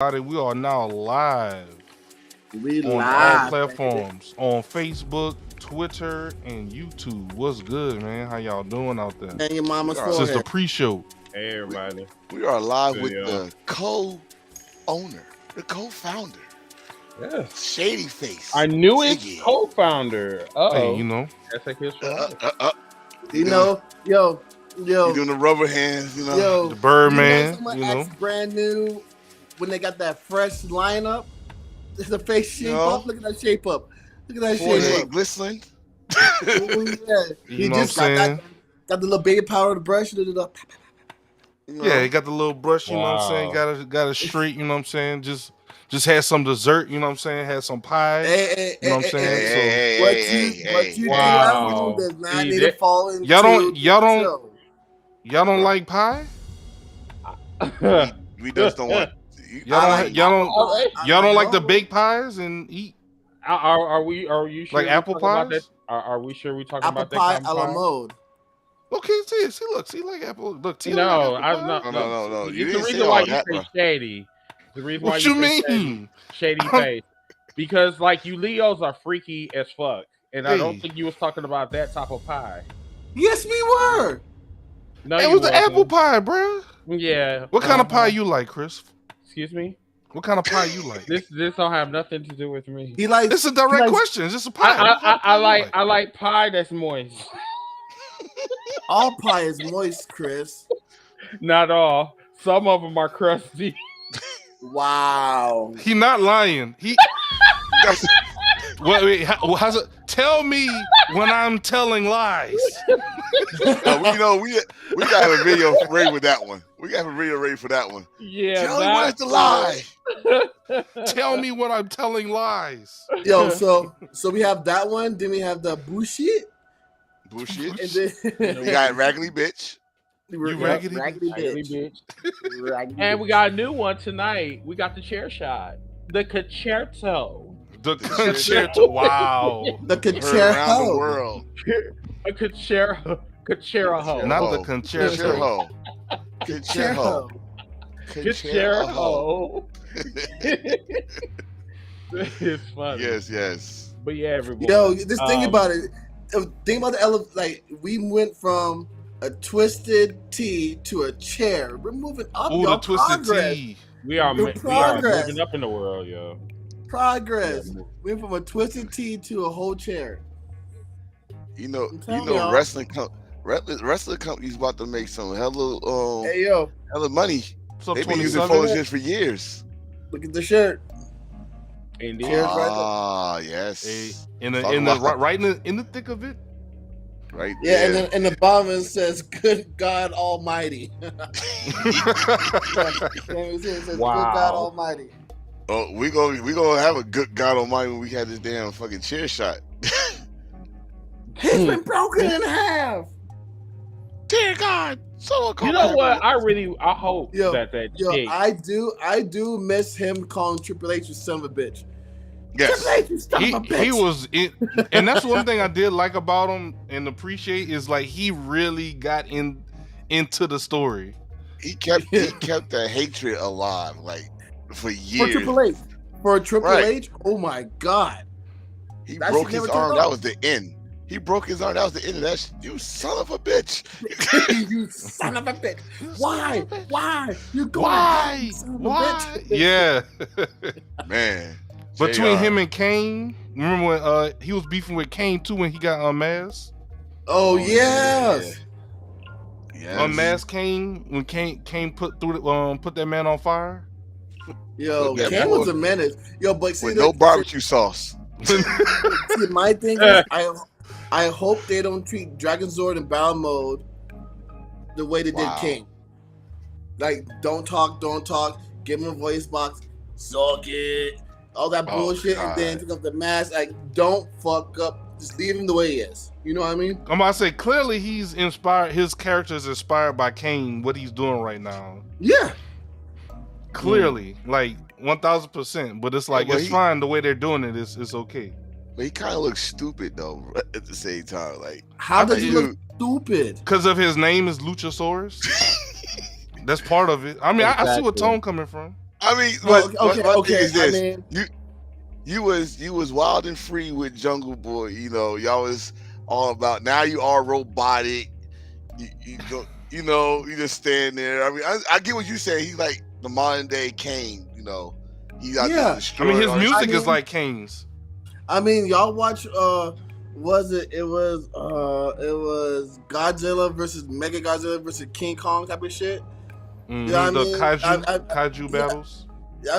We are now live We on all live. platforms on Facebook, Twitter, and YouTube. What's good, man? How y'all doing out there? And your mama's This is the forehead. pre-show. Hey everybody. We are live Hey, with y'all. the co-owner, the co-founder, Yes. Shady Face. Our newest Ziggy. co-founder. Hey, you know, That's like his Uh, fault. uh, uh, You know, yo, you doing the rubber hands, you know. yo. the Birdman. Someone You know, acts brand new when they got that fresh lineup. The face shape know? up. Look at that shape up. Look at that shape Forehead up. glistening. Ooh, yeah. You He know what just I'm got, saying? got the little baby powder to brush it up. You know? Yeah, he got the little brush. You know what I'm saying? Wow. Got it straight. You know what I'm saying? Just had some dessert. You know what I'm saying? Had some pie. Hey, You know what I'm saying? Hey, What hey, you do hey. at Wow. home does not See, need to that- fall into Y'all don't- the y'all don't- show. Y'all don't like pie? We just don't want. Y'all don't like the know. baked pies and eat Are you sure like we apple talking about that? pies? Are we sure we talking Apple about that pie kind a of la pie? mode. Okay, see, like apple. Look, Tia No, like I'm apple not. pie? No. You It's the didn't say reason why all you that, say bro. shady. The reason why What you you say mean? shady face. Because like you Leos are freaky as fuck. And I don't Hey. think you was talking about that type of pie. Yes, we were. No, It you was the wasn't. apple pie, bro. Yeah. What kind of uh-huh. pie you like, Chris? Excuse me? What kind of pie you like? This don't have nothing to do with me. He likes. It's a direct likes- question. It's just a pie. What kind of pie I you like I like pie that's moist. All pie is moist, Chris. Not all. Some of them are crusty. Wow. He not lying. He. Wait, how's it? Tell me when I'm telling lies. We got a video ready with that one. We got a video ready for that one. Yeah. Tell me when it's a lie. Tell me when I'm telling lies. Yo, so we have that one. Then we have the bullshit, Bullshit. and then We got Raggedy Bitch. You raggedy raggedy Raggedy bitch. bitch. Raggedy And bitch. we got a new one tonight. We got the chair shot. The concerto. The concerto. Wow. the Heard chair around the world. A concerto. Concerto. Not the Ho. concerto. Concerto. Concerto. It's funny. Yes. But yeah, everybody. Yo, just think about it. Think about the like we went from a twisted T to a chair. We're moving up. Ooh, y'all. the twisted Progress. T. We are Progress. moving up in the world, yo. Progress. Yeah. We went from a twisted T to a whole chair. You know, I'm telling y'all. wrestling companies about to make some hella Hey yo, hella money. What's up, They've been using 27? photos for years. look at the shirt. Indeed. Cheers. right there. Ah, yes. Hey, Talk about- right in the thick of it. Right Yeah, and there. then and the bottom it says "Good God Almighty." It says, Wow. "Good God Almighty." Oh, we gonna have a good God Almighty when we had this damn fucking chair shot. It's been broken in half. Dear God, someone call You know my what? ambulance. I hope Yo, that Yo, chick. I do miss him calling Triple H a son of a bitch. Yes. Triple H, you son of a bitch. He was it, and that's one thing I did like about him and appreciate is like he really got into the story. He kept the hatred alive, like for for years. Triple H. For Triple Right. H, oh my God. He That broke shit his never arm. turned That off. was the end. He broke his arm. That was the end of that. You son of a bitch. You son of a bitch. Why? Why? You going Why? down, son of a Why? bitch. Yeah. Man. Between JR. him and Kane, remember when he was beefing with Kane too when he got unmasked? Oh, yes. Yes. Unmasked Kane when Kane put that man on fire. Yo, Yeah, Cam boy. was a menace. Yo, but see, With no barbecue sauce. see, my thing is, I hope they don't treat Dragon Zord and Battle Mode the way they Wow. did King. Like, don't talk. Give him a voice box. Suck it. All that Oh, bullshit, God. and then pick up the mask. Like, don't fuck up. Just leave him the way he is. You know what I mean? I'm about to say clearly he's inspired. His character is inspired by Kane. What he's doing right now, Yeah. clearly, like 1000%. But it's like Yeah, but it's fine the way they're doing it. It's okay. But he kind of looks stupid though at the same time. Like, How does he you- look stupid? Because of his name is Luchasaurus. That's part of it. I mean, I see where Exactly. Tone coming from. I mean, Well, my thing is this: I mean, you was wild and free with Jungle Boy. You know, y'all was all about. Now you are robotic. You don't. You know, you just stand there. I mean, I get what you say. He's like the modern day Kane. You know, he's out there I destroying. mean, his music I is mean- like Kane's. I mean, y'all watch. It was Godzilla versus Mega Godzilla versus King Kong type of shit. Mhm, Yeah, I the mean, kaiju battles. I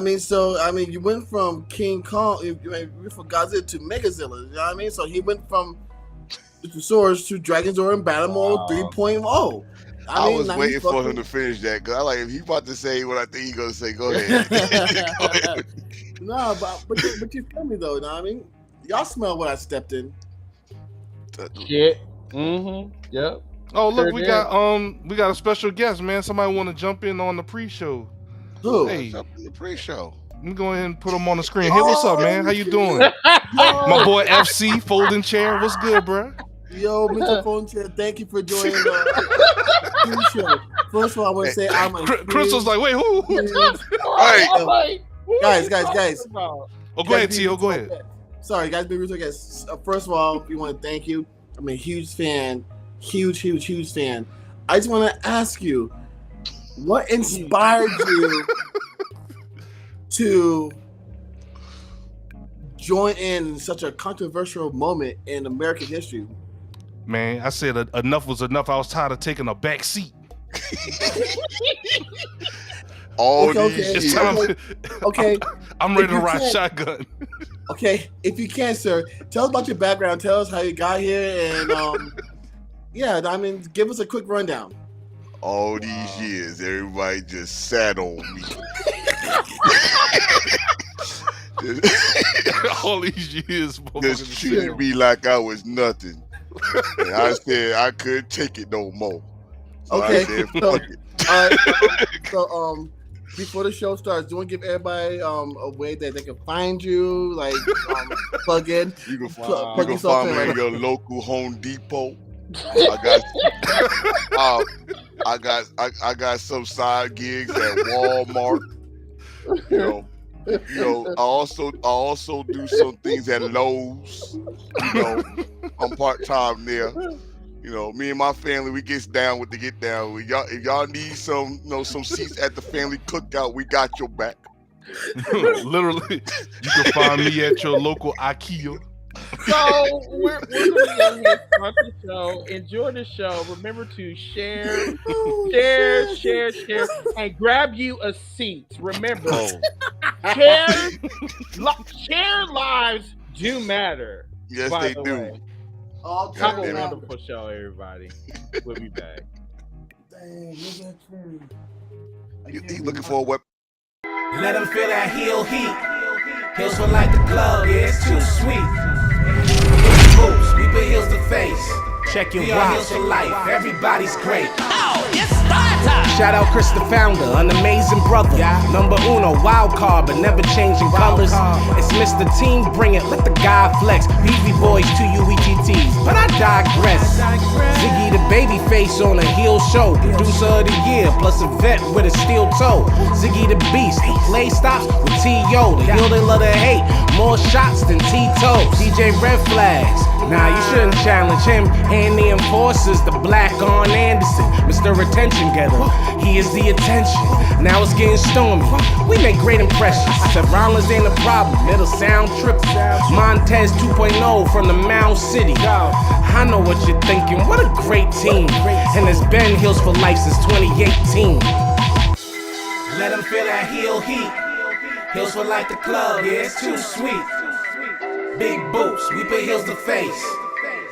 mean, you went from King Kong, you went from Godzilla to Megazilla. You know what I mean? So he went from the Swords to Dragonzord and Battle Mode 3.0. I mean, was now waiting he's for him fucking- to finish that because I like if he about to say what I think he gonna say. Go ahead. Go ahead. No, but you feel me though. You know what I mean? Y'all smell what I stepped in. Shit. Mm-hmm. Yep. Oh look, Sure we did. got a special guest, man. Somebody want to jump in on the pre-show. Who? Hey, Up in the pre-show. let me go ahead and put him on the screen. Hey, what's up, man? How you doing? Yo, My boy FC folding chair. What's good, bro? Yo, Mr. Phone Chair, thank you for joining the show. First of all, I want to say I'm a Chris was like, wait, who? huge- Hey. I'm like, who Guys, you guys, talking guys. about? Oh, go ahead, Tio. Go ahead. Sorry, guys, be real guys. First of all, we want to thank you. I'm a huge fan, huge fan. I just want to ask you, what inspired you to join in such a controversial moment in American history? Man, I said enough was enough. I was tired of taking a back seat. All Okay, these okay. It's years. time. Okay, I'm ready to If you ride can't- shotgun. okay. If you can, sir, tell us about your background. Tell us how you got here, and yeah, I mean, give us a quick rundown. All these years, everybody just sat on me. All these years, Just treated me like I was nothing. And I said I couldn't take it no more. So Okay, I said, so- fuck it. All right. So, before the show starts, do you want to give everybody a way that they can find you, like plug in? You can, Plug you can yourself find in me right at your local Home Depot. I got some side gigs at Walmart. You know, I also do some things at Lowe's. You know, I'm part-time there. You know, me and my family, we get down with the get down. If y'all need some, some seats at the family cookout, we got your back. Literally, you can find me at your local IKEA. So we're gonna go ahead and start the show. Enjoy the show. Remember to share, and grab you a seat. Remember, share lives do matter. Yes, By they the do. way. All God Have a damn it. wonderful show, everybody. We'll be back. Dang, look at you. I He can't looking believe- for a weapon. Let them feel that heel heat. Heels for like the club, yeah, it's too sweet. Big boots, we put heels to face. Check your watch. Heels for life, everybody's great. Shout out Chris the founder, an amazing brother. Number uno, wild card, but never changing colors. It's Mr. Team, bring it, let the guy flex. Beefy boys to UEGTs, but I digress. Ziggy the baby face on a heel show. Producer of the year, plus a vet with a steel toe. Ziggy the beast, play stops with T.O. The heel they love to hate, more shots than Tito. DJ Red Flags, nah, you shouldn't challenge him. And the enforcers, the black on Anderson, Mr. Attention Getter. He is the attention. Now it's getting stormy. We make great impressions. Seth Rollins ain't a problem. It'll sound trippy. Montez 2.0 from the Mound City. I know what you're thinking. What a great team. And it's been Heels for Life since 2018. Let them feel that heel heat. Heels for Life the club. Yeah, it's too sweet. Big boots. We put heels to face.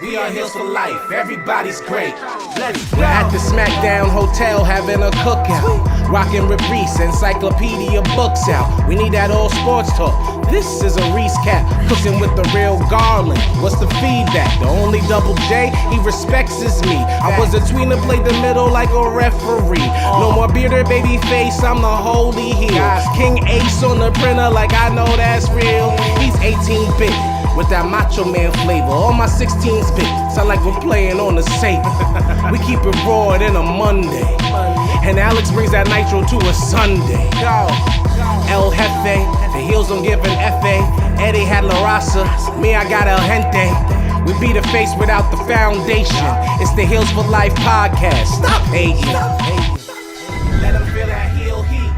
We are Heels for Life, everybody's great. We're at the SmackDown Hotel having a cookout. Rockin' with Reese, encyclopedia books out. We need that all sports talk. This is a recap, cooking with the real Garland. What's the feedback? The only double J he respects is me. I was a tween that played the middle like a referee. No more bearded baby face, I'm the holy heel. King Ace on the printer like I know that's real. He's 18-bit with that macho man flavor. All my 16s bit sound like we're playing on the safe. We keep it raw in a Monday. And Alex brings that nitro to a Sunday. El Jefe, the heels don't give an F.A. Eddie had La Raza, me I got El Gente. We be the face without the foundation. It's the Heels for Life podcast. Stop hating. Let them feel that heel heat.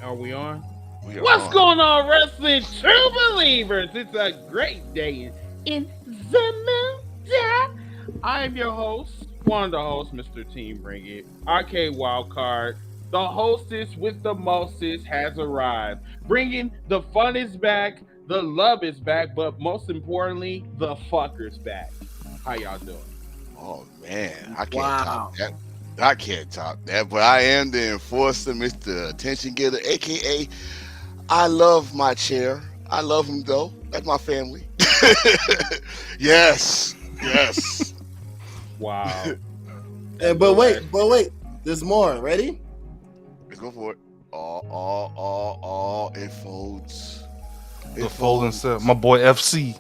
Are we on? What's Going on, wrestling true believers? It's a great day in the mood. I am your host, one of the hosts, Mr. Team Bring It, RK Wildcard. The hostess with the mostest has arrived, bringing the fun is back, the love is back, but most importantly, the fucker's back. How y'all doing? Oh man, I can't top that. I can't top that, but I am the enforcer, Mr. Attention Getter, aka I love my chair. I love him though. That's my family. Yes. Wow. But wait. There's more. Ready? Let's go for it. It folds. The folding set. My boy FC.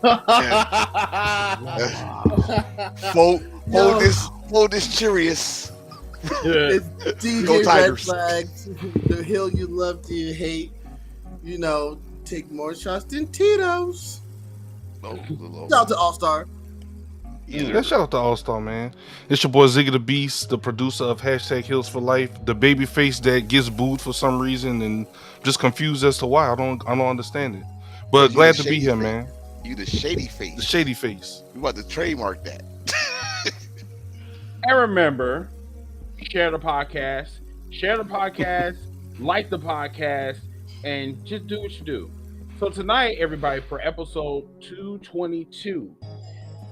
Fold this Cheerios. It's Go DJ Red Tigers. Flags. The hill you love to hate. You know, take more shots than Tito's. Shout out to All Star. Yeah, shout out to All Star, man. It's your boy Ziggy the Beast, the producer of hashtag Heels for Life, the baby face that gets booed for some reason, and just confused as to why. I don't understand it. But glad to be here, man. You the shady face. The shady face. We about to trademark that. And remember, share the podcast, like the podcast, and just do what you do. So tonight, everybody, for episode 222,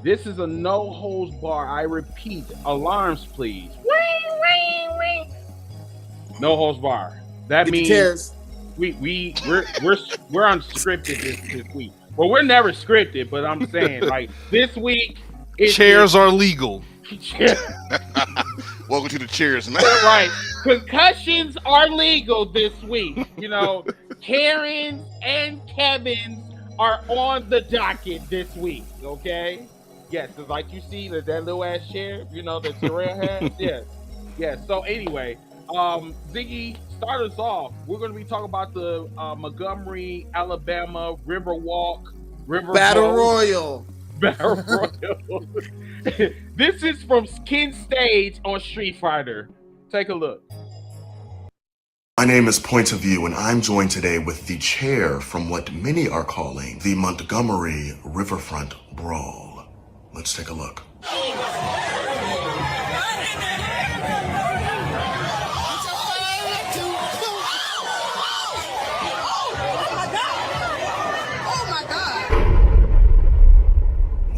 this is a no holds bar. I repeat, alarms please. No holds bar. That Get means chairs. we're unscripted this week. Well, we're never scripted, but I'm saying like this week, Chairs are legal. Welcome to the Cheers, man. Right. Concussions are legal this week. You know, Karens and Kevins are on the docket this week. Okay. Yes, it's like you see that little ass chair, you know, that Terrell has. Yes. So anyway, Ziggy, start us off. We're going to be talking about the Montgomery, Alabama Riverwalk Battle Royal. This is from Skin Stage on Street Fighter. Take a look. My name is Point of View, and I'm joined today with the chair from what many are calling the Montgomery Riverfront Brawl. Let's take a look.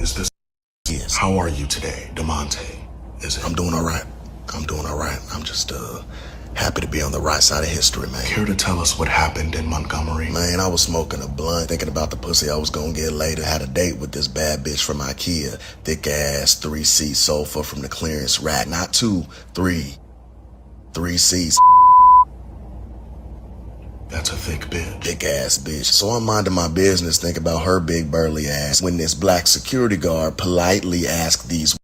Is this? Yes. How are you today, DeMonte? Is it? I'm doing all right. I'm just happy to be on the right side of history, man. Care to tell us what happened in Montgomery? Man, I was smoking a blunt, thinking about the pussy I was gonna get later. Had a date with this bad bitch from IKEA. Thick ass, 3-seat sofa from the clearance rack. Not 2, 3. 3 seats. That's a thick bitch. Thick ass bitch. So I'm minding my business, thinking about her big burly ass, when this black security guard politely asked these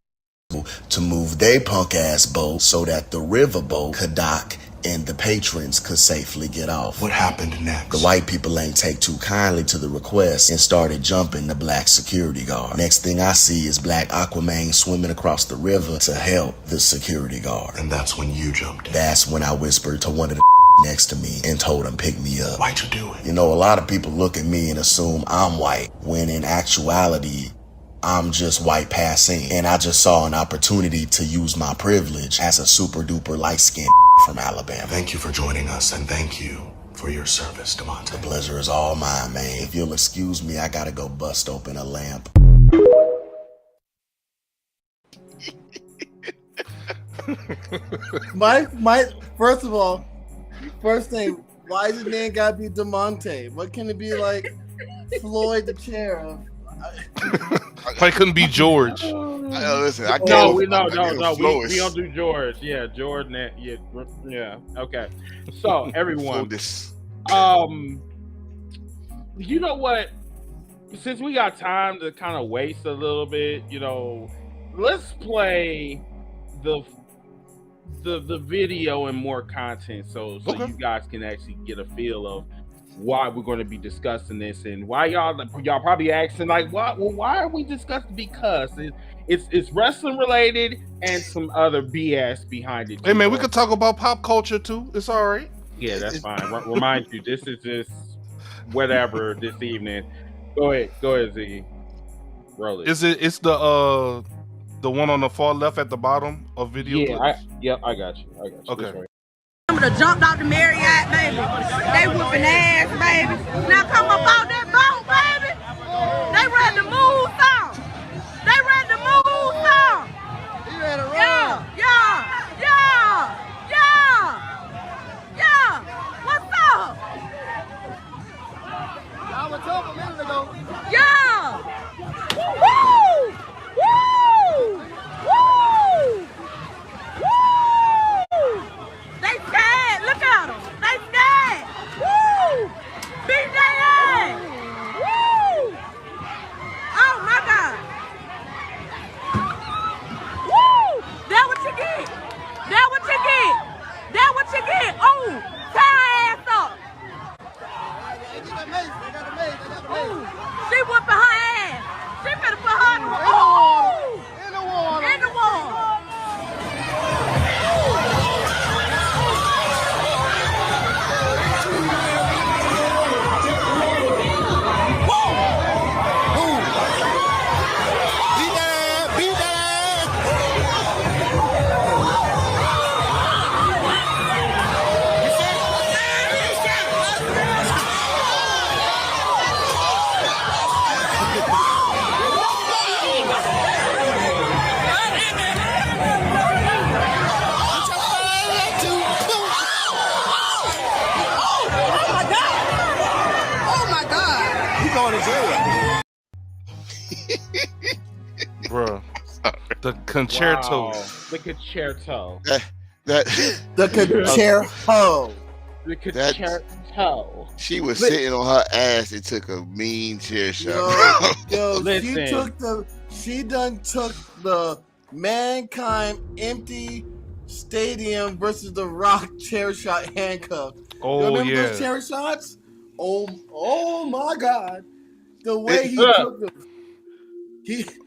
to move they punk ass boat so that the riverboat could dock and the patrons could safely get off. What happened next? The white people ain't take too kindly to the request and started jumping the black security guard. Next thing I see is black Aquaman swimming across the river to help the security guard. And that's when you jumped in. That's when I whispered to one of the next to me and told him pick me up. Why'd you do it? You know, a lot of people look at me and assume I'm white, when in actuality, I'm just white passing. And I just saw an opportunity to use my privilege as a super duper light skinned from Alabama. Thank you for joining us, and thank you for your service, DeMonte. The pleasure is all mine, man. If you'll excuse me, I gotta go bust open a lamp. My first of all, first thing, why does the name gotta be DeMonte? What can it be like? Floyd the chair. Why couldn't be George? Listen, I can't. No, we I don't do George. Yeah, Jordan. Yeah. Okay. So everyone, you know what? Since we got time to kind of waste a little bit, let's play the video and more content so you guys can actually get a feel of why we're going to be discussing this and why y'all probably asking like why are we discussing, because it's wrestling related and some other BS behind it. Hey man, we could talk about pop culture too. It's all right. Yeah, that's fine. Remind you, this is just whatever this evening. Go ahead, Ziggy. Roll it. It's the one on the far left at the bottom of video. Yeah, I got you. Okay. Done jumped out the Marriott, baby. They whooping ass, baby. Now come up out that boat, baby. They ready to move some. They ready to move some. You ready to run? Yeah. What's up? I was told a minute ago. Yeah. Woo! They scared. Look at them. They scared. Woo! Beat their ass. Woo! Oh my God. Woo! That's what you get. Oh, tie her ass up. Ooh, she whooping her ass. She better put her in the water. In the water. Bruh. The concerto. Wow. The concerto. The concerto. She was sitting on her ass and took a mean chair shot. Yo, Listen. she done took the Mankind empty stadium versus the Rock chair shot handcuff. Oh, you remember those chair shots? Oh my God. The way he took them.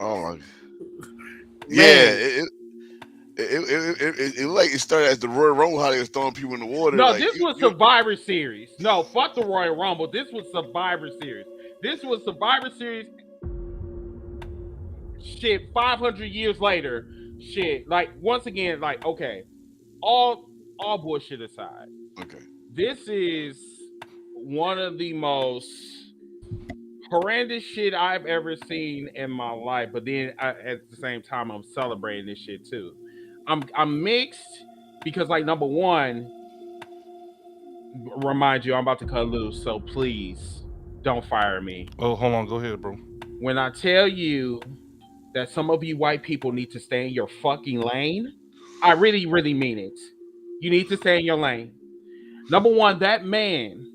Oh my God. Yeah, it like it started as the Royal Rumble, how they was throwing people in the water. No, like, this was Survivor Series. No, fuck the Royal Rumble. This was Survivor Series. Shit, 500 years later. Shit, like once again, like okay, all bullshit aside. Okay. This is one of the most horrendous shit I've ever seen in my life, but then at the same time I'm celebrating this shit too. I'm mixed because like number one, remind you I'm about to cut loose, so please don't fire me. Oh, hold on, go ahead, bro. When I tell you that some of you white people need to stay in your fucking lane, I really, really mean it. You need to stay in your lane. Number one, that man,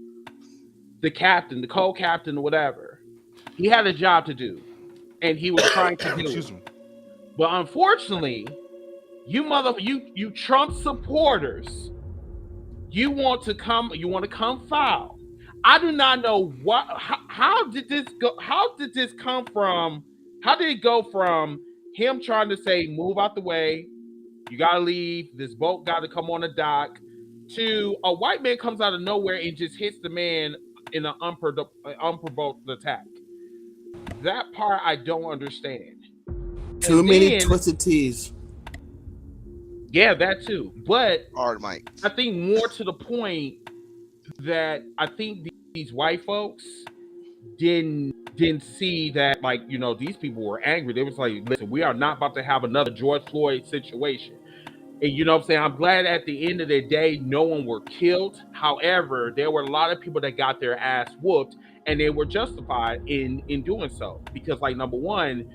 the captain, the co-captain, or whatever, he had a job to do, and he was trying to do it. But unfortunately, you Trump supporters, you want to come foul. I do not know how did this go? How did this come from? How did it go from him trying to say, move out the way, you gotta leave, this boat gotta come on the dock, to a white man comes out of nowhere and just hits the man in an unprovoked attack. That part I don't understand. Too many twisted teas. Yeah, that too. But hard mic. I think more to the point that I think these white folks didn't see that, like, you know, these people were angry. They was like, listen, we are not about to have another George Floyd situation. And you know what I'm saying? I'm glad at the end of the day, no one were killed. However, there were a lot of people that got their ass whooped, and they were justified in doing so. Because, like, number one,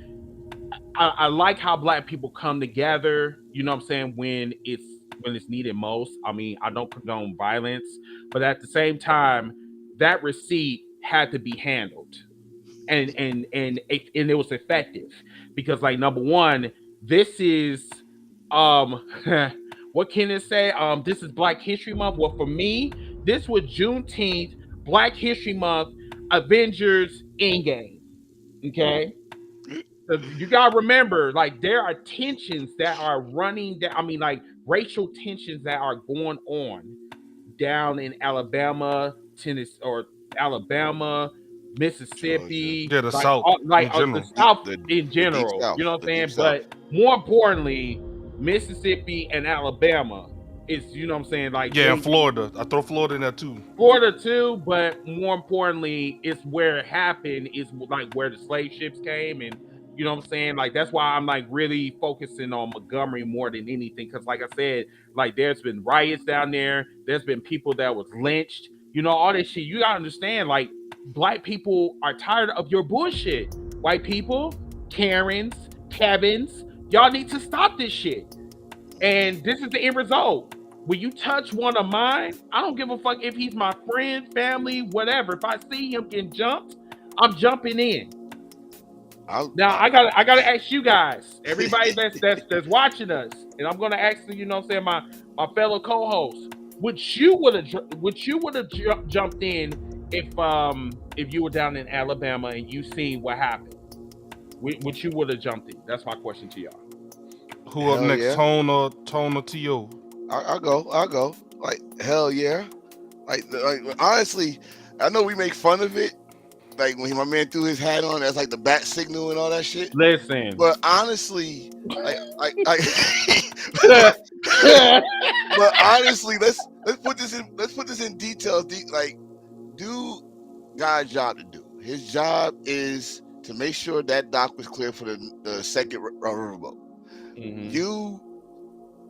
I like how black people come together, you know what I'm saying, when it's needed most. I mean, I don't condone violence, but at the same time, that receipt had to be handled. And it was effective because, like, number one, this is what can it say? This is Black History Month. Well, for me, this was Juneteenth, Black History Month, Avengers Endgame. Okay. You gotta remember, like, there are tensions that are running down. I mean, like, racial tensions that are going on down in Alabama, Tennessee, or Alabama, Mississippi, Yeah, the like, South in the general. South The in deep general. South, You know what I'm the saying? deep South. But more importantly, Mississippi and Alabama is, you know what I'm saying? Like, Yeah, in Florida. I throw Florida in there too. Florida too, but more importantly, it's where it happened. It's like where the slave ships came, and you know what I'm saying. Like, that's why I'm, like, really focusing on Montgomery more than anything, because, like I said, like, there's been riots down there. There's been people that was lynched. You know, all this shit. You gotta understand, like, black people are tired of your bullshit. White people, Karens, Kevins, y'all need to stop this shit. And this is the end result. When you touch one of mine, I don't give a fuck if he's my friend, family, whatever. If I see him getting jumped, I'm jumping in. I gotta ask you guys, everybody that's watching us, and I'm gonna ask you, you know what I'm saying, my fellow co-hosts, would you would have jumped in if you were down in Alabama and you seen what happened? Would you would have jumped in? That's my question to y'all. Who up Hell next? yeah. Tone or T.O.? I'll go. Like, hell yeah. Like honestly, I know we make fun of it. Like, when my man threw his hat on, that's like the bat signal and all that shit. Listen, But honestly, but honestly, let's put this in details. Like, dude got a job to do. His job is to make sure that dock was clear for the second riverboat. mm-hmm. You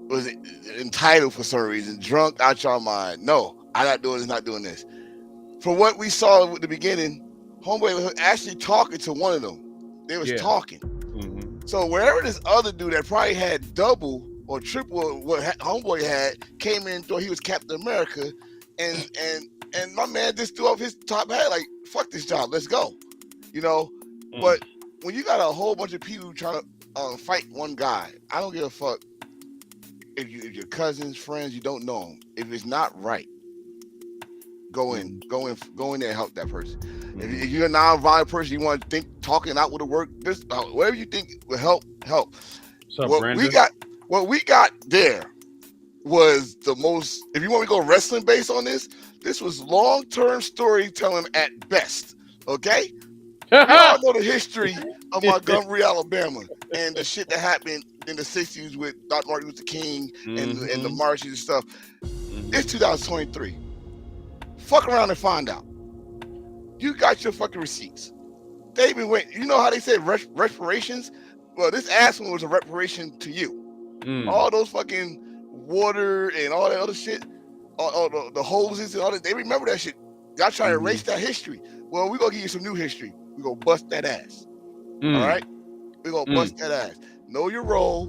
was entitled for some reason, drunk out your mind. No, I'm not doing this, not doing this. From what we saw at the beginning, homeboy was actually talking to one of them. They was talking. Mm-hmm. So wherever this other dude that probably had double or triple what homeboy had came in and thought he was Captain America, and my man just threw up his top hat like, fuck this job, let's go. You know? But when you got a whole bunch of people trying to fight one guy, I don't give a fuck if your cousins, friends, you don't know them. If it's not right, go in there and help that person. If you're a non-violent person, you want to think talking out would work. This whatever you think will help. So What we got there was the most. If you want to go wrestling based on this was long-term storytelling at best. Okay, we all know the history of Montgomery, Alabama, and the shit that happened in the 60s with Dr. Martin Luther King and the marches and stuff. It's 2023. Fuck around and find out. You got your fucking receipts. They even went, you know how they said reparations? Well, this ass one was a reparation to you. All those fucking water and all that other shit, all the hoses and all that, they remember that shit. Y'all trying to erase that history. Well, we're going to give you some new history. We're going to bust that ass. All right? We're going to bust that ass. Know your role.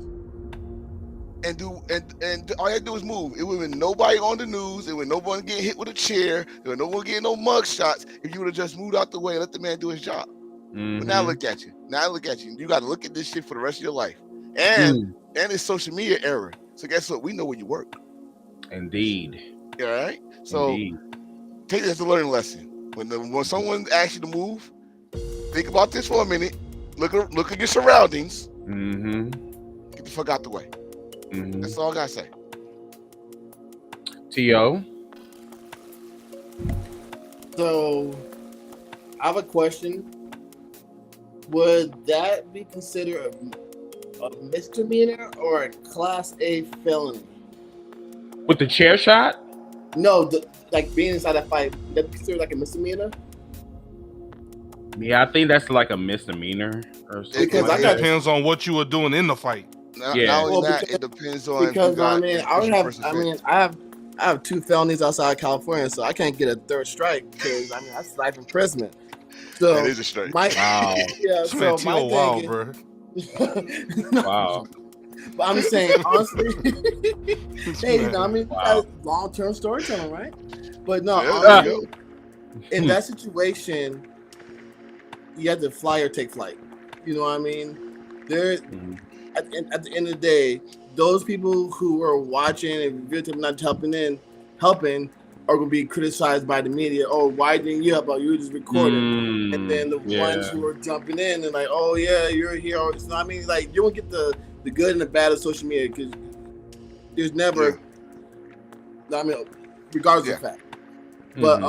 And all you had to do is move. It would have been nobody on the news. It would nobody getting hit with a chair. There would no one getting no mug shots if you would have just moved out the way and let the man do his job. But now look at you. You got to look at this shit for the rest of your life. And it's social media era. So guess what? We know where you work. Indeed. All right. So take this as a learning lesson. When someone asks you to move, think about this for a minute. Look at your surroundings. Get the fuck out the way. That's all I gotta say. T.O. So, I have a question. Would that be considered a misdemeanor or a Class A felony? With the chair shot? No, like being inside a fight, that be considered like a misdemeanor? Yeah, I think that's like a misdemeanor or something. Because It depends on what you were doing in the fight. Not Yeah. only Well, that, because, it depends on if you because got I if have first I mean offense. I have 2 felonies outside California, so I can't get a 3rd strike because I mean that's life imprisonment. That So is a straight. my Wow. yeah, This man so my T.O. thing wild, is, bro. Wow. but I'm saying honestly, This hey, you know, I man. mean, you Wow. got long-term storytelling, right? But no, Yeah, there you honestly, in that situation, you have to fly or take flight. You know what I mean? There, Mhm. at the end of the day, those people who are watching and videotaping not helping, are going to be criticized by the media. Oh, why didn't you help out? You were just recording. And then the ones Yeah. who are jumping in and like, oh yeah, you're here. So, I mean, like you don't get the good and the bad of social media because there's never. I mean, regardless of fact. But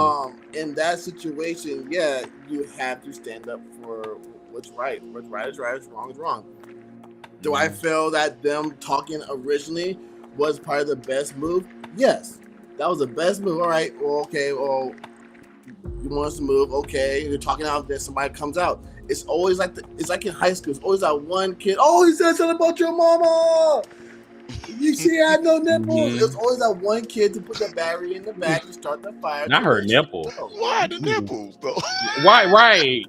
in that situation, yeah, you have to stand up for what's right. What's right is right. What's wrong is wrong. Do I feel that them talking originally was part of the best move? Yes, that was the best move. All right, well, okay, well, you want us to move? Okay, you're talking out there. Somebody comes out. It's always like it's like in high school. It's always that one kid. Oh, he said something about your mama. You see, I had no nipples. It's always that one kid to put the battery in the back to start the fire. Not her nipples. Why the nipples though? Right.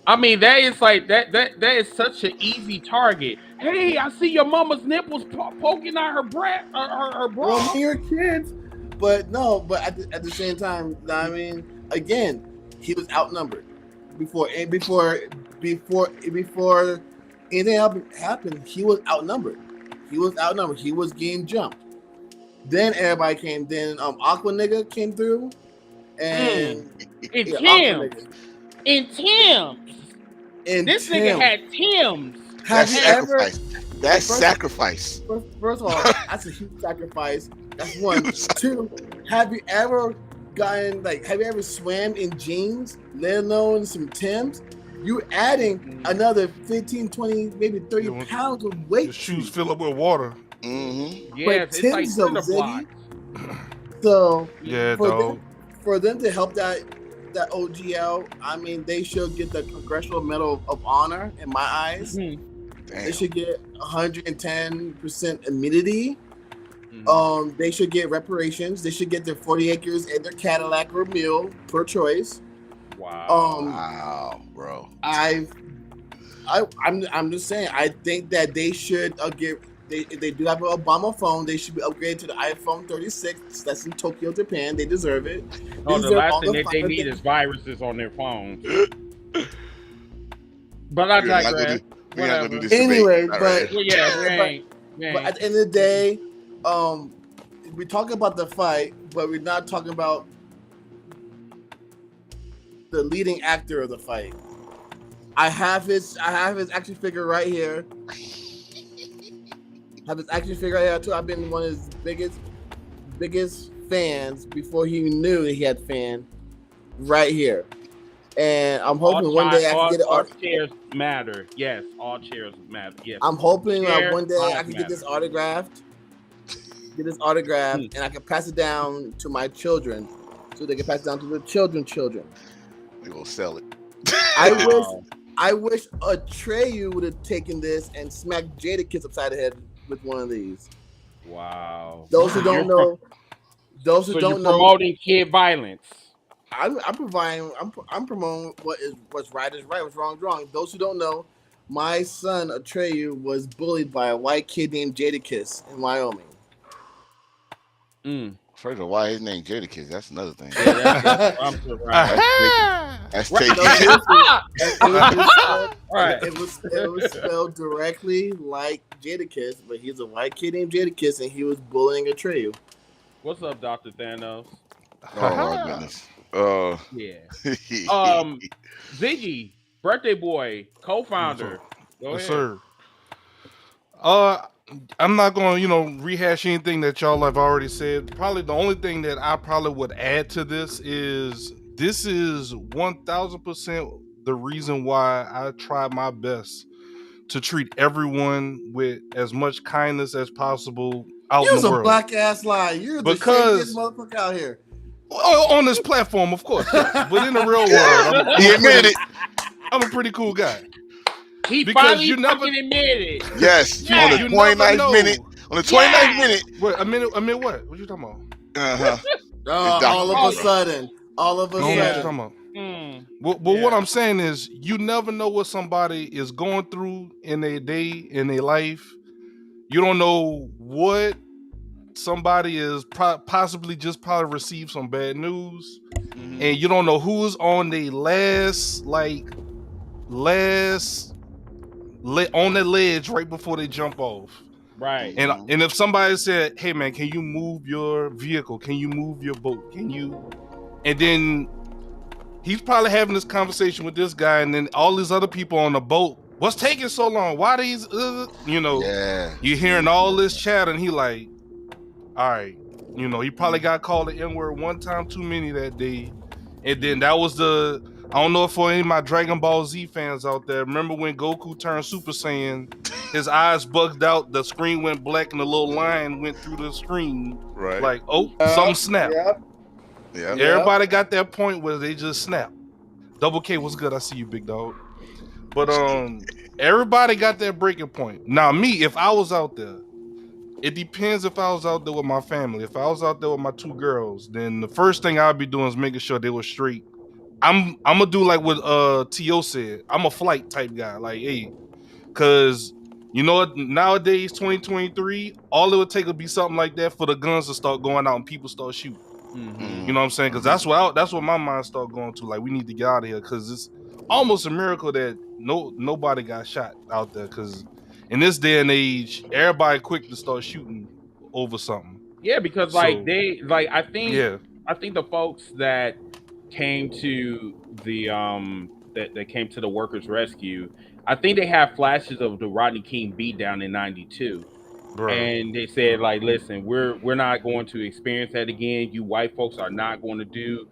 I mean, that is like that is such an easy target. Hey, I see your mama's nipples poking out her bra. Her bra. Well, when you're kids, but no, but at the same time, I mean, again, he was outnumbered before anything happened. He was outnumbered. He was getting jumped. Then everybody came. Then Aqua nigga came through, and This nigga had Tim's. That's sacrifice. That's sacrifice. First of all, that's a huge sacrifice. That's one. 2, have you ever swam in jeans, let alone some Timbs? You adding another 15, 20, maybe 30 pounds of weight. Your shoes fill up with water. Mm-hmm. Yeah, it's like cinder blocks. So yeah, for them to help that OGL, I mean, they should get the Congressional Medal of Honor in my eyes. Mm-hmm. They should get 110% immunity. Mm-hmm. They should get reparations. They should get their 40 acres and their Cadillac or mule per choice. Wow. Wow, bro. I'm just saying. I think that they should get. They do have an Obama phone. They should be upgraded to the iPhone 36. That's in Tokyo, Japan. They deserve it. Oh, the last thing that they need is viruses on their phones. But I digress. We're not gonna do this anyway, debate. but well, yeah, but at the end of the day, we talk about the fight, but we're not talking about the leading actor of the fight. I have his action figure right here. Too. I've been one of his biggest fans before he knew he had fan right here. And I'm hoping one day I can get it. All chairs matter. Yes, all chairs matter. Yes. I'm hoping one day I can get this autographed. And I can pass it down to my children, so they can pass it down to the children. We will sell it. I wish Atreyu would have taken this and smacked Jadakiss upside the head with one of these. Wow. Those who don't know. Promoting kid violence. I'm promoting what's right is right, what's wrong is wrong. Those who don't know, my son Atreyu was bullied by a white kid named Jadakiss in Wyoming. First of all, why his name Jadakiss? That's another thing. Yeah, that's taken. It was spelled directly like Jadakiss, but he's a white kid named Jadakiss, and he was bullying Atreyu. What's up, Dr. Thanos? Oh my goodness. Yeah. Ziggy, birthday boy, co-founder. Go ahead. Sir. I'm not going to, rehash anything that y'all have already said. Probably the only thing that I probably would add to this is 1000% the reason why I try my best to treat everyone with as much kindness as possible out in the world. You're a black ass lie. You're the shadiest motherfucker out here. On this platform, of course. Yes. But in the real world, he admitted it. I'm a pretty cool guy. He Because finally you never- fucking admitted. Yes, Yeah. on the You never 29th know. minute. On the 29th minute. Wait, a minute what? What you talking about? Uh-huh. All of a sudden. No, what you talking sudden. about? Well, what I'm saying is, you never know what somebody is going through in their day, in their life. You don't know what somebody is possibly just probably received some bad news, and you don't know who's on the on the ledge right before they jump off. Right. And if somebody said, "Hey man, can you move your vehicle? Can you move your boat? Can you?" And then he's probably having this conversation with this guy, and then all these other people on the boat. What's taking so long? Why these? Yeah. You're hearing all this chatter, and he like, all right, he probably got called the N-word one time too many that day, and then that was the. I don't know if for any of my Dragon Ball Z fans out there, remember when Goku turned Super Saiyan, his eyes bugged out, the screen went black, and the little line went through the screen. Right. Like, something snapped. Yeah. Everybody got that point where they just snap. Double K, what's good? I see you, big dog. But everybody got that breaking point. Now, me, if I was out there, it depends if I was out there with my family. If I was out there with my 2 girls, then the first thing I'd be doing is making sure they were straight. I'm gonna do like what T.O. said. I'm a flight type guy. Like, hey, cause you know what? Nowadays, 2023, all it would take would be something like that for the guns to start going out and people start shooting. You know what I'm saying? Because that's what my mind started going to. Like, we need to get out of here, because it's almost a miracle that nobody got shot out there. Because in this day and age, everybody quick to start shooting over something. Yeah, because I think the folks that came to the that came to the workers' rescue, I think they have flashes of the Rodney King beatdown in '92. And they said, like, listen, we're not going to experience that again. You white folks are not going to do,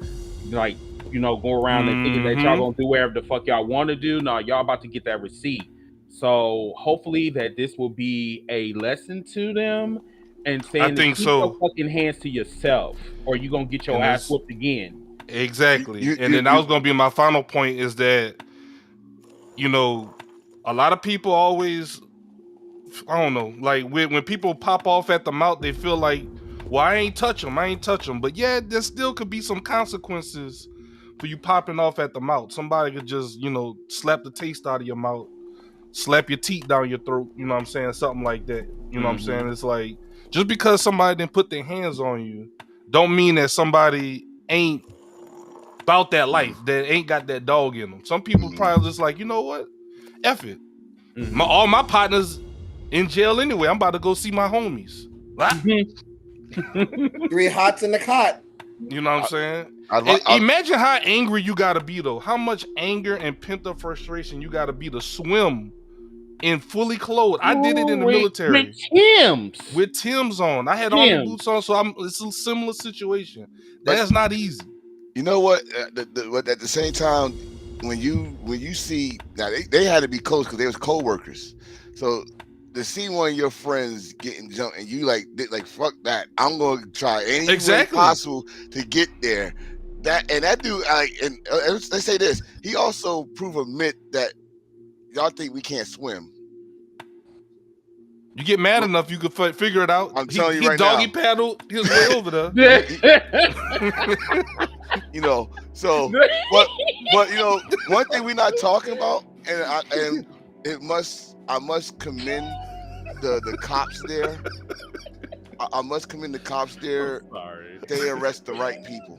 like, go around and thinking that y'all gonna do whatever the fuck y'all want to do. No, y'all about to get that receipt. So hopefully that this will be a lesson to them, and saying, I think keep so. your fucking hands to yourself, or you gonna get your ass whooped again. Exactly. And then that was gonna be my final point, is that a lot of people always, I don't know, like when people pop off at the mouth, they feel like, well, I ain't touch them. But yeah, there still could be some consequences for you popping off at the mouth. Somebody could just, slap the taste out of your mouth, slap your teeth down your throat, you know what I'm saying? Something like that. You know what I'm saying? It's like, just because somebody didn't put their hands on you, don't mean that somebody ain't about that life, that ain't got that dog in them. Some people probably just like, you know what? F it. All my partners in jail anyway. I'm about to go see my homies. 3 hots in the cot. You know what I'm saying? Imagine how angry you gotta be, though. How much anger and pent up frustration you gotta be to swim in fully clothed. I did it in the military. With Tim's on. I had all the boots on, so it's a similar situation. That's not easy. You know what? At the same time, when you see, now they had to be close because they was co-workers. So to see one of your friends getting jumped and you like fuck that, I'm gonna try any way possible to get there. That dude, let's say this, he also proved a myth that y'all think we can't swim. You get mad enough, you could figure it out. I'm telling you right now. He doggy paddled his way over there. So but one thing we're not talking about, and I must commend the cops there. I must commend the cops there. Sorry. They arrest the right people.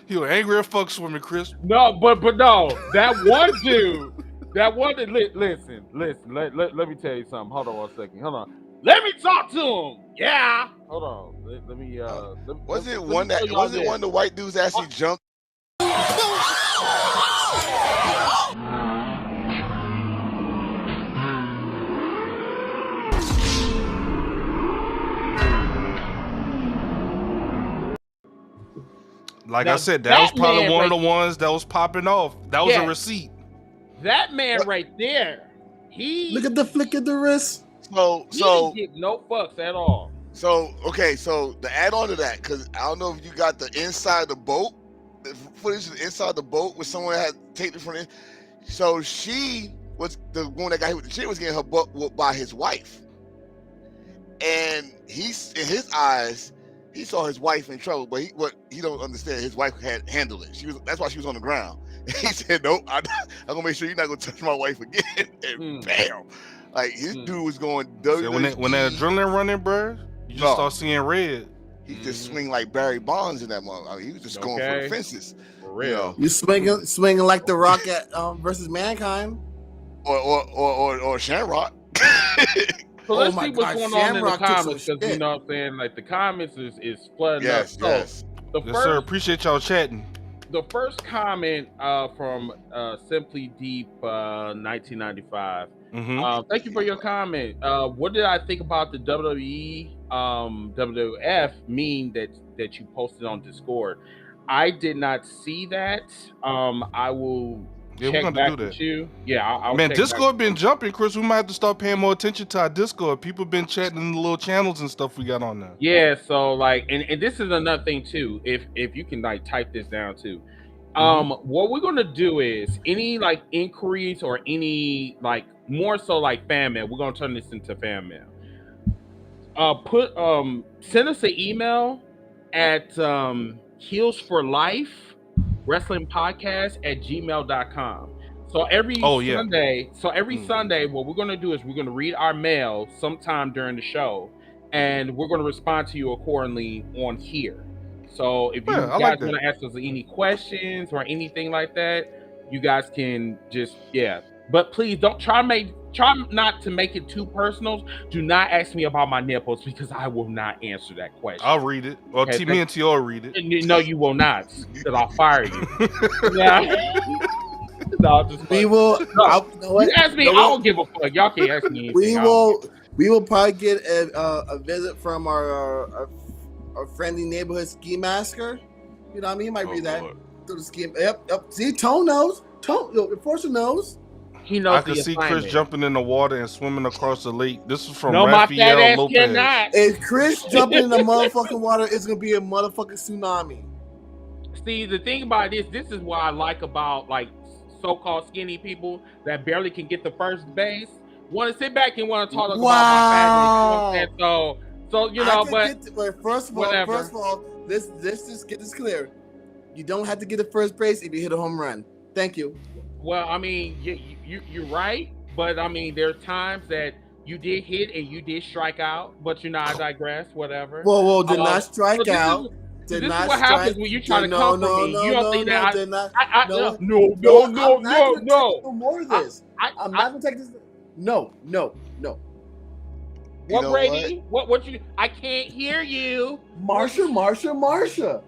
He was angry as fuck swimming, Chris. No, but no, that one dude. Listen. Let me tell you something. Hold on 1 second. Hold on. Let me talk to him. Yeah. Hold on. Let me. Was it one of the white dudes actually jumped? Like I said, that was probably one of the ones that was popping off. That was a receipt. That man right there, look at the flick of the wrist. So he didn't get no fucks at all. So to add on to that, because I don't know if you got the inside the boat, the footage inside the boat where someone had taped it from it. So she was the one that got hit with the chair was getting her butt whooped by his wife. And he's in his eyes, he saw his wife in trouble, but he don't understand. His wife had handled it. That's why she was on the ground. And he said, "Nope, I'm gonna make sure you're not gonna touch my wife again." And bam, like his dude was going. So when that adrenaline running, bro, you just start seeing red. He just swing like Barry Bonds in that moment. I mean, he was just going for the fences. For real. You swinging like The Rock at versus Mankind, or Shamrock. So let's see what's going on in the comments, because you know what I'm saying, like the comments is flooding up. Yes. Sir. Appreciate y'all chatting. The first comment from Simply Deep 1995. Thank you for your comment. What did I think about the WWE WWF meme that you posted on Discord? I did not see that. I will check back with you. Yeah, I'll man, check Discord been jumping, Chris. We might have to start paying more attention to our Discord. People been chatting in the little channels and stuff we got on there. Yeah, so like, and this is another thing too. If you can like type this down too. What we're gonna do is any like inquiries or any like more so like fan mail. We're gonna turn this into fan mail. Send us an email at Heels for Life Wrestling Podcast at gmail.com. So every Sunday, what we're gonna do is we're gonna read our mail sometime during the show, and we're gonna respond to you accordingly on here. So if you guys want to ask us any questions or anything like that, you guys can just But please don't try not to make it too personal. Do not ask me about my nipples, because I will not answer that question. I'll read it. Or me and T.O. read it. No, you will not, because I'll fire you. No, just we will. No, you ask me, I don't give a fuck. Y'all can't ask me anything. We will probably get a visit from our friendly neighborhood ski masker. You know what I mean? He might read that. Through the ski. Yep. See, Tone knows. Enforcer knows. He knows. I can see Chris jumping in the water and swimming across the lake. This is from Rafael my fat ass Lopez. Cannot. If Chris jumping in the motherfucking water, it's gonna be a motherfucking tsunami. See, the thing about this is what I like about like so-called skinny people that barely can get the first base. Want to sit back and want to talk about my fat. So you know, but first of all, let's just get this clear. You don't have to get the first base if you hit a home run. Thank you. Well, I mean, you're right, but I mean, there's times that you did hit and you did strike out, but I digress. Whatever. Whoa, did not strike out. This is what happens when you try to comfort me. You don't think that no. No more of this. I'm not gonna take this. No. What, Brady? What you? I can't hear you. Marsha.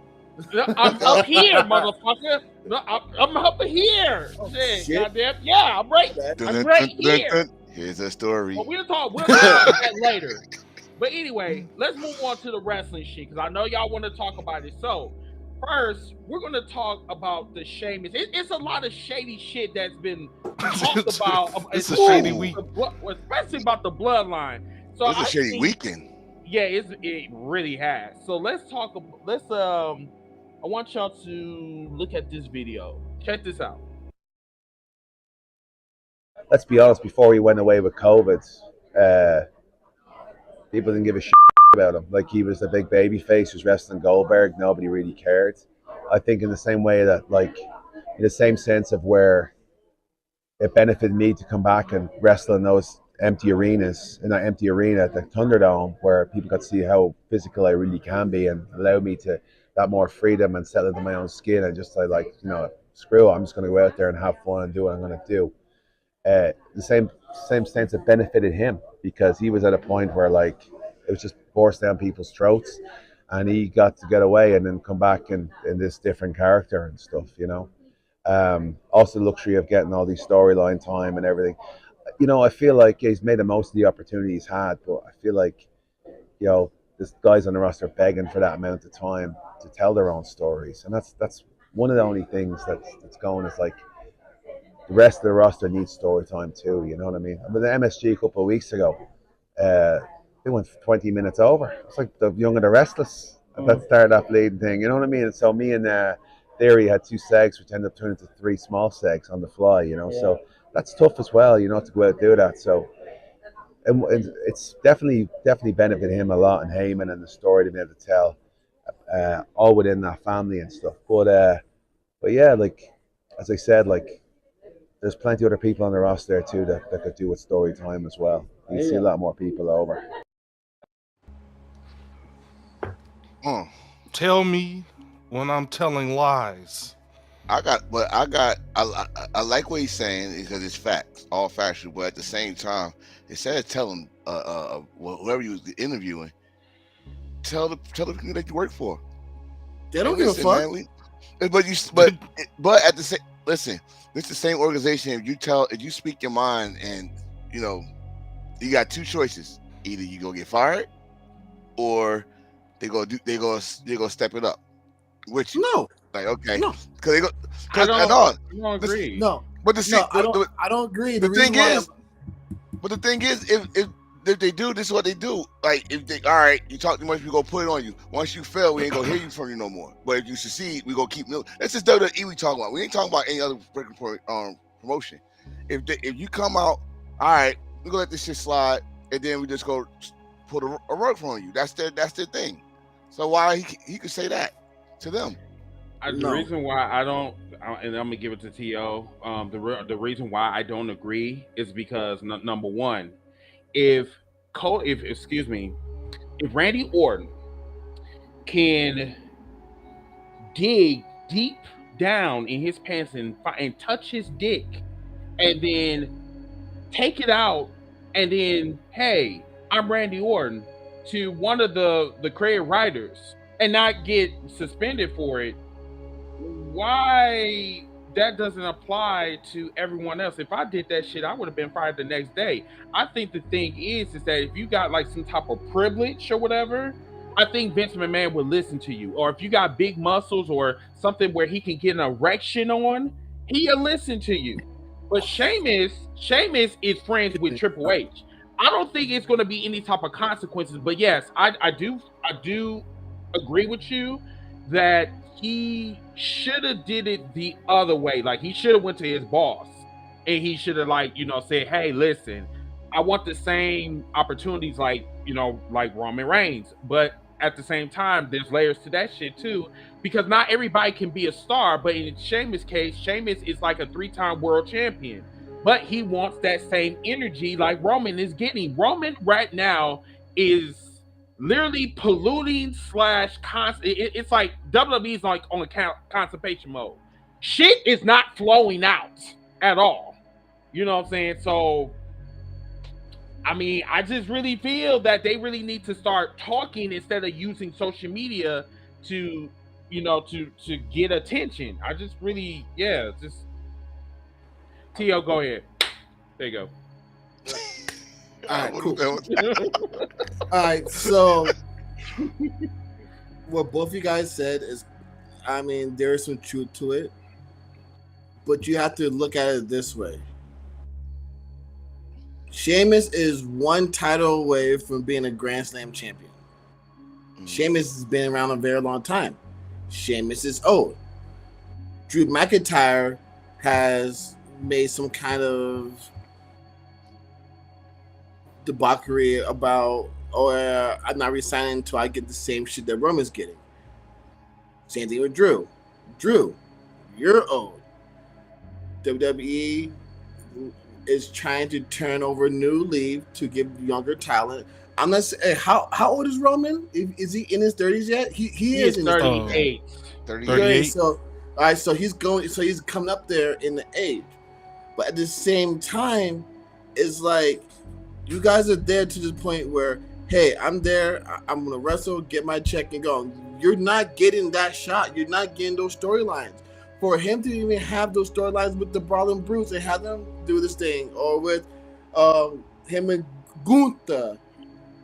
I'm up here, motherfucker. I'm up here. Shit. Goddamn. Yeah, I'm right. I'm right here. Here's a story. Well, we'll talk about that later. But anyway, let's move on to the wrestling shit, because I know y'all want to talk about it. So first, we're going to talk about the Sheamus. It's a lot of shady shit that's been talked about. It's a shady week, especially about the Bloodline. So it's a shady weekend. Yeah, it really has. So let's talk. I want y'all to look at this video. Check this out. Let's be honest. Before he went away with COVID, people didn't give a shit about him. Like, he was a big baby face, was wrestling Goldberg. Nobody really cared. I think in the same way that, like, in the same sense of where it benefited me to come back and wrestle in those empty arenas, in that empty arena at the Thunderdome, where people got to see how physical I really can be, and allowed me to that more freedom and settle into my own skin, and just like, screw it, I'm just going to go out there and have fun and do what I'm going to do. The same sense it benefited him, because he was at a point where, like, it was just forced down people's throats, and he got to get away and then come back in this different character and stuff, Also the luxury of getting all these storyline time and everything. I feel like he's made the most of the opportunity he's had, but I feel like, this guys on the roster begging for that amount of time to tell their own stories, and that's one of the only things that's going. Is like, the rest of the roster needs story time too. You know what I mean? With the MSG a couple of weeks ago, they went 20 minutes over. It's like the Young and the Restless at that start of that bleeding thing. You know what I mean? And so me and Theory had 2 segs, which ended up turning into 3 small segs on the fly. So that's tough as well, you know, to go out and do that. So and it's definitely benefited him a lot, and Heyman and the story they've been able to tell, all within that family and stuff. But yeah, like as I said, like there's plenty other people on the roster there too that could do with story time as well. You see a lot more people over. Tell me when I'm telling lies. I like what he's saying because it's facts, all factual. But at the same time, instead of telling whoever you was interviewing, tell the people that you work for. They don't give a fuck. Man, but at the same, listen, it's the same organization. If you speak your mind, and you know, you got two choices: either you go get fired, or they go step it up. Which no, like okay, no, because I don't agree. No, but I don't agree. The thing is, if they do, this is what they do. Like if they, all right, you talk too much, we gonna put it on you. Once you fail, we ain't gonna hear you from you no more. But if you succeed, we gonna keep. That's just WWE we talking about. We ain't talking about any other promotion. If you come out, all right, we gonna let this shit slide, and then we just go put a rug on you. That's their thing. So why he could say that to them? The reason why I don't, and I'm gonna give it to T.O. The reason why I don't agree is because number one, if Randy Orton can dig deep down in his pants and touch his dick, and then take it out, and then hey, I'm Randy Orton to one of the creative writers and not get suspended for it, why that doesn't apply to everyone else? If I did that shit, I would have been fired the next day. I think the thing is that if you got like some type of privilege or whatever, I think Vince McMahon would listen to you. Or if you got big muscles or something where he can get an erection on, he'll listen to you. But Sheamus is friends with Triple H. I don't think it's going to be any type of consequences. But yes, I do agree with you that he should have did it the other way. Like he should have went to his boss and he should have said, hey, listen, I want the same opportunities like Roman Reigns. But at the same time, there's layers to that shit too, because not everybody can be a star. But in Sheamus' case, Sheamus is like a 3-time world champion, but he wants that same energy like Roman is getting. Roman right now is literally polluting / it's like WWE's like on a constipation mode. Shit is not flowing out at all. You know what I'm saying? So I mean, I just really feel that they really need to start talking instead of using social media to get attention. I just really just T.O., go ahead. There you go. All right, cool. All right, so what both of you guys said is, I mean, there is some truth to it, but you have to look at it this way. Sheamus is one title away from being a Grand Slam champion. Sheamus has been around a very long time. Sheamus is old. Drew McIntyre has made some kind of debauchery about, I'm not resigning until I get the same shit that Roman's getting. Same thing with Drew. Drew, you're old. WWE is trying to turn over a new leaf to give younger talent. I'm not saying how old is Roman? Is he in his 30s yet? He is in 38. 38. So all right, so he's coming up there in the age. But at the same time, it's like you guys are there to the point where, hey, I'm there, I'm gonna wrestle, get my check and go. You're not getting that shot. You're not getting those storylines. For him to even have those storylines with the Brawling Brutes and have them do this thing, or with him and Gunther,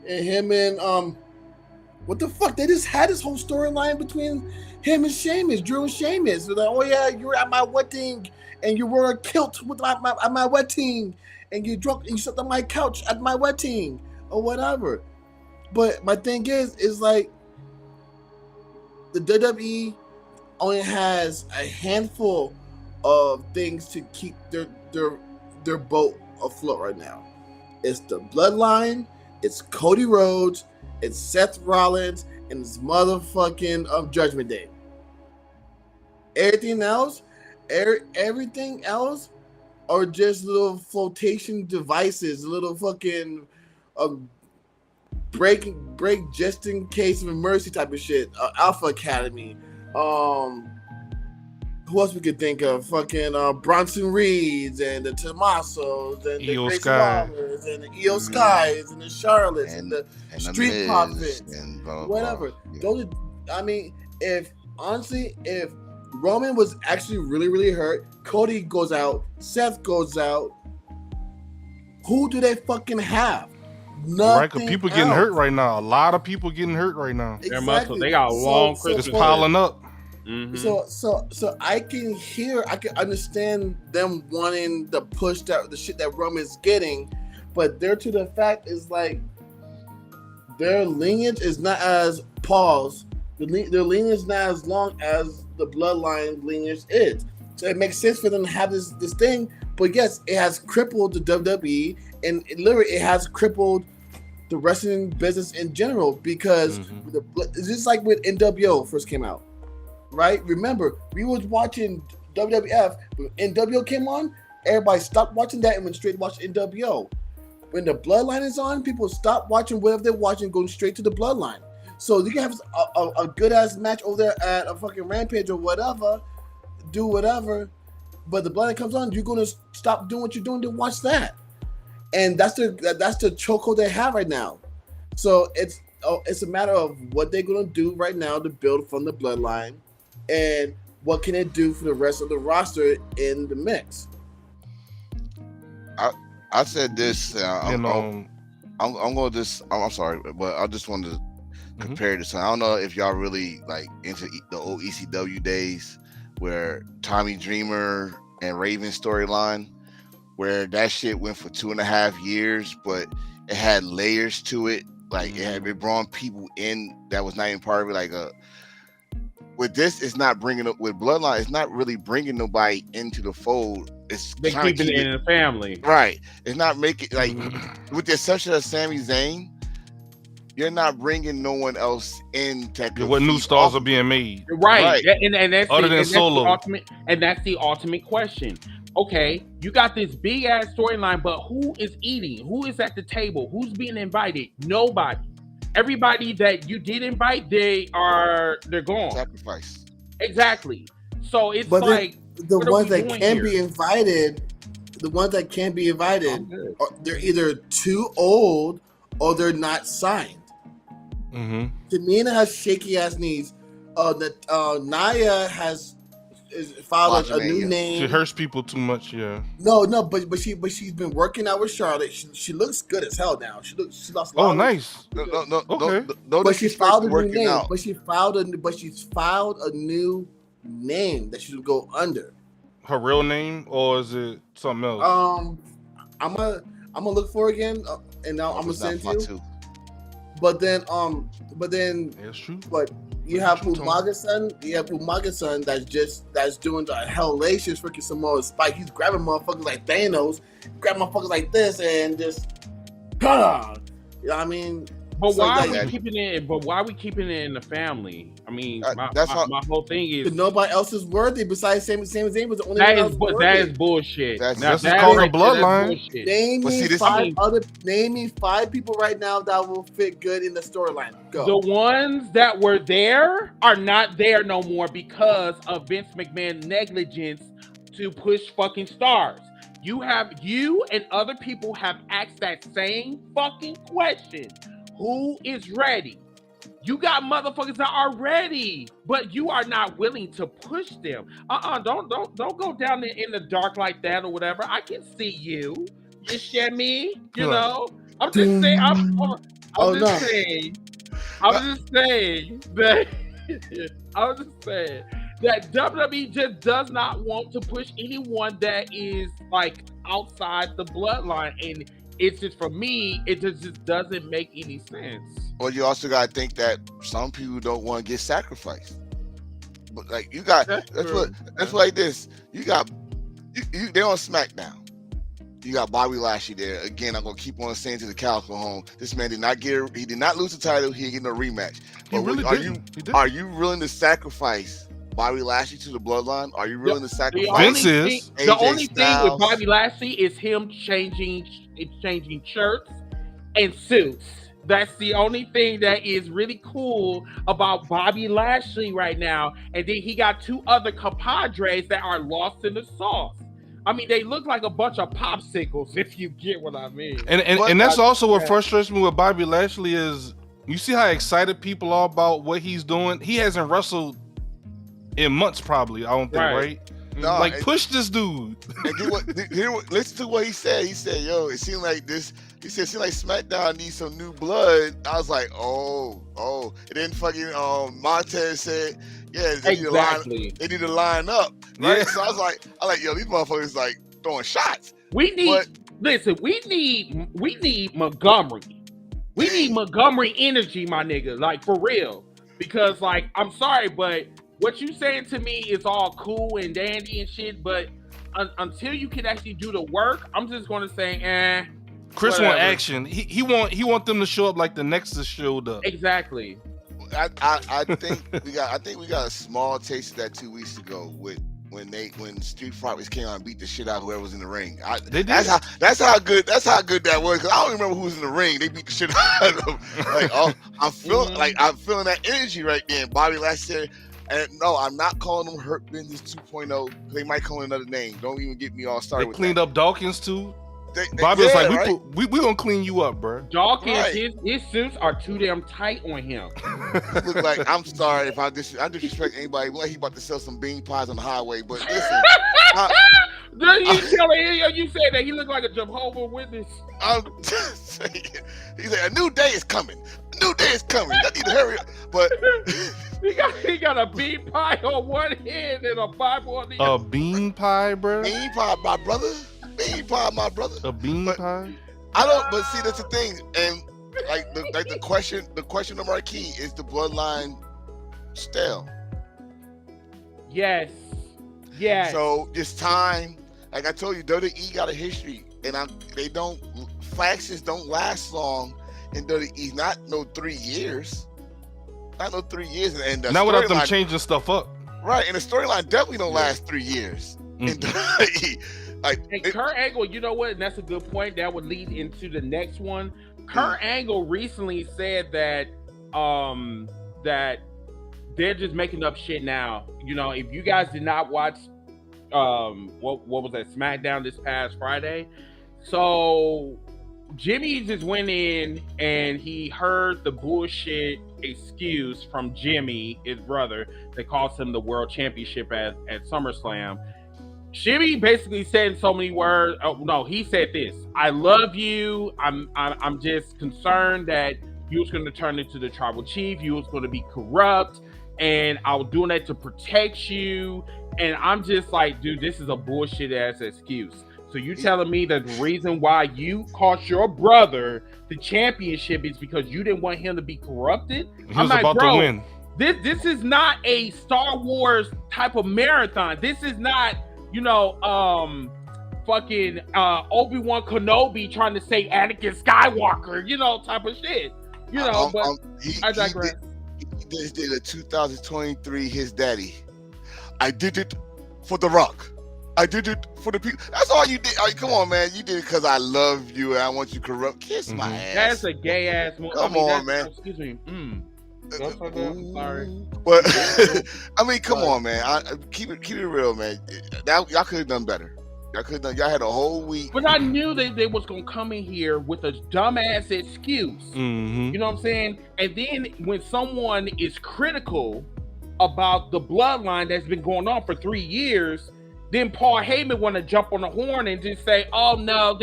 and him and what the fuck? They just had this whole storyline between him and Sheamus, Drew and Sheamus. They're like, oh yeah, you were at my wedding and you wore a kilt with at my wedding, and you drunk and you sat on my couch at my wedding or whatever. But my thing is like the WWE only has a handful of things to keep their their boat afloat right now. It's the Bloodline, it's Cody Rhodes, it's Seth Rollins, and it's motherfucking Judgment Day. Everything else are just little flotation devices, little fucking break just in case of emergency type of shit. Alpha Academy. Who else we could think of? Fucking Bronson Reeds and the Tommasos and the Gracie Lawlers and the Io Skies and the Charlottes and the Street Profits and whatever. Those are, I mean, if Roman was actually really, really hurt, Cody goes out, Seth goes out, who do they fucking have? Nothing. Right, because people getting hurt right now. A lot of people getting hurt right now. Exactly. They got a long Christmas. It's piling up. Mm-hmm. So I can understand them wanting to push the shit that Roman's getting, but their fact is like their lineage is not as Paul's. Their lineage is not as long as the Bloodline lineage is. So it makes sense for them to have this thing. But yes, it has crippled the WWE, and it has crippled the wrestling business in general because it's just like when NWO first came out, right? Remember, we was watching WWF when NWO came on. Everybody stopped watching that and went straight to watch NWO. When the Bloodline is on, people stop watching whatever they're watching, going straight to the Bloodline. So you can have a good ass match over there at a fucking Rampage or whatever, do whatever, but the Bloodline comes on, you're gonna stop doing what you're doing to watch that, and that's the chokehold they have right now. So it's a matter of what they're gonna do right now to build from the Bloodline, and what can it do for the rest of the roster in the mix. I said this. I'm sorry, but I just wanted to compare this. I don't know if y'all really like into the old ECW days where Tommy Dreamer and Raven storyline, where that shit went for 2.5 years, but it had layers to it. Like it brought people in that was not even part of it. Like with this, it's not bringing up with Bloodline. It's not really bringing nobody into the fold. It's keeping it in the family, right? It's not making like with the exception of Sami Zayn. You're not bringing no one else in. What new stars are being made? Right. And that's other than Solo. That's the ultimate question. Okay, you got this big ass storyline, but who is eating? Who is at the table? Who's being invited? Nobody. Everybody that you did invite, they're gone. Sacrifice. Exactly. So it's but like the ones that can be invited, they're either too old or they're not signed. Tamina has shaky ass knees. Naya has filed a new name. She hurts people too much. Yeah. No, but she's been working out with Charlotte. She looks good as hell now. She lost. Oh, nice. No, okay. But she filed a new name. But she's filed a new name that she will go under. Her real name, or is it something else? I'm gonna look for it again, and now I'm gonna send it to you. But then that's true. But you have Umaga-san. You have Umaga-san that's doing the hellacious freaking Samoa Spike. He's grabbing motherfuckers like Thanos, grabbing motherfuckers like this, and just you know what I mean. But why are we keeping it? But why are we keeping it in the family? I mean, my whole thing is nobody else is worthy besides Sami Zayn was the only one. That is bullshit. That's called a bloodline. Name me 5 people right now that will fit good in the storyline. Go. The ones that were there are not there no more because of Vince McMahon's negligence to push fucking stars. You and other people have asked that same fucking question. Who is ready? You got motherfuckers that are ready, but you are not willing to push them. Don't go down there in the dark like that or whatever. I can see you. You share me, you know. I'm just saying. I'm just saying that WWE just does not want to push anyone that is like outside the bloodline, and it's just, for me, it just doesn't make any sense. Well, you also got to think that some people don't want to get sacrificed. But like you got, that's like this. You got, they're on SmackDown. You got Bobby Lashley there. Again, I'm gonna keep on saying to the cows go home. This man did not lose the title. He didn't get no rematch. But are you willing to sacrifice Bobby Lashley to the Bloodline? Are you willing to sacrifice? The only thing with Bobby Lashley is him changing shirts and suits. That's the only thing that is really cool about Bobby Lashley right now. And then he got 2 other compadres that are lost in the sauce. I mean, they look like a bunch of popsicles, if you get what I mean. And that's also what frustrates me with Bobby Lashley is you see how excited people are about what he's doing. He hasn't wrestled in months, probably. I don't think, right? No, like push this dude. Listen to what he said. He said, "Yo, it seemed like this." He said, "It seemed like SmackDown needs some new blood." I was like, "Oh." And then fucking Montez said, "Yeah, they need to line up." Right? Yeah. So I was like, "Yo, these motherfuckers like throwing shots." We need Montgomery. We need Montgomery energy, my nigga. Like for real, because like I'm sorry, but what you saying to me is all cool and dandy and shit, but until you can actually do the work, I'm just going to say, Chris want action. He want them to show up like the Nexus showed up. Exactly. I think we got a small taste of that 2 weeks ago when Street Profits came out and beat the shit out of whoever was in the ring. They did. That's how good that was. Cause I don't remember who was in the ring. They beat the shit out of them. Like, I'm feeling that energy right there. And Bobby Lashley. And no, I'm not calling them Hurt Business 2.0. They might call it another name. Don't even get me all started. They cleaned up Dawkins too. Bobby was like, we gonna clean you up, bro. Dawkins, his suits are too damn tight on him. Look like, I'm sorry if I disrespect anybody. Like he about to sell some bean pies on the highway, but listen. You said that he looked like a Jehovah's Witness. I'm just saying. He said a new day is coming. A new day is coming. I need to hurry up. But he got a bean pie on one hand and a Bible on the other. A bean pie, bro. Bean pie, my brother. Bean pie, my brother. A bean pie. I don't. But see, that's the thing. And the question of marquee is the Bloodline stale. Yes. So it's time. Like I told you, WWE got a history, and factions don't last long in WWE. Not no 3 years. Not no 3 years. And not without them changing stuff up. Right, and the storyline definitely don't last 3 years in WWE. And Kurt Angle, you know what? And that's a good point. That would lead into the next one. Kurt Angle recently said that that they're just making up shit now. You know, if you guys did not watch what was that SmackDown this past Friday, so Jimmy just went in and he heard the bullshit excuse from Jimmy, his brother, that cost him the world championship at SummerSlam. Jimmy basically said in so many words. Oh no, he said this: "I love you. I'm just concerned that you was going to turn into the tribal chief. You was going to be corrupt, and I was doing that to protect you." And I'm just like, dude, this is a bullshit ass excuse. So you telling me that the reason why you cost your brother the championship is because you didn't want him to be corrupted? He was about to win. This is not a Star Wars type of marathon. This is not, fucking Obi-Wan Kenobi trying to say Anakin Skywalker, type of shit. I digress. He just did a 2023 his daddy. I did it for The Rock. I did it for the people. That's all you did. Come on, man. You did it because I love you and I want you corrupt. Kiss my ass. That's a gay ass movie. Come on, man. Excuse me. I'm sorry. But I mean, come on, man. Keep it real, man. Y'all could have done better. Y'all had a whole week. But I knew that they was gonna come in here with a dumbass excuse. Mm-hmm. You know what I'm saying? And then when someone is critical about the bloodline that's been going on for 3 years, then Paul Heyman want to jump on the horn and just say, "Oh no,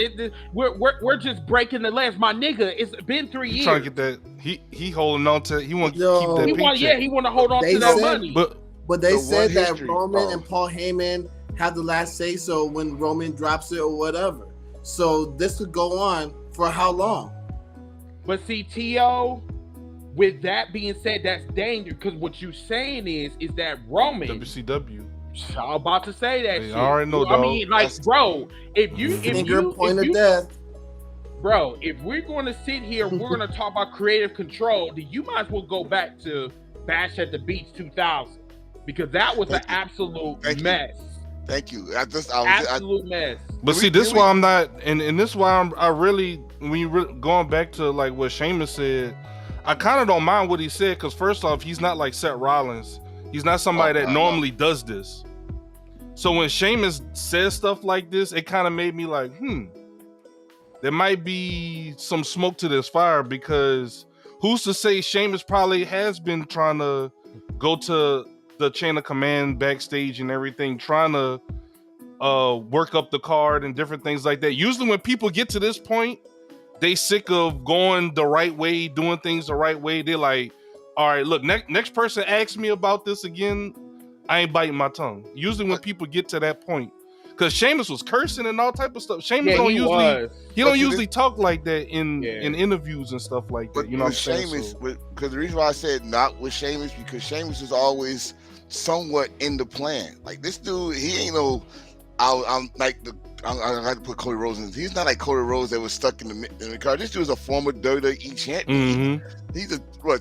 we're just breaking the last." My nigga, it's been 3 years. Trying to get that. He holding on to. He want to keep that. He want to hold on to that money. But they said that Roman and Paul Heyman have the last say so when Roman drops it or whatever. So this could go on for how long? But see, T.O., with that being said, that's dangerous because what you're saying is that Roman WCW I'm about to say that Hey, shit. I already know, I dog. mean, like, bro, if you point of death. Bro, if we're going to sit here, we're going to talk about creative control, then you might as well go back to Bash at the Beach 2000 because that was an absolute mess. Thank you. Absolute mess. But see, this is why I'm not, and this is why I really, when you going back to like what Sheamus said, I kind of don't mind what he said because first off, he's not like Seth Rollins. He's not somebody that normally does this. So when Sheamus says stuff like this, it kind of made me like, there might be some smoke to this fire because who's to say Sheamus probably has been trying to go to the chain of command backstage and everything, trying to work up the card and different things like that. Usually when people get to this point, they sick of going the right way, doing things the right way. They're like, all right, look, next person asks me about this again, I ain't biting my tongue. Usually when people get to that point, because Sheamus was cursing and all type of stuff. Sheamus don't usually talk like that in interviews and stuff like that. You know what I'm saying? Because the reason why I said not with Sheamus, because Sheamus is always somewhat in the plan. Like this dude, he ain't no. I'm like I had to put Cody Rhodes in. He's not like Cody Rhodes that was stuck in the car. This dude is a former WWE champion. He's a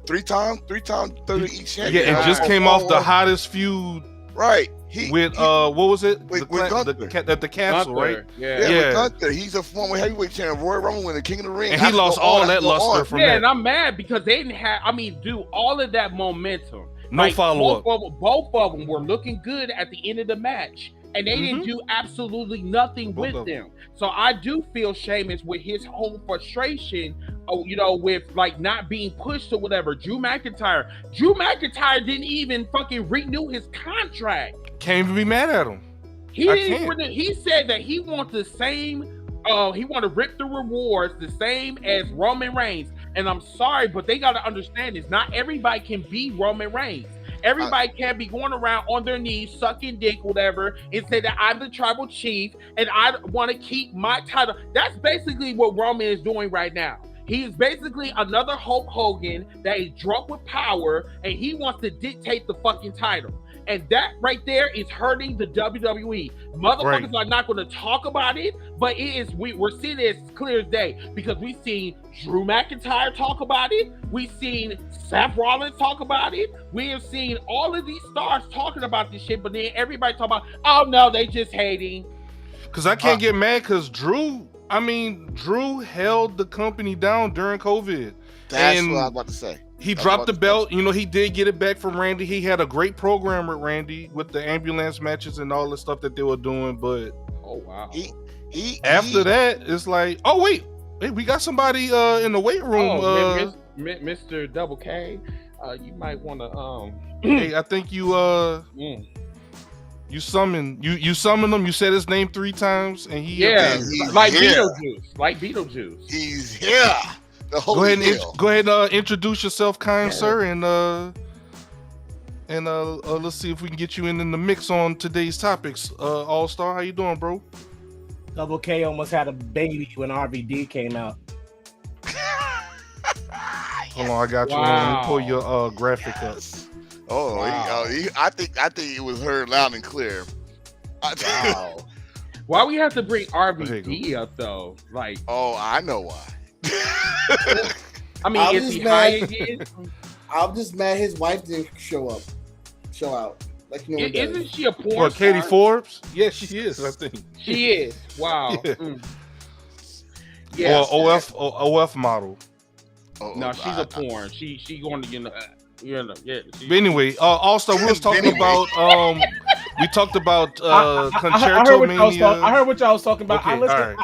three-time WWE champion. Yeah, and just came off the hottest feud. Right. With what was it? With at the castle, Gunther, right? Yeah. With Gunther. He's a former heavyweight champion. Royal Rumble winner, King of the Ring. And he lost all that luster from that. Yeah, and I'm mad because they didn't have. I mean, dude, all of that momentum. No follow-up. Both of them were looking good at the end of the match. And they didn't do absolutely nothing with them. So I do feel Sheamus with his whole frustration, with like not being pushed or whatever. Drew McIntyre didn't even fucking renew his contract. Can't even be mad at him. He said that he wants the same. He want to rip the rewards the same as Roman Reigns. And I'm sorry, but they got to understand this. Not everybody can be Roman Reigns. Everybody can't be going around on their knees, sucking dick, whatever, and say that I'm the tribal chief and I want to keep my title. That's basically what Roman is doing right now. He is basically another Hulk Hogan that is drunk with power and he wants to dictate the fucking title. And that right there is hurting the WWE. Motherfuckers are not going to talk about it, but it is. We're seeing it as clear as day because we've seen Drew McIntyre talk about it. We've seen Seth Rollins talk about it. We have seen all of these stars talking about this shit, but then everybody talk about, oh no, they just hating. Because I can't get mad because Drew held the company down during COVID. That's what I was about to say. He dropped the belt. He did get it back from Randy. He had a great program with Randy with the ambulance matches and all the stuff that they were doing. But after that, it's like, oh wait, we got somebody in the weight room. Mr. Double K, you might want to. Hey, I think you summoned him. You said his name 3 times, and like Beetlejuice. He's here. Go ahead and introduce yourself, kind sir, and let's see if we can get you in the mix on today's topics. All Star, how you doing, bro? Double K almost had a baby when RVD came out. Hold on, I got you. Let me pull your graphic up. Oh, wow. I think it was heard loud and clear. Wow. Why we have to bring RVD up though? Like, I know why. I mean, is he high again? I'm just mad his wife didn't show out. Like, isn't she a porn What, Katie star? Forbes? Yes, she is, I think. She is. Wow. Yeah. Or OF model. No, she's a porn. She going to But anyway, All-Star, we was talking about we talked about Concerto Mania. I heard what y'all was talking about. Okay,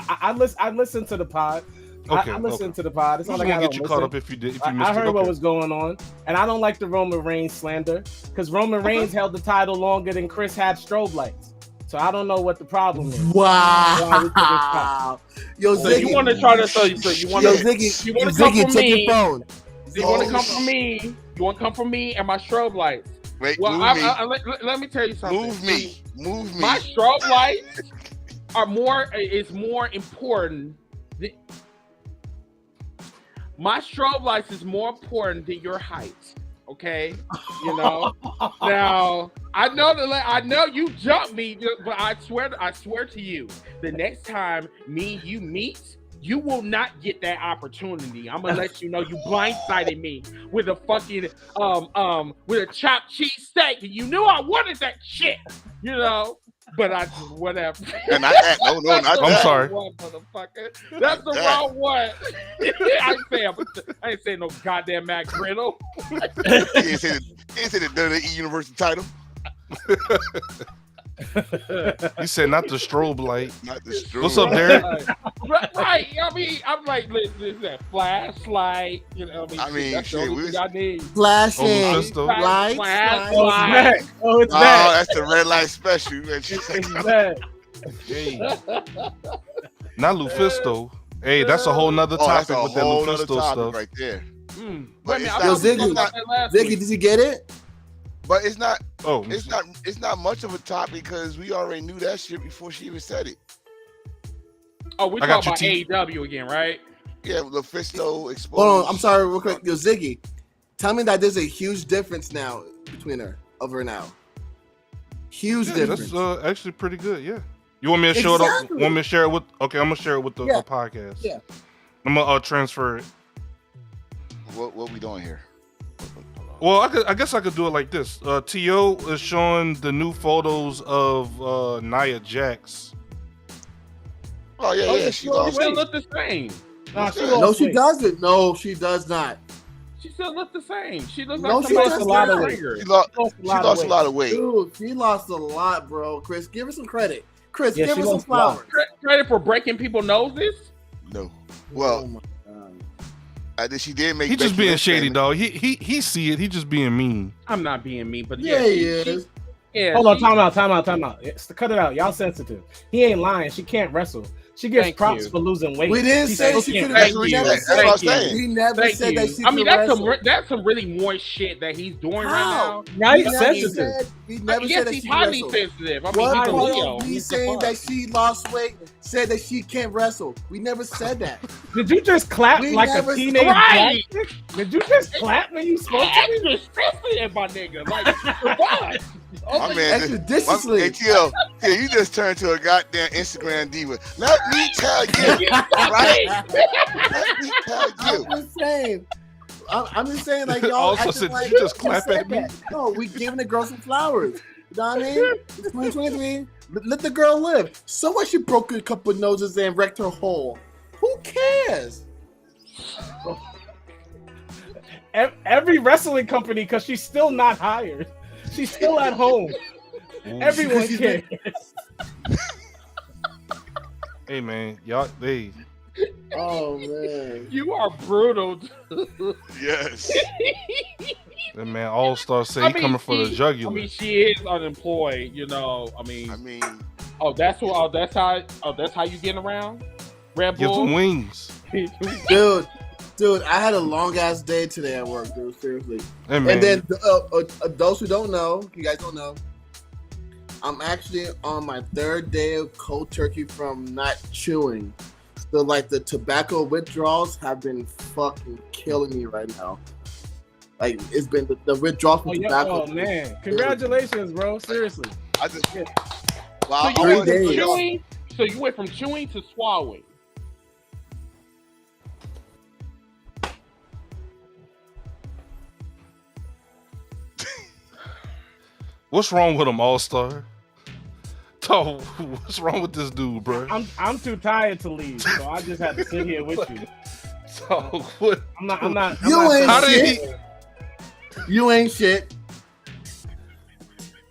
I listened to the pod. I listened to the pod. It's not like I don't get you caught up if you did. I heard what was going on, and I don't like the Roman Reigns slander because Roman Reigns held the title longer than Chris had strobe lights. So I don't know what the problem is. Wow. Yo, so you want to try to you want to come for me? You want to come for me? You want to come for me and my strobe lights? Wait, let me tell you something. Move me. My strobe lights is more important. My strobe lights is more important than your height. Okay, now I know you jumped me, but I swear to you, the next time me and you meet, you will not get that opportunity. I'm gonna let you know you blindsided me with a fucking with a chopped cheese steak, and you knew I wanted that shit, you know. But I just whatever. And not I'm sorry. One, motherfucker. That's the wrong one. I ain't saying no goddamn Mac Griddle. He ain't say the WWE Universal title. He said not the strobe light. Not the strobe. What's up, Derek? Right. I mean, I'm like, listen, flashlight. You know, I mean, that's the only thing I need. Flashing Mephisto. lights. Flashlight. Oh, it's Oh, back. that's the red light special. It's back. Hey. Not Lufisto. Hey, that's a whole nother That's topic a with that whole other Lufisto topic stuff. right there. But it's Yo, Ziggy, Ziggy, did you get it? But it's not. Oh, It's not much of a topic because we already knew that shit before she even said it. Oh, we're I got talking about your AEW again, right? Yeah, Lufisto exposed. Hold on, I'm sorry, real quick. Yo, Ziggy, tell me that there's a huge difference now between her now. Huge yeah, difference. that's actually pretty good. Yeah. You want me to show it? Exactly. Want me to share it with? Okay, I'm gonna share it with the Yeah. podcast. Yeah. I'm gonna transfer it. What we doing here? Well, I guess I could do it like this. To is showing the new photos of Nia Jax. Oh yeah. She lost. Still look the same. Nah, she No, lost she weight. doesn't. No, she does not. She still looks the same. She looks No, like she somebody does a lot of not. weight. She lost a lot of weight. Dude, she lost a lot, bro. Chris, give her some credit. Chris, Yeah, give she her some lost a lot. flowers. Credit for breaking people's noses? No. Oh Well, my God. she did make. He just Becky being Lynch shady, famous. dog. He see it. He just being mean. I'm not being mean, but Yeah, he is. Yeah, Hold on, time out. Cut it out. Y'all sensitive. He ain't lying. She can't wrestle. She gets Thank props you. for losing weight. We didn't say still she can't couldn't wrestle. Thank you. never That's what I'm Thank you. saying. We never Thank said you. that she I mean, could wrestle. that's some really moist shit that he's doing right How? now. Now We he's never sensitive. said, we never Yes, said that he's she highly wrestled. sensitive. I mean, What he's a part Leo. of me He's the saying fuck. that she lost weight said that she can't wrestle? We never said that. Did you just clap We like never- a teenage Right. black chick? Did you just clap when you spoke to me? Extra sensitive, my nigga. Like, for what? My man, Expeditiously. Hey, TL, you just turned to a goddamn Instagram diva. Let me tell you, right? Let me tell you. I'm just saying. I'm just saying, like, y'all Also acting said, like "Did you just we clap said at me?" that. No, we giving the girl some flowers. You know what I mean? It's 2023. Let the girl live. So what? She broke a couple noses and wrecked her hole. Who cares? Every wrestling company, because she's still not hired. She's still at home. Everyone She's cares. Hey man, y'all. Hey, Oh man. You are brutal. Yes. that man All Star say I he mean, coming for the she- jugular. I mean, she is unemployed, you know. I mean, that's how you getting around? Red Give Bull? them wings. Dude, I had a long ass day today at work, dude. Seriously. Hey man. And then those who don't know, you guys don't know, I'm actually on my third day of cold turkey from not chewing. So like the tobacco withdrawals have been fucking killing me right now. Like it's been the withdrawal from tobacco. Oh man, congratulations, bro. Seriously. I just. So Well, you, went from 3 days. chewing, so you went from chewing to swallowing. What's wrong with him, All Star? Dog, what's wrong with this dude, bro? I'm too tired to leave, so I just had to sit here with you. Dog, what? I'm not. You ain't How did shit. You ain't shit.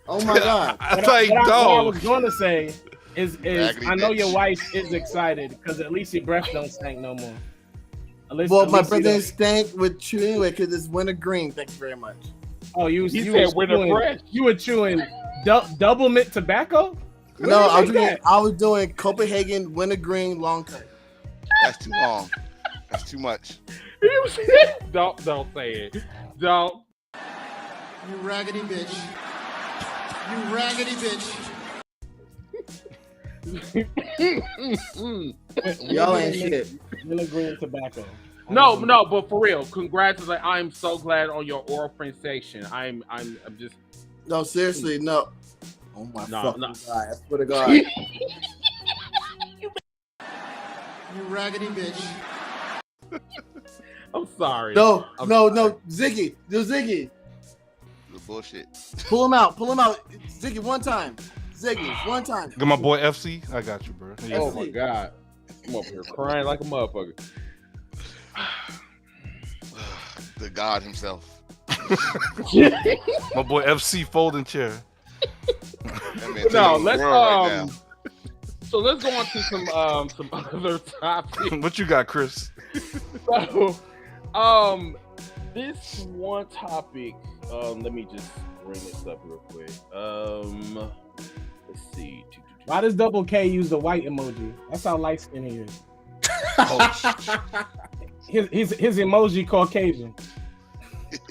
Oh my god. I like what I dog. was going to say is Raggedy I know bitch. your wife is excited because at least your breath don't stink no more. At least, Well, at my least you brother don't- stank with chewing anyway because it's winter green. Thank you very much. Oh, you He you said was winter chewing, fresh. you were chewing double mint tobacco? Where No, did you get that? I was doing Copenhagen wintergreen long cut. That's too long. That's too much. Don't say it. Don't. You raggedy bitch. You raggedy bitch. Y'all ain't shit. Wintergreen tobacco. No, but for real, congratulations! I'm so glad on your oral sensation. I'm just No, seriously, no. Oh my fucking God! I swear to God. You raggedy bitch. I'm sorry. No, Ziggy, Ziggy. The bullshit. Pull him out. Ziggy, one time. Ziggy, one time. Get my boy FC. I got you, bro. Yeah. Oh my God. I'm up here crying like a motherfucker. The God himself. My boy FC folding chair. No, let's so let's go on to some other topics. What you got, Chris? So, this one topic. Let me just bring this up real quick. Let's see. Why does Double K use the white emoji? That's how light skinned he is. his emoji Caucasian.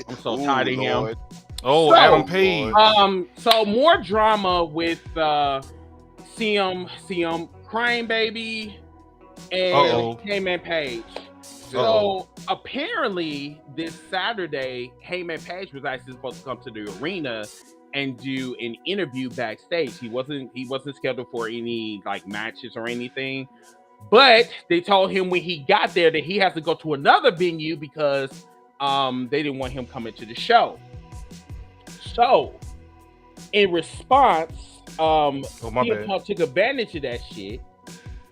I'm so tired of him. Oh, so, Adam Page. So more drama with CM Crying Baby and Heyman Page. So apparently this Saturday, Heyman Page was actually supposed to come to the arena and do an interview backstage. He wasn't scheduled for any like matches or anything. But they told him when he got there that he has to go to another venue because they didn't want him coming to the show. So in response, CM Punk took advantage of that shit.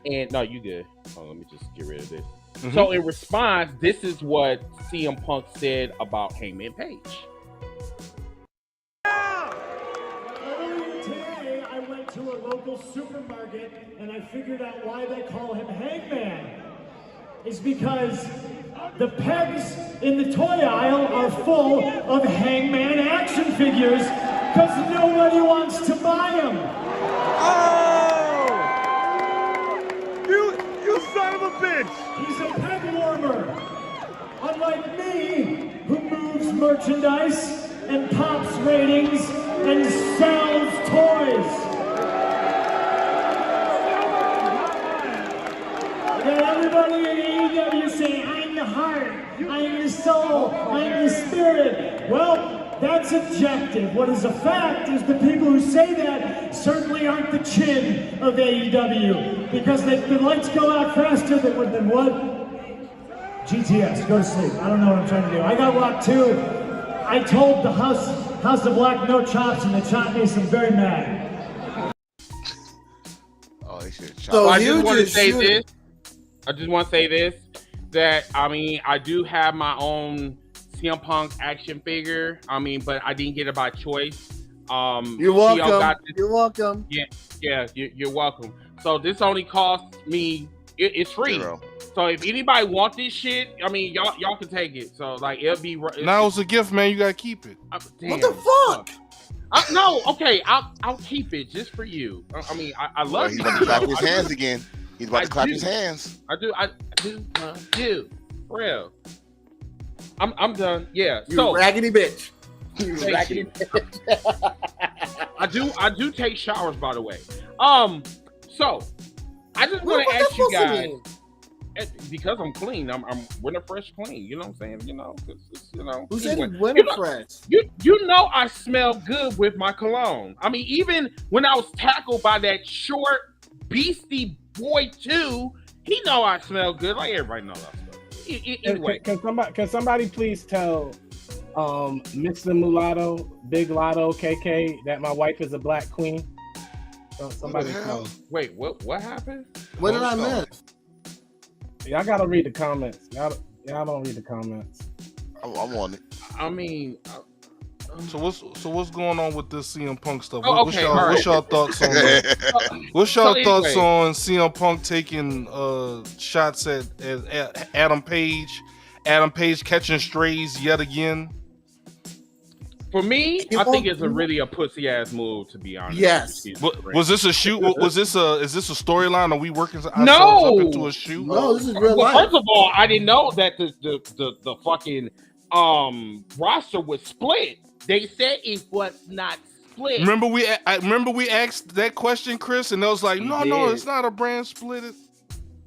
And no, you good. Let me just get rid of this. Mm-hmm. So in response, this is what CM Punk said about Heyman Page. Earlier today, I went to a local supermarket and I figured out why they call him Hangman. It's because the pegs in the toy aisle are full of Hangman action figures because nobody wants to buy them. Oh! You son of a bitch! He's a peg warmer. Unlike me, who moves merchandise and pops ratings and sells toys. And everybody in AEW say, I'm the heart, I'm the soul, I'm the spirit. Well, that's objective. What is a fact is the people who say that certainly aren't the chin of AEW because the lights go out faster than what? GTS, go to sleep. I don't know what I'm trying to do. I got rocked too. I told the House of Black no chops and they chopped me, so I'm very mad. Oh, they should chop. So I just want to say this. I just want to say this, that, I mean, I do have my own CM Punk action figure. I mean, but I didn't get it by choice. You're welcome. You're welcome. Yeah, you're welcome. So this only cost me, it's free. 0. So if anybody want this shit, I mean, y'all can take it. So like, it'll be. Now it's a gift, man. You gotta keep it. Damn, what the fuck? No, okay, I'll keep it just for you. I mean, I love He's you. about to clap his hands again. He's about to clap his hands. I do, for real. I'm done. Yeah. You raggedy bitch. You raggedy bitch. I do take showers, by the way. So I just want to ask you guys, because I'm clean. I'm winter fresh clean. You know what I'm saying? You know, Who said winter fresh? You know I smell good with my cologne. I mean, even when I was tackled by that short Beastie Boy 2, he know I smell good. Like everybody knows I smell good. Anyway, can somebody please tell Mr. Mulatto, Big Lotto, KK that my wife is a black queen? Somebody tell him. Wait, what happened? What did I miss? Y'all gotta read the comments. Y'all don't read the comments. I'm on it. I mean, So what's going on with this CM Punk stuff? Oh, What's okay, y'all thoughts on what's y'all thoughts on CM Punk taking shots at Adam Page? Adam Page catching strays yet again. For me, I think it's a pussy ass move, to be honest. Yes. Was this a shoot? Is this a storyline? Are we working ourselves up into a shoot? No, this is real life. First of all, I didn't know that the fucking roster was split. They said it was not split. Remember we asked that question, Chris, and they was like, no, it's not a brand split.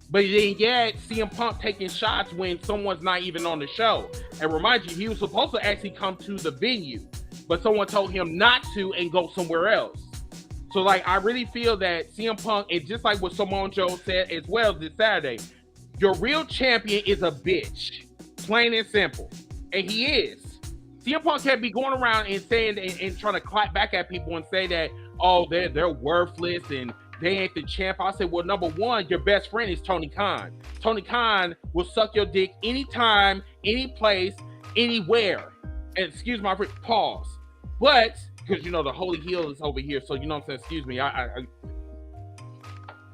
But then, CM Punk taking shots when someone's not even on the show. And remind you, he was supposed to actually come to the venue. but someone told him not to and go somewhere else. So, like, I really feel that CM Punk, and just like what Samoa Joe said as well this Saturday, your real champion is a bitch, plain and simple, and he is. CM Punk can't be going around and saying and trying to clap back at people and say that, oh, they're worthless and they ain't the champ. I said, well, number one, your best friend is Tony Khan. Tony Khan will suck your dick anytime, any place, anywhere. And excuse my pause, but because you know the holy heel is over here, so you know what I'm saying. Excuse me,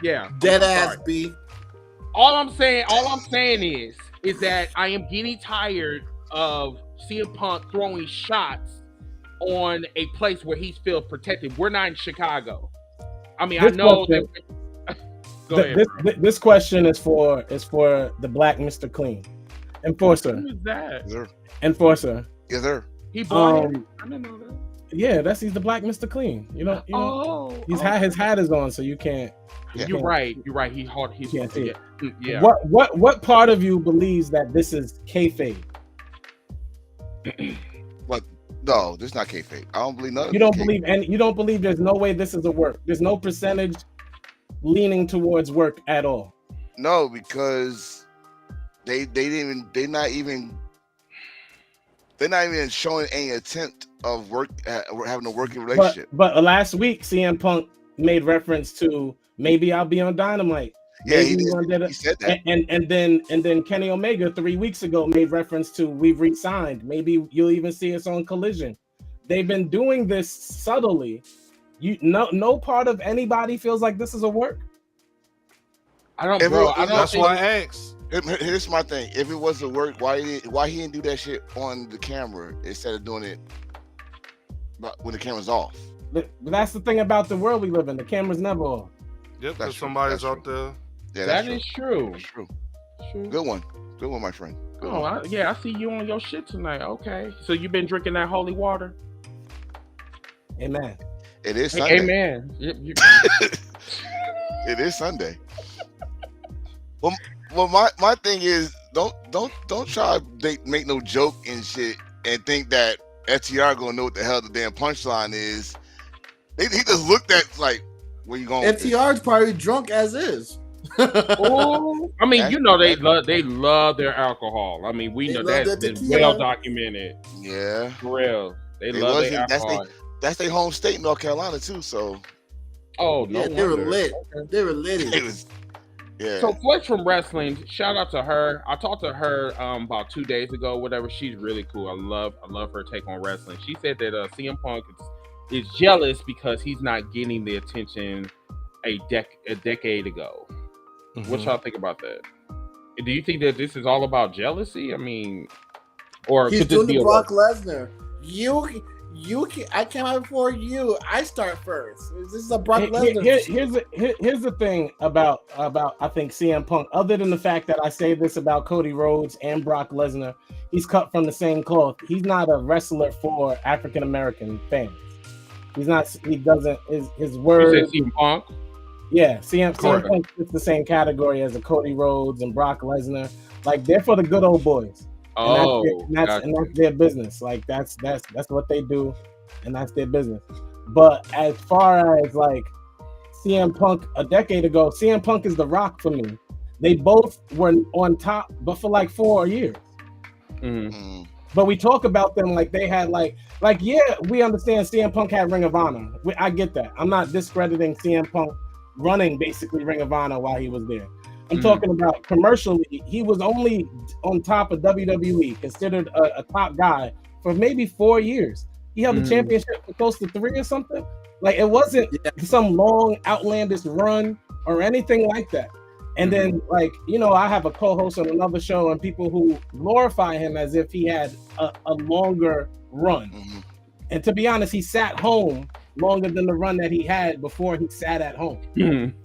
yeah, dead ass B. All I'm saying is that I am getting tired of CM Punk throwing shots on a place where he feels protected. We're not in Chicago. I mean, I know that. Go ahead, this question is for the Black Mr. Clean Enforcer. Who is that? Yes, sir. Enforcer. Yes, sir. He bought him. I didn't know that. Yeah, he's the Black Mr. Clean. You know, his hat is on, so you can't. You're right. He's can't see it. Yeah. What part of you believes that this is kayfabe? But no, this is not kayfabe. I don't believe none. You don't believe, and you don't believe there's no way this is a work. There's no percentage leaning towards work at all. No, because they're not even showing any attempt of having a working relationship. But last week, CM Punk made reference to maybe I'll be on Dynamite. Yeah, he said that. And then Kenny Omega 3 weeks ago made reference to we've re-signed. Maybe you'll even see us on Collision. They've been doing this subtly. No part of anybody feels like this is a work. That's why I asked. Here's my thing. If it was a work, why he didn't do that shit on the camera instead of doing it when the camera's off? But that's the thing about the world we live in. The camera's never off. Yep, because somebody's out there. Yeah, that is true. That's true. Good one, my friend. Good one. I see you on your shit tonight. Okay, so you've been drinking that holy water. Amen. It is Sunday. Amen. It is Sunday. Well, my thing is don't try to make no joke and shit and think that FTR gonna know what the hell the damn punchline is. He just looked at like, where you going? FTR's probably drunk as is. Oh, I mean, you know they love their alcohol. I mean, we know that's been well documented. Yeah, for real. They love their alcohol. That's their home state, North Carolina, too. So, they were lit. They were lit. Yeah. So Flex from Wrestling, shout out to her. I talked to her about 2 days ago, whatever. She's really cool. I love her take on wrestling. She said that CM Punk is jealous because he's not getting the attention a decade ago. Mm-hmm. What y'all think about that? Do you think that this is all about jealousy? I mean, or he's doing the Brock Lesnar. I came out before you. I start first. This is a Brock Lesnar. Here's the thing about I think CM Punk. Other than the fact that I say this about Cody Rhodes and Brock Lesnar, he's cut from the same cloth. He's not a wrestler for African American fans. He's not. He doesn't. His word. You said CM Punk. Yeah, CM Punk fits the same category as a Cody Rhodes and Brock Lesnar. Like they're for the good old boys. And that's their business. Like that's what they do, and that's their business. But as far as like CM Punk a decade ago, CM Punk is the Rock for me. They both were on top, but for like 4 years. Mm-hmm. But we talk about them like they had like yeah, we understand CM Punk had Ring of Honor. I get that. I'm not discrediting CM Punk running basically Ring of Honor while he was there. I'm talking about commercially. He was only on top of WWE, considered a top guy for maybe 4 years. He held the championship for close to 3 or something. Like it wasn't some long outlandish run or anything like that. And then like, you know, I have a co-host on another show and people who glorify him as if he had a longer run. And to be honest, he sat home longer than the run that he had before he sat at home. And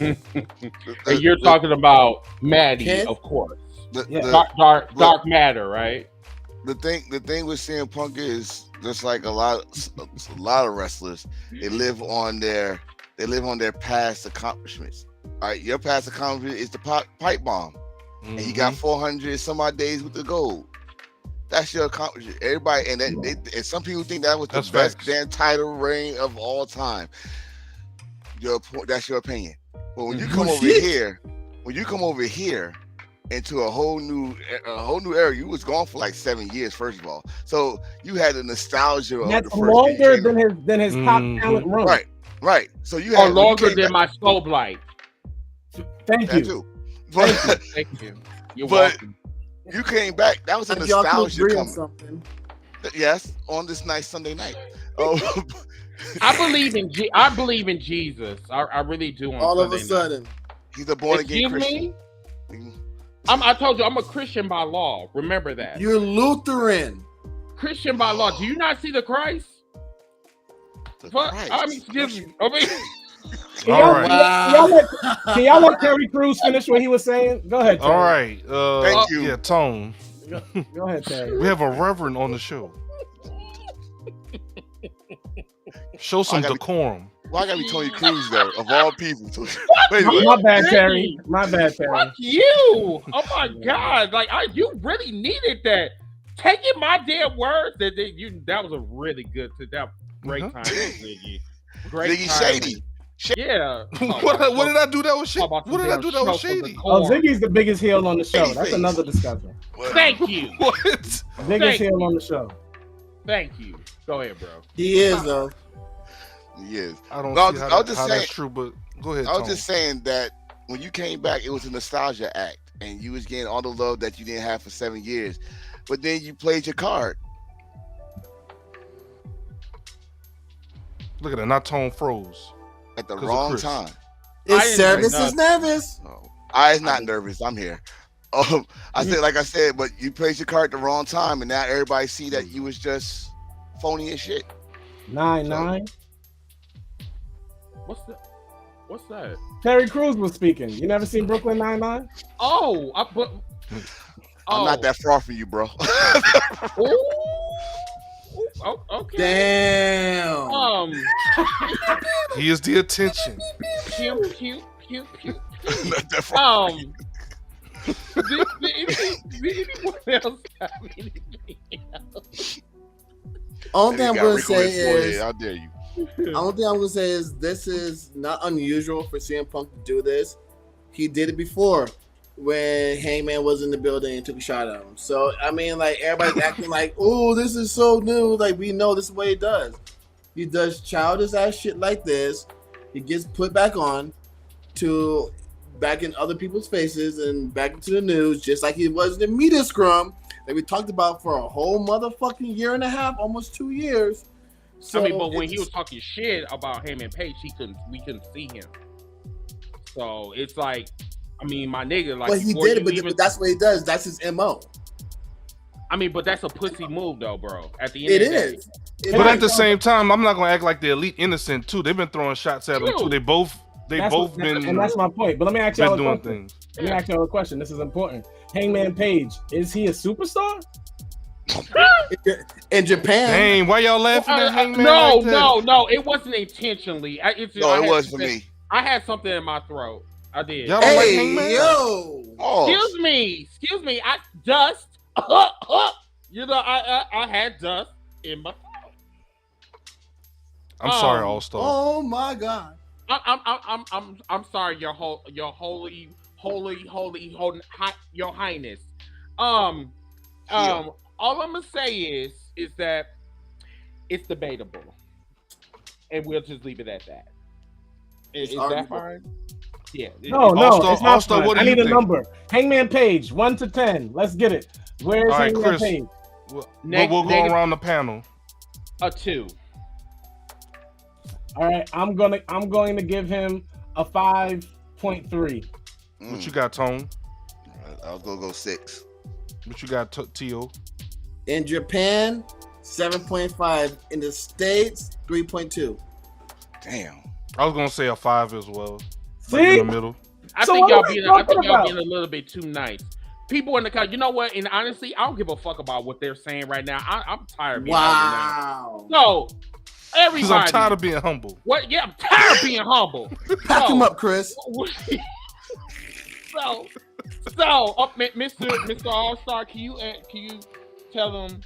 you're talking about Maddie, of course. Dark Matter, right? The thing with CM Punk is just like a lot of wrestlers. They live on their past accomplishments. All right, your past accomplishment is the pipe bomb, and you got 400 some odd days with the gold. That's your accomplishment. Everybody, and and some people think that was the That's best facts. damn title reign of all time. That's your opinion. But when you come over here, into a whole new era, you was gone for like 7 years, first of all. So you had the nostalgia of That's the first longer than his top talent run. Right. So you had longer than my Soul Blight. Thank you. Too. But, Thank you. You're but welcome. you came back. That was a Y'all can nostalgia agree on coming. something. Yes, on this nice Sunday night. I believe in Jesus. I really do. On All Sunday of a sudden, he's a born again Christian. I told you I'm a Christian by law. Remember that. You're Lutheran. Christian by law. Do you not see the Christ? I mean, excuse me. Can y'all let Terry Crews finish what he was saying? Go ahead, Terry. All right. Thank you. Yeah, Tone. Go ahead, Terry. We have a reverend on the show. Show some decorum. Why gotta be Tony Cruz though? Of all people. Wait, My bad, Terry. My bad, Terry. Fuck you! Oh my God! Like you really needed that. Taking my damn words that was a really good great time, Ziggy. Great Ziggy time. Shady. Yeah. What did I do that was shady? What did I do that was shady? Oh, Ziggy's the biggest heel on the show. That's another discussion. Thank you. What? Biggest heel on the show. Thank you. Go ahead, bro. He is though. He is. I don't see how that's true, but go ahead. I was just saying that when you came back, it was a nostalgia act, and you was getting all the love that you didn't have for 7 years. But then you played your card. Look at that. Not Tone froze At the wrong time. His service is nervous. No, I is not nervous. I'm here. Like I said, but you played your card at the wrong time, and now everybody see that you was just phony as shit. 9-9. What's that? Terry Crews was speaking. You never seen Brooklyn 99? Oh, I'm not that far from you, bro. Okay. Damn. He is the attention. Pew, pew, pew, pew. Not that far. Did anyone else have anything else? Only thing I'm gonna say is, how dare you? only thing I'm gonna say is this is not unusual for CM Punk to do this. He did it before when Hangman was in the building and took a shot at him. So I mean, like everybody's acting like, "Oh, this is so new." Like we know this is what he does. He does childish ass shit like this. He gets put back on to back in other people's faces and back into the news, just like he was in the media scrum that we talked about for a whole motherfucking year and a half, almost 2 years. So I mean, but when he was talking shit about him and Paige, we couldn't see him. So it's like, I mean, my nigga, like, but he did it, but that's what he does. That's his MO. I mean, but that's a pussy move, though, bro. At the end of the day. But at the same time, I'm not gonna act like the Elite innocent too. They've been throwing shots at him too. They both been. And that's my point. But let me ask y'all a doing question. things. Let me ask y'all a question. This is important. Hangman Page, is he a superstar? In Japan. Dang, why y'all laughing at Hangman? No, like that? no, it wasn't intentionally. It was for me. I had something in my throat. I did. Y'all don't like Hangman? Yo. Excuse me. I dust. You know, I had dust in my throat. I'm sorry, All Star. Oh my God. I'm sorry, your holy, your highness. All I'm gonna say is that it's debatable, and we'll just leave it at that. Is that fine? Yeah. No, it's not fine. What I need a number. Hangman Page, 1 to 10. Let's get it. Where's Hangman Chris, Page? We'll go around the panel. A 2. All right, I'm going to give him a 5.3. What you got, Tone? I'll go 6. What you got, T.O.? In Japan, 7.5. In the States, 3.2. Damn. I was gonna say a 5 as well. See? Like in the middle. I think y'all being a little bit too nice. People in the car, you know what? And honestly, I don't give a fuck about what they're saying right now. I'm tired of being humble now. So, everybody. Because I'm tired of being humble. What? Yeah, I'm tired of being humble. Pack him up, Chris. So, Mr. All-Star, can you tell them,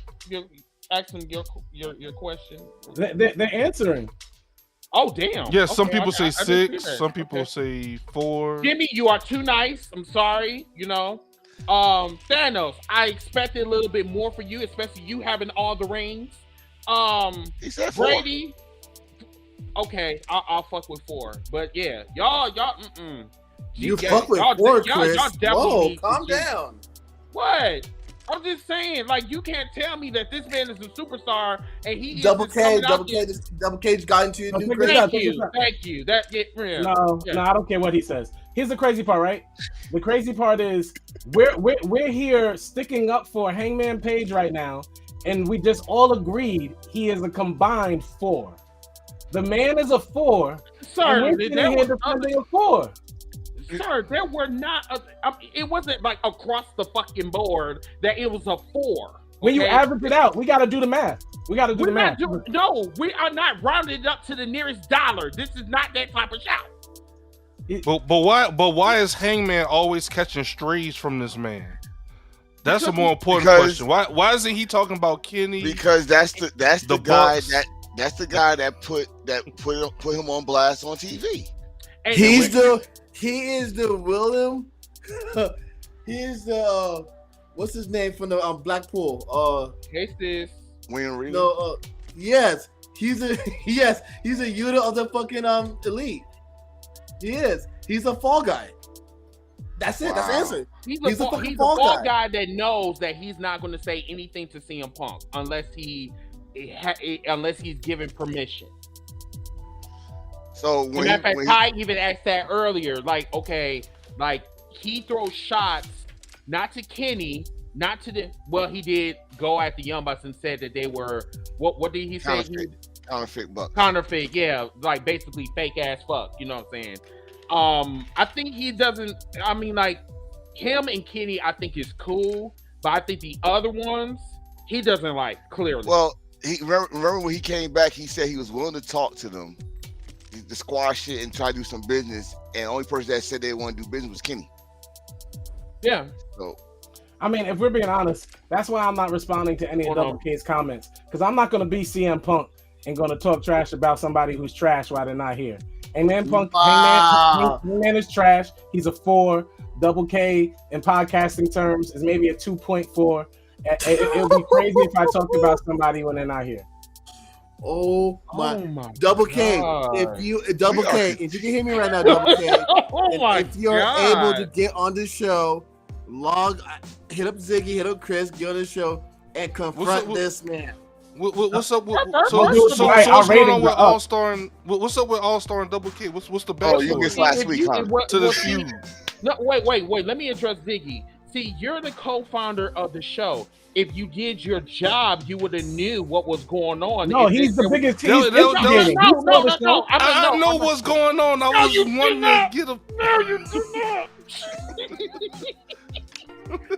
ask them your question. They're answering. Oh damn! Yeah, some Okay, people say I didn't see 6, that. some people say 4. Jimmy, you are too nice. I'm sorry. Thanos, I expected a little bit more for you, especially you having all the rings. He said 4. Brady. Okay, I'll fuck with 4, but yeah, y'all. You fuck with 4, Chris. Whoa, calm down. What? I'm just saying, like, you can't tell me that this man is a superstar and he Double is K got into a new Thank you. That real. No, I don't care what he says. Here's the crazy part, right? The crazy part is we're here sticking up for Hangman Page right now, and we just all agreed he is a combined 4. The man is a 4. Sir, and we're sitting here defending a 4. Sir, there were not. It wasn't like across the fucking board that it was a 4. When you average it out, we got to do the math. We are not rounded up to the nearest dollar. This is not that type of show. But why is Hangman always catching strays from this man? That's a more important question. Why isn't he talking about Kenny? Because that's the guy Bucks. that's the guy that put him on blast on TV. He is the William. He is the what's his name from the Blackpool? Casey. Wayne Reed. No, yes, he's a unit of the fucking elite. He is. He's a fall guy. That's it. That's the answer. He's a fucking fall guy that knows that he's not going to say anything to CM Punk unless he's given permission. So when Ty even asked that earlier, like, okay, like he throws shots not to Kenny, not to the he did go at the Young Bucks and said that they were what did he say? Counterfeit bucks. Counterfeit, yeah, like basically fake ass fuck, you know what I'm saying? I think he doesn't. I mean, like him and Kenny, I think is cool, but I think the other ones he doesn't like clearly. Well, he remember when he came back, he said he was willing to talk to them, to squash it and try to do some business, and the only person that said they want to do business was Kenny. Yeah. So, I mean, if we're being honest, that's why I'm not responding to any of Double K's comments, because I'm not going to be CM Punk and going to talk trash about somebody who's trash while they're not here. Hangman is trash. He's a 4. Double K in podcasting terms is maybe a 2.4. It would be crazy if I talked about somebody when they're not here. Oh my Double K! If you can hear me right now, Double K, if you're able to get on the show, hit up Ziggy, hit up Chris, get on the show and confront this man. What's up? What's going on with All Star and what's up with All Star and Double K? What's the backstory? Oh, you missed last week, huh? To the feud. No, wait. Let me address Ziggy. See, you're the co-founder of the show. If you did your job, you would have knew what was going on. No, he's the biggest. No. I know what's going on. I was wanting to get a. No, you do not.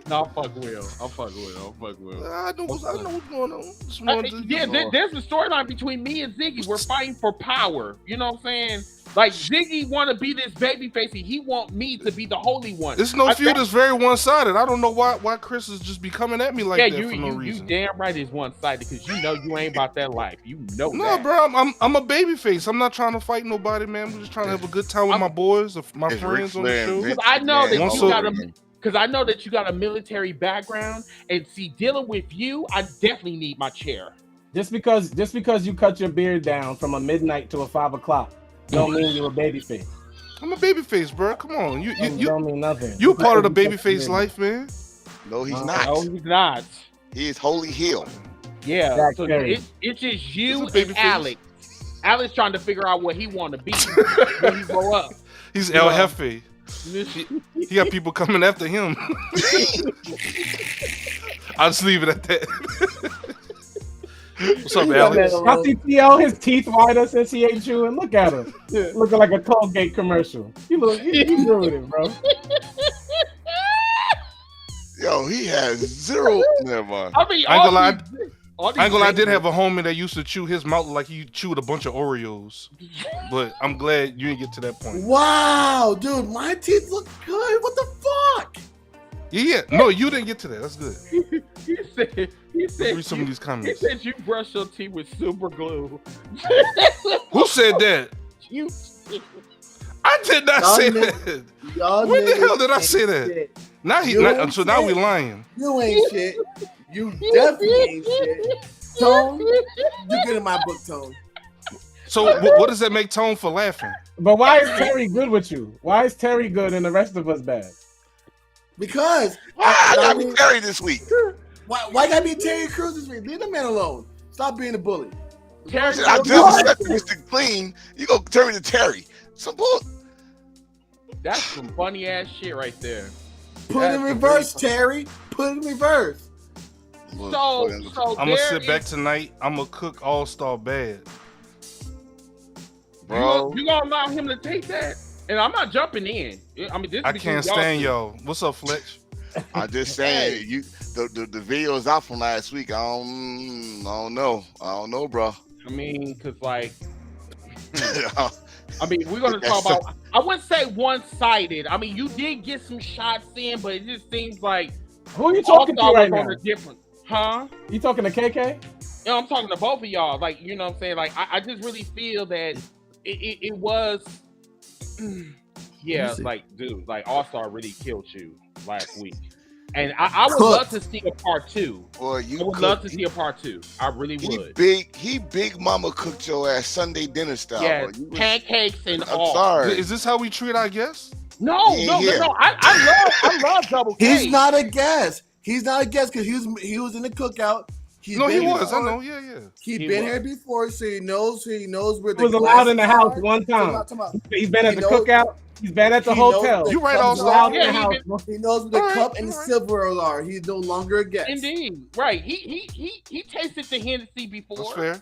No, I'll fuck Will. I know what's going on. There's a storyline between me and Ziggy. We're fighting for power. You know what I'm saying? Like Ziggy want to be this baby face, and he want me to be the holy one. This feud is very one-sided. I don't know why Chris is just be coming at me like that for no reason. You damn right is one-sided because you know you ain't about that life. You know no, that. bro. I'm a baby face. I'm not trying to fight nobody, man. I'm just trying to have a good time with my boys, my friends on the show. Because I know that you got a military background, and see, dealing with you, I definitely need my chair. Just because you cut your beard down from a midnight to a 5 o'clock, don't mean you're a babyface. I'm a babyface, bro. Come on, you don't mean nothing. You part of the babyface life, man. No, he's not. No, he's not. He is wholly healed. Yeah, so it's just you and Alex. Alex trying to figure out what he want to be when he grow up. He's El Jefe. He got people coming after him. I'll just leave it at that. What's up, Alex? I see T.O. his teeth whiter since he ain't chewing. Look at him. Looking like a Colgate commercial. You ruined it, bro. Yo, he has zero. Never mind. I mean, I ain't gonna lie, I did have a homie that used to chew his mouth like he chewed a bunch of Oreos. But I'm glad you didn't get to that point. Wow, dude, my teeth look good. What the fuck? Yeah. No, you didn't get to that. That's good. He said Read some of these He comments. said you brush your teeth with super glue. Who said that? You. I did not Y'all say niggas- that. y'all When the niggas hell did I ain't say that? shit. Now so now we lying. You ain't shit. You definitely ain't shit. Tone, you get in my book, Tone. So what does that make Tone for laughing? But why is Terry good with you? Why is Terry good and the rest of us bad? Because I got me Terry this week. Why gotta be Terry Crews this week? Leave the man alone. Stop being a bully. I just said Mr. Clean. You go turn me to Terry. Some bull. That's some funny ass shit right there. Put it in reverse, Terry. Put it in reverse. So I'm gonna sit back tonight. I'm gonna cook All Star bad, bro. You gonna allow him to take that? And I'm not jumping in. I mean, this. I can't stand y'all. What's up, Fletch? I'm just saying, the video is out from last week. I don't know, bro. I mean, cause like, I mean, we're gonna talk about. I wouldn't say one-sided. I mean, you did get some shots in, but it just seems like who are you talking to right now? Huh? You talking to KK? Yeah, I'm talking to both of y'all. Like, you know what I'm saying? Like, I just really feel that it was. Yeah, like, dude, like All-Star really killed you last week. And I would love to see a part 2. Boy, I would love to see a part 2. I really would. He big mama cooked your ass Sunday dinner style. Yeah, pancakes and I'm all. sorry. Is this how we treat our guests? No. I love Double K. He's not a guest. He's not a guest because he was in the cookout. He was. I know. Yeah. He been here before, so he knows where He the. was allowed in the house one time. He's been at the cookout. He's been at the hotel. You right, All-Star. He knows where the cup and the silverware are. He's no longer a guest. Indeed, right. He tasted the Hennessy before. That's fair.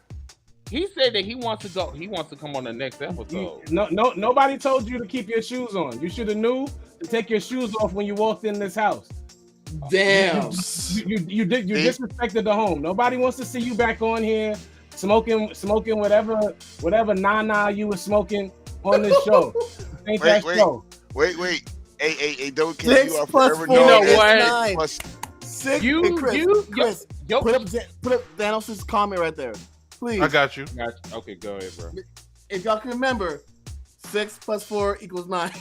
He said that he wants to go. He wants to come on the next episode. Nobody told you to keep your shoes on. You should have knew to take your shoes off when you walked in this house. Damn. You disrespected the home. Nobody wants to see you back on here smoking whatever nana you were smoking on this show. Ain't that show? Wait. Hey, don't kill 6 you are plus forever 4 known is as 9. 6. Chris, put up Thanos' comment right there, please. I got you. Okay, go ahead, bro. If y'all can remember, 6 plus 4 equals 9.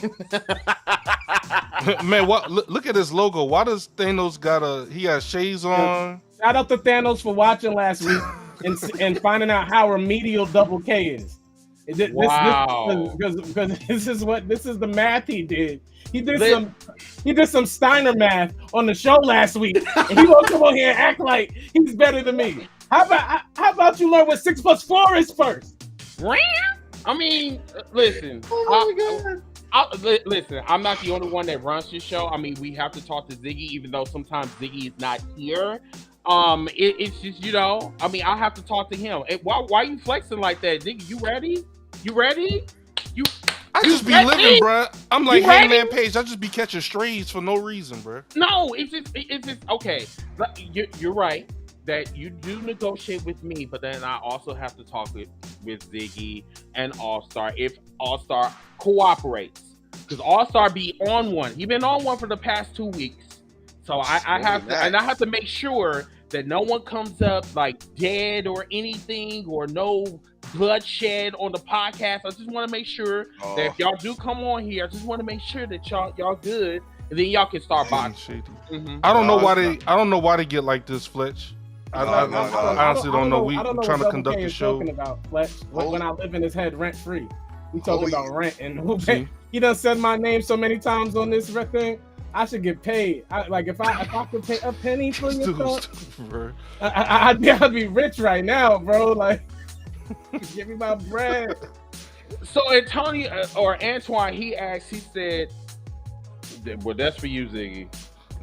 Man, what? Look at his logo. Why does Thanos he got shades on? Shout out to Thanos for watching last week and finding out how remedial Double K is. Wow. Because this is the math he did. He did some Steiner math on the show last week, and he won't come on here and act like he's better than me. How about you learn what 6 plus 4 is first? I mean, listen. Listen, I'm not the only one that runs this show. I mean, we have to talk to Ziggy, even though sometimes Ziggy is not here. It's just, you know, I mean, I have to talk to him. Why are you flexing like that, nigga? You ready? I just be living, bro. I'm like Hangman Page. I just be catching strays for no reason, bro. No, it's just okay. You're right that you do negotiate with me, but then I also have to talk with Ziggy and All-Star if All-Star cooperates. Because All-Star be on one. He's been on one for the past 2 weeks. So I have to make sure that no one comes up like dead or anything, or no bloodshed on the podcast. I just want to make sure that if y'all do come on here, I just want to make sure that y'all good, and then y'all can start boxing. I don't know why they get like this, Fletch. I honestly don't know. We trying to conduct the show. Talking about Fletch when I live in his head rent free. We talking about rent, and he done said my name so many times on this thing. I should get paid. If I could pay a penny for your stuff, I'd be rich right now, bro. Like, give me my bread. So Antonio or Antoine, he asked. He said, "Well, that's for you, Ziggy."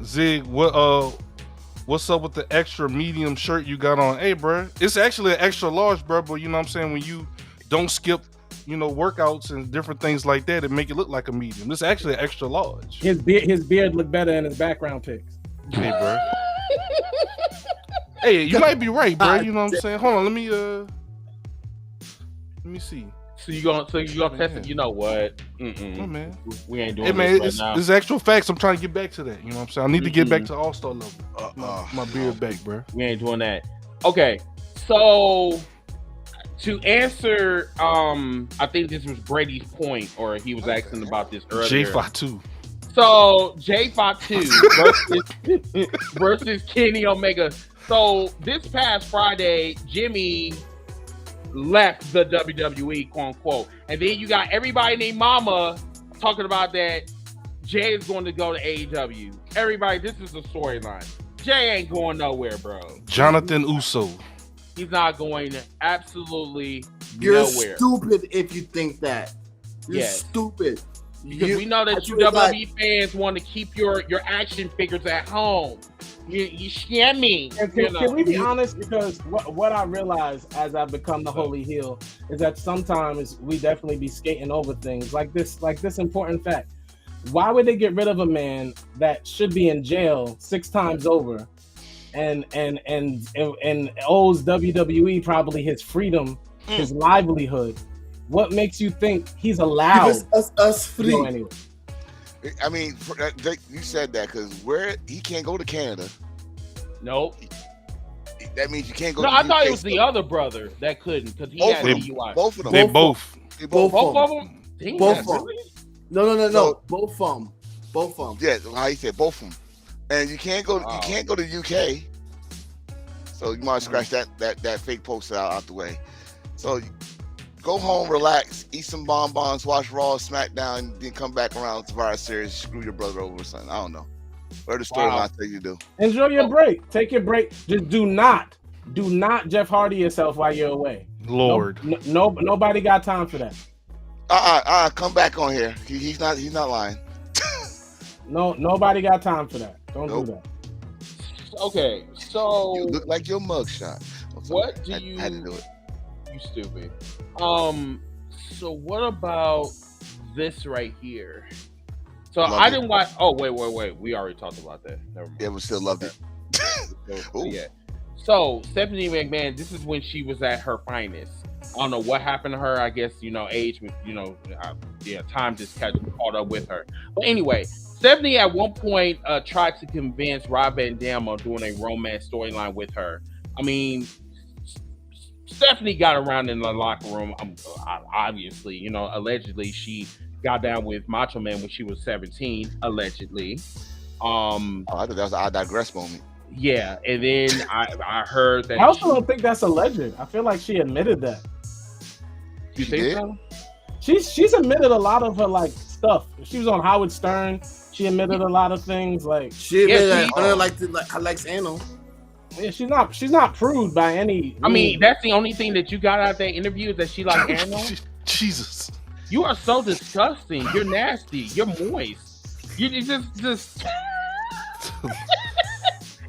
Zig, what's up with the extra medium shirt you got on? Hey, bro, it's actually an extra large, bro. But you know what I'm saying, when you don't skip, workouts and different things like that, it make it look like a medium. This is actually an extra large. His beard looked better in his background pics. Hey, bro. Hey, you might be right, bro. You know what I'm saying? Hold on, let me see. So you gonna test it? You know what? Oh, man. We ain't doing Hey, man, this right now. it's actual facts. I'm trying to get back to that. You know what I'm saying? I need to get back to All-Star level. My beard back, bro. We ain't doing that. Okay, so to answer, I think this was Brady's point, or he was asking about this earlier. J-Fatu. So J-Fatu versus Kenny Omega. So this past Friday, Jimmy left the WWE, quote unquote, and then you got everybody named Mama talking about that Jay is going to go to AEW. Everybody, this is a storyline. Jay ain't going nowhere, bro. Jonathan Uso. He's not going absolutely You're nowhere. stupid if you think that. You're Yes. stupid. Because we know that you WWE fans want to keep your action figures at home. You scammy. Can we be honest? Because what I realize as I've become the holy heel is that sometimes we definitely be skating over things like this important fact. Why would they get rid of a man that should be in jail 6 times over and owes WWE probably his freedom, his livelihood? What makes you think he's allowed us free? To go anywhere? I mean, you said that because he can't go to Canada. Nope. That means you can't go. No, to I UK thought it was the other brother that couldn't because he had DUI. Both of them. They both. Both of them. Damn, Both of them. really? No. So- Both of them. Both of them. Yeah, how you said both of them. And you can't go. You can't go to UK. So you might scratch that fake poster out the way. So go home, relax, eat some bonbons, watch Raw, SmackDown, and then come back around to Survivor Series, screw your brother over or something. I don't know. Where the storyline tell you to do. Enjoy your break. Take your break. Just do not Jeff Hardy yourself while you're away. Lord. Nobody got time for that. Come back on here. He's not lying. No, nobody got time for that. Don't do that. Okay, so you look like your mugshot. What do you? I had to do it. You stupid. So what about this right here? So I didn't watch. Oh wait. We already talked about that. Never mind. Yeah, we still loved it. Yeah. So Stephanie McMahon, this is when she was at her finest. I don't know what happened to her. I guess age, time just caught up with her. But anyway, Stephanie at one point tried to convince Rob Van Dam on doing a romance storyline with her. I mean, Stephanie got around in the locker room. Obviously, allegedly she got down with Macho Man when she was 17. Allegedly. I thought that was an I digress moment. Yeah, and then I heard that. I also don't think that's alleged. I feel like she admitted that. You think so? She's admitted a lot of her stuff. She was on Howard Stern. She admitted a lot of things. She admitted that I likes anal. Yeah, she's not proved by any. I mean, that's the only thing that you got out of that interview is that she like anal. Jesus, you are so disgusting. You're nasty. You're moist. You just.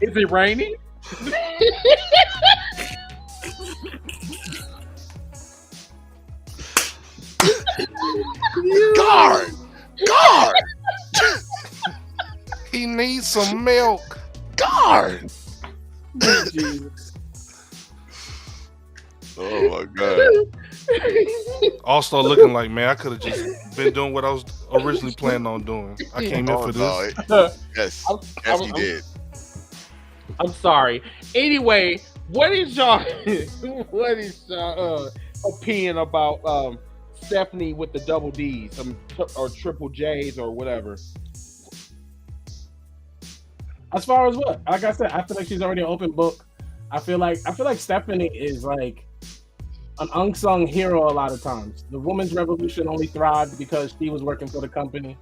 Is it raining? Guard! He needs some milk. Guard! Oh my God. All-Star looking like, man, I could have just been doing what I was originally planning on doing. I came in for this. Yes, you did. I'm sorry. Anyway, what is y'all opinion about Stephanie with the double D's or triple J's or whatever? As far as what? Like I said, I feel like she's already an open book. I feel like Stephanie is like an unsung hero a lot of times. The women's revolution only thrived because she was working for the company.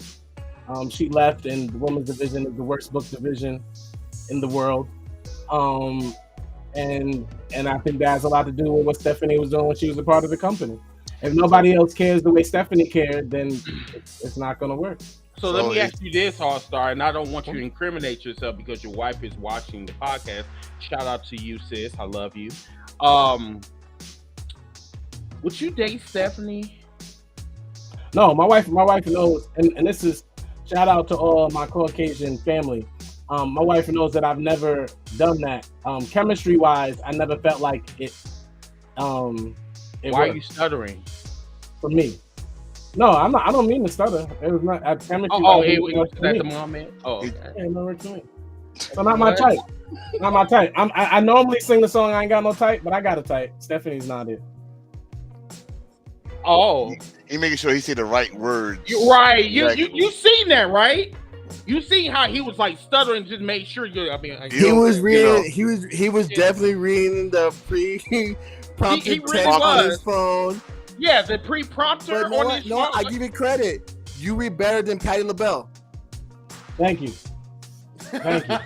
She left, and the women's division is the worst book division in the world. And I think that has a lot to do with what Stephanie was doing when she was a part of the company. If nobody else cares the way Stephanie cared, then it's not going to work. So let me ask you this, All-Star, and I don't want you to incriminate yourself because your wife is watching the podcast. Shout out to you, sis. I love you. Would you date Stephanie? No, my wife knows, and this is shout out to all my Caucasian family. My wife knows that I've never done that. Chemistry wise, I never felt like it. Why are you stuttering? for me. No, I'm not. I don't mean to stutter. It was not. I promise you. It was at the moment. Oh, okay. Yeah, no, it's me. So not my type. Not my type. I normally sing the song. I ain't got no type, but I got a type. Stephanie's not it. Oh, he making sure he say the right words. Right. You seen that, right? You seen how he was like stuttering, just make sure you. I mean, he was reading. He was definitely reading the pre-prompted text on his phone. Yeah, the pre-prompter on his phone. No, I give you credit. You read better than Patti LaBelle. Thank you. Thank you.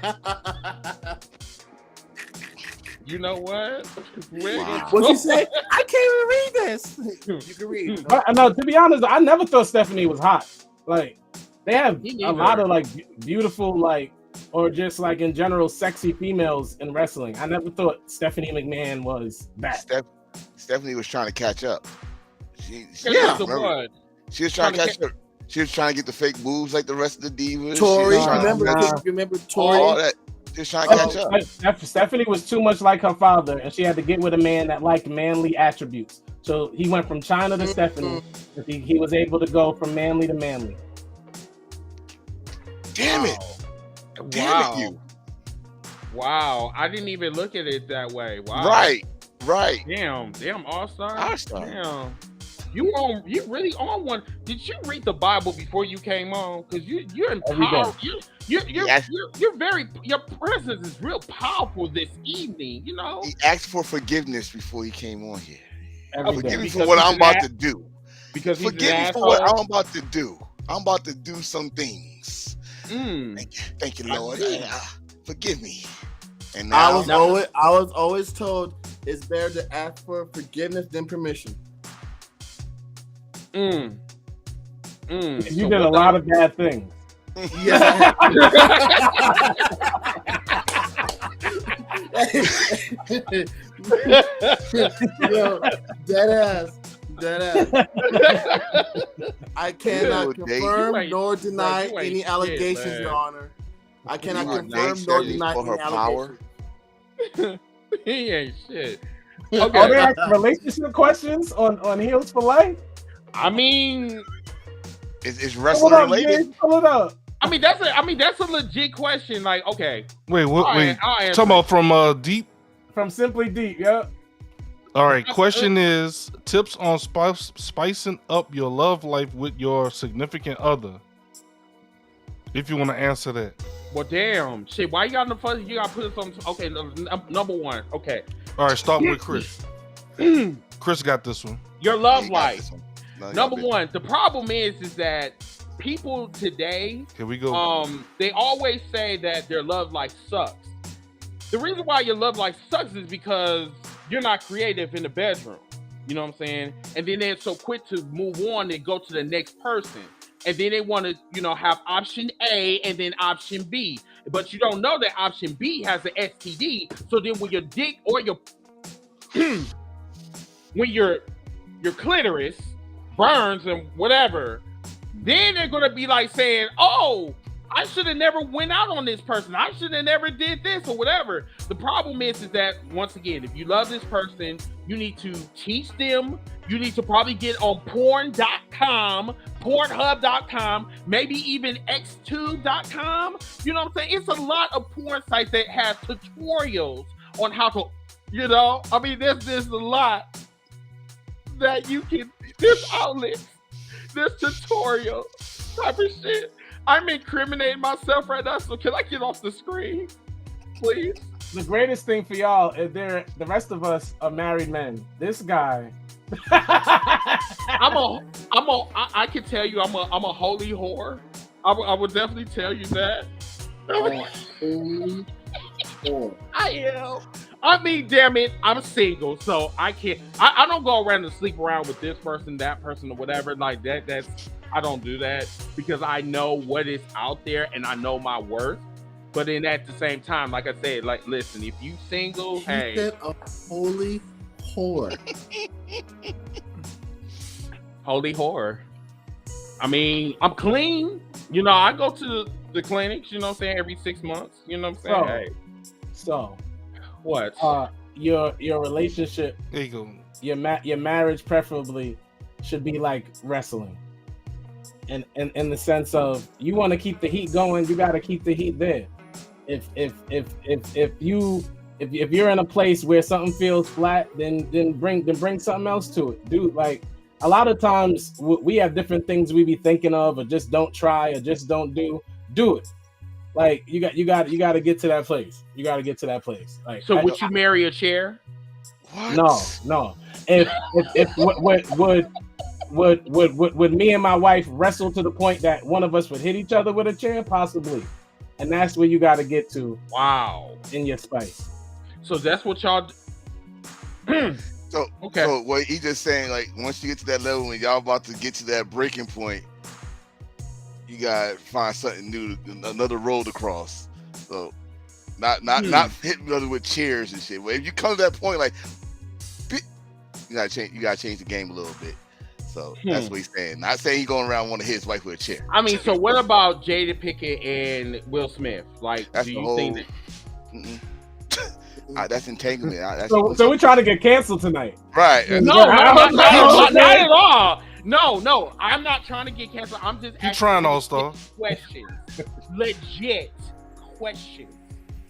You know what? Wow. What you say? I can't even read this. You can read. But no, to be honest, I never thought Stephanie was hot. Like they have a lot of like beautiful, like, or just like in general, sexy females in wrestling. I never thought Stephanie McMahon was that. Stephanie was trying to catch up. She was trying to catch up. She was trying to get the fake boobs like the rest of the divas. Tori, remember Tori? All that. Just trying to catch up. Stephanie was too much like her father, and she had to get with a man that liked manly attributes. So he went from China to Stephanie. He was able to go from manly to manly. Damn it! Damn it, you! Wow, I didn't even look at it that way. Wow. Right. Damn, All-Star. All-Star. Damn. You really on one? Did you read the Bible before you came on? Because you're empowered. Your presence is real powerful this evening. You know. He asked for forgiveness before he came on here. Forgive me because for what I'm about to do. Because forgive me for what I'm about to do. I'm about to do some things. Thank you, Lord. Forgive me. And now I was always told it's better to ask for forgiveness than permission. You did a lot of bad things. Yeah. Yo, dead ass. I cannot confirm nor deny any allegations, Your Honor. I cannot confirm nor deny any allegations. He ain't shit. Okay. Are there actually relationship questions on Heels for Life? I mean, is wrestling related? Pull it up. I mean, that's a legit question. Like, okay. Wait. Talking about from Deep? From Simply Deep, yeah. All right. Question is tips on spicing up your love life with your significant other. If you want to answer that. Well, damn. Shit, why you got in the first? You got to put something. Okay, number one. Okay. All right, start with Chris. Chris got this one. Your love life. Number one, the problem is that people today, here we go. They always say that their love life sucks. The reason why your love life sucks is because you're not creative in the bedroom. You know what I'm saying? And then they're so quick to move on and go to the next person. And then they want to, have option A and then option B. But you don't know that option B has an STD. So then when your dick or your when your clitoris burns and whatever, then they're gonna be like saying, "Oh, I should have never went out on this person. I should have never did this or whatever." The problem is that once again, if you love this person, you need to teach them. You need to probably get on porn.com, Pornhub.com, maybe even Xtube.com. You know what I'm saying? It's a lot of porn sites that have tutorials on how to, I mean, there's a lot that you can, there's outlets, there's tutorial type of shit. I'm incriminating myself right now, so can I get off the screen, please? The greatest thing for y'all is the rest of us are married men. This guy. I can tell you I'm a holy whore. I would definitely tell you that. Holy whore. I am. I mean, damn it, I'm single, so I can't. I don't go around and sleep around with this person, that person, or whatever like that. I don't do that because I know what is out there and I know my worth. But then at the same time, like I said, like, listen, if you single, hey, said a holy whore. Holy whore. I mean, I'm clean. I go to the clinics. You know what I'm saying, every 6 months. You know what I'm saying. So, what? Your relationship. There you go. Your marriage, preferably, should be like wrestling. And in the sense of you want to keep the heat going, you got to keep the heat there. If you're in a place where something feels flat, then bring something else to it, dude. Like a lot of times we have different things we be thinking of, or just don't try, or just don't do it. Like you got to get to that place. You got to get to that place. Like, so would you marry a chair? What? No. If would me and my wife wrestle to the point that one of us would hit each other with a chair? Possibly. And that's where you got to get to. Wow. In your spice. So that's what y'all. So okay. So what he just saying, like once you get to that level when y'all about to get to that breaking point, you gotta find something new, another road to cross. So not hitting each other with chairs and shit. But if you come to that point, like you gotta change the game a little bit. So that's what he's saying. Not saying he's going around want to hit his wife with a chair. I mean, so what about Jada Pinkett and Will Smith? Like, that's do you think that? That's entanglement. So we're trying to get canceled tonight. Right. No, not at all. No, I'm not trying to get canceled. I'm just asking trying, All-Star. Questions. Legit questions.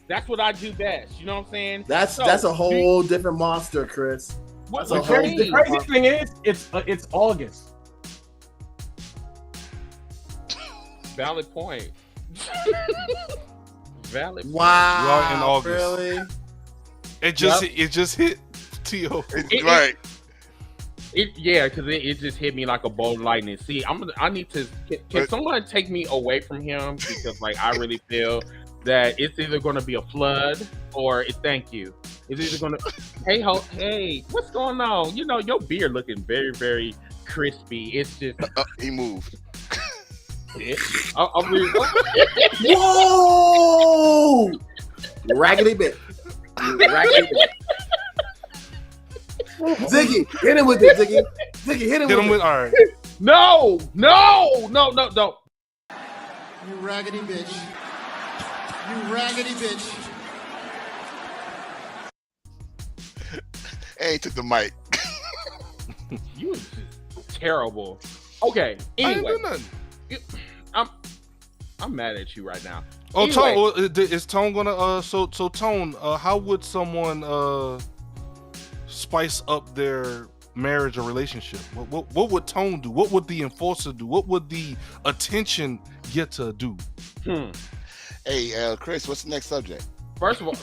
That's what I do best. You know what I'm saying? That's a whole different monster, Chris. The crazy thing is, it's August. Valid point. Valid point. Wow. We are in August. Really? It just hit T.O. Right. Because it just hit me like a bolt of lightning. See, I need to. Can someone take me away from him, because like I really feel that it's either going to be a flood or thank you. It's either going to hey, what's going on? You know, your beard looking very, very crispy. It's just he moved. Whoa! Raggedy bit. Ziggy, hit him with it, Ziggy. Ziggy, hit him with all right. No. You raggedy bitch. You raggedy bitch. Hey, he took the mic. You was just terrible. Okay. Anyway, I ain't do nothing. I'm mad at you right now. Oh, anyway. Tone, is Tone gonna so Tone, how would someone spice up their marriage or relationship? What would Tone do? What would the enforcer do? What would the attention getter do? Hey, Chris, what's the next subject? First of all,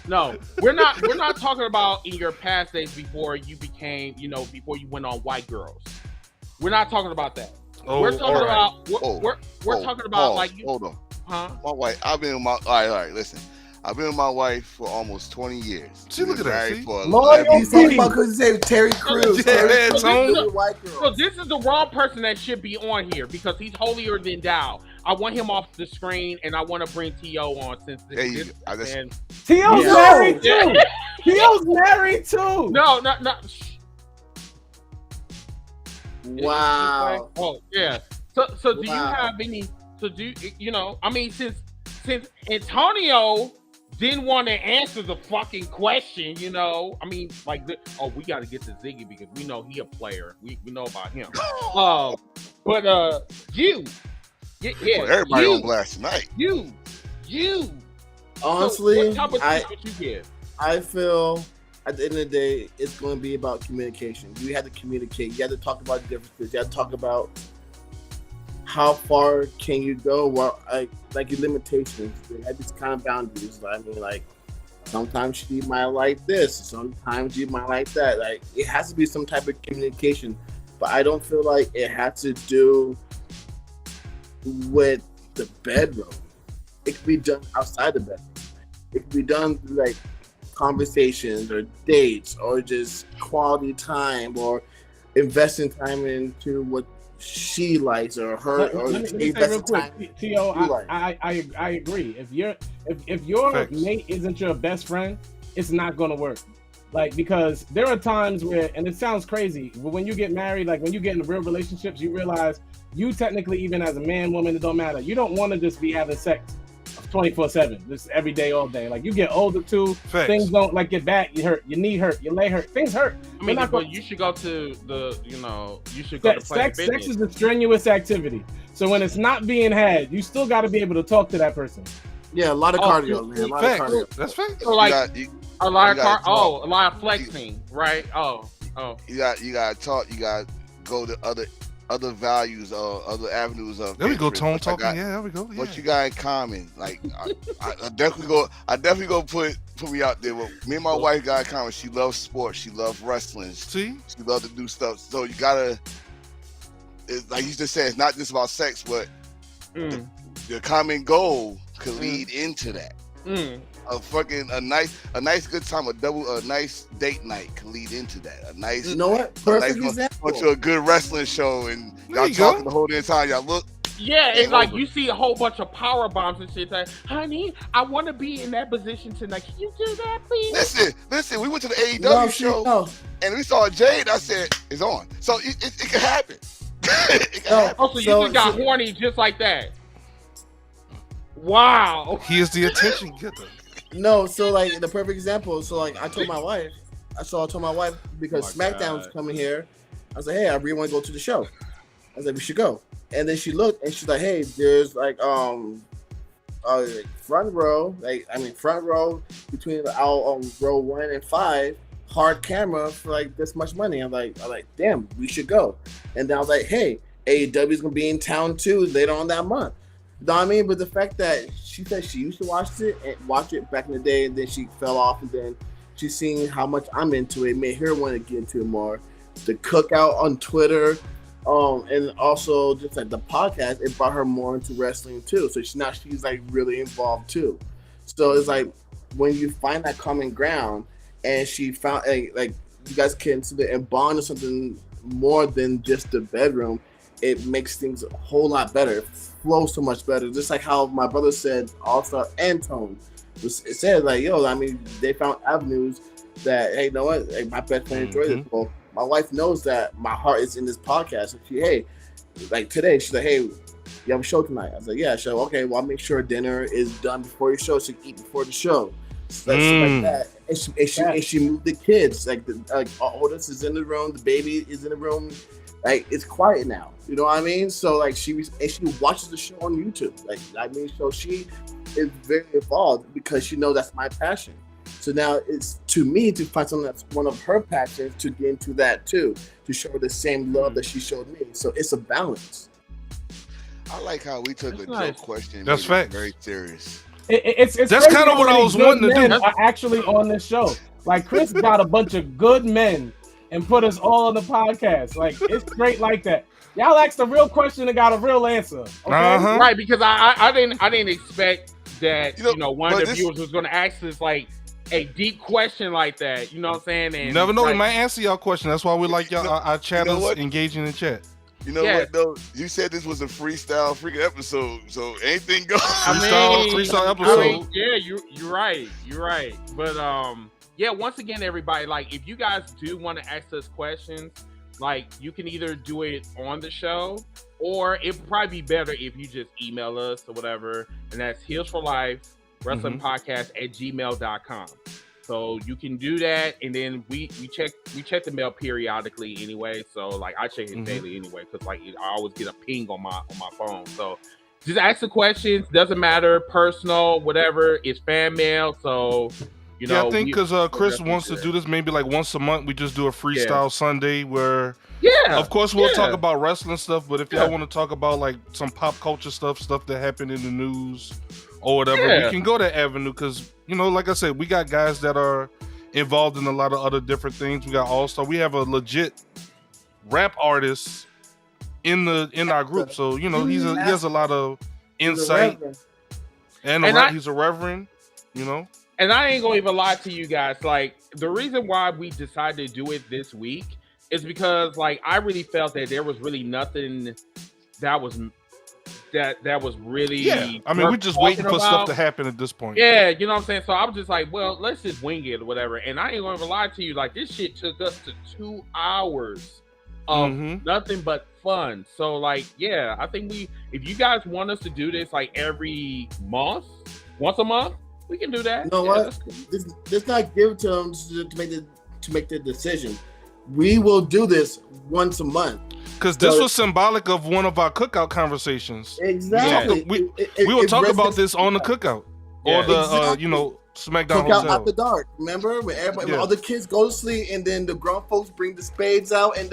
no. We're not talking about in your past days before you became, before you went on white girls. We're not talking about that. We're talking about we're talking about like you. Hold on. Huh? My wife. I've been with my. All right. Listen. I've been with my wife for almost 20 years. See, look at that. He's talking about because he said Terry Crews. So this is the wrong person that should be on here because he's holier than thou. I want him off the screen, and I want to bring T.O. on since T.O.'s married too. T.O.'s married too. No. Wow. Oh yeah. So do you have any? So do I mean, since Antonio didn't want to answer the fucking question, I mean, like, we got to get to Ziggy because we know he a player. We know about him. But you. Yeah, everybody on blast tonight. You. Honestly, so what type of tips would you give? I feel at the end of the day, it's going to be about communication. You have to communicate. You have to talk about differences. You have to talk about how far can you go? Well, like your limitations. You have these kind of boundaries. I mean, like sometimes she might like this, sometimes you might like that. Like it has to be some type of communication. But I don't feel like it has to do with the bedroom. It could be done outside the bedroom. It could be done through like conversations or dates or just quality time or investing time into what she likes or her or investing time. T.O., I agree. If your mate isn't your best friend, it's not gonna work. Like, because there are times where, and it sounds crazy, but when you get married, like when you get into real relationships, you realize you technically, even as a man, woman, it don't matter. You don't want to just be having sex 24/7. This is every day, all day. Like you get older too, things don't like your back, you hurt, your knee hurt, your leg hurt, things hurt. I mean, but you should go to the, you should go to Planet Sex is a strenuous activity. So when it's not being had, you still got to be able to talk to that person. Yeah, a lot of cardio, man. A lot of cardio. That's facts. So like a lot of flexing, right? You got talk. You got go to other values or other avenues of. There we go, interest. tone talking. Yeah, there we go. Yeah. What you got in common? Like I definitely go put me out there. Well, me and my wife got in common. She loves sports. She loves wrestling. See, she loves to do stuff. So you gotta. Like you just said, it's not just about sex, but the common goal could lead into that. A nice good time, a nice date night can lead into that. A nice, you know what? Perfect example. Go to a good wrestling show and y'all talking the whole damn time. Y'all look. Yeah, it's like you see a whole bunch of power bombs and shit. Like, honey, I want to be in that position tonight. Can you do that, please? Listen. We went to the AEW show and we saw Jade. I said, "It's on." So it can happen. It can happen. Oh, so you just got horny just like that? Wow. He is the attention getter. No, so like the perfect example. So like I told my wife because SmackDown's coming here. I was like, hey, I really want to go to the show. I was like, we should go. And then she looked and she's like, hey, there's like front row between row 1 and 5, hard camera for like this much money. I'm like, damn, we should go. And then I was like, hey, AEW is gonna be in town too later on that month. You know what I mean? But the fact that she said she used to watch it back in the day, and then she fell off, and then she's seeing how much I'm into it, made her want to get into it more. The cookout on Twitter, and also just like the podcast, it brought her more into wrestling too. So she's like really involved too. So it's like when you find that common ground, and she found like you guys can sit and bond to something more than just the bedroom, it makes things a whole lot better. It flows so much better. Just like how my brother said, All-Star and Tone. It said like, yo, I mean, they found avenues that, hey, you know what? Hey, my best friend enjoys it. Well, my wife knows that my heart is in this podcast. And she, hey, like today, she's like, hey, you have a show tonight? I was like, yeah, show. Okay, well, I'll make sure dinner is done before your show so you can eat before the show. Stuff like that. And she moved the kids. Like the oldest is in the room, the baby is in the room. Like it's quiet now. You know what I mean? So like she watches the show on YouTube. Like I mean, so she is very involved because she knows that's my passion. So now it's to me to find something that's one of her passions to get into that too, to show her the same love that she showed me. So it's a balance. I like how we took a joke question. That's facts. Very serious. It's that's kind of what I was wanting to do. Are actually on this show. Like Chris got a bunch of good men and put us all on the podcast. Like it's great like that. Y'all asked a real question and got a real answer. Okay? Right, because I didn't expect that one of the viewers was going to ask us like a deep question like that. You know what I'm saying? And you never know. We might answer y'all question. That's why we like y'all our chatters engaging in chat. You know what though? You said this was a freestyle freaking episode, so anything goes. Freestyle episode. Yeah, you're right. You're right. But yeah, once again, everybody, like if you guys do want to ask us questions, like you can either do it on the show, or it'd probably be better if you just email us or whatever, and that's Heels for Life Wrestling Podcast at gmail.com. So you can do that, and then we check the mail periodically anyway. So like I check it daily anyway, because like I always get a ping on my phone. So just ask the questions. Doesn't matter, personal, whatever. It's fan mail. So you know. Yeah, I think because Chris wants to do this maybe like once a month. We just do a freestyle Sunday where. Yeah. Of course, we'll talk about wrestling stuff, but if y'all want to talk about like some pop culture stuff that happened in the news or whatever, we can go that avenue because. You know, like I said, we got guys that are involved in a lot of other different things. We got All-Star. We have a legit rap artist in our group. So, you know, he has a lot of insight. He's a reverend, you know. And I ain't gonna even lie to you guys. Like, the reason why we decided to do it this week is because, like, I really felt that there was really nothing that was really I mean, we're just waiting for stuff to happen at this point. Yeah, you know what I'm saying? So I was just like, well, let's just wing it or whatever. And I ain't gonna lie to you, like this shit took us to 2 hours of nothing but fun. So like, yeah, I think if you guys want us to do this like every month, once a month, we can do that. You know what? Let's not give it to them to make the decision. We will do this once a month. Because this was symbolic of one of our cookout conversations. Exactly. We will talk about this on the cookout or the SmackDown Cookout Hotel. After Dark. Remember when when all the kids go to sleep and then the grown folks bring the spades out and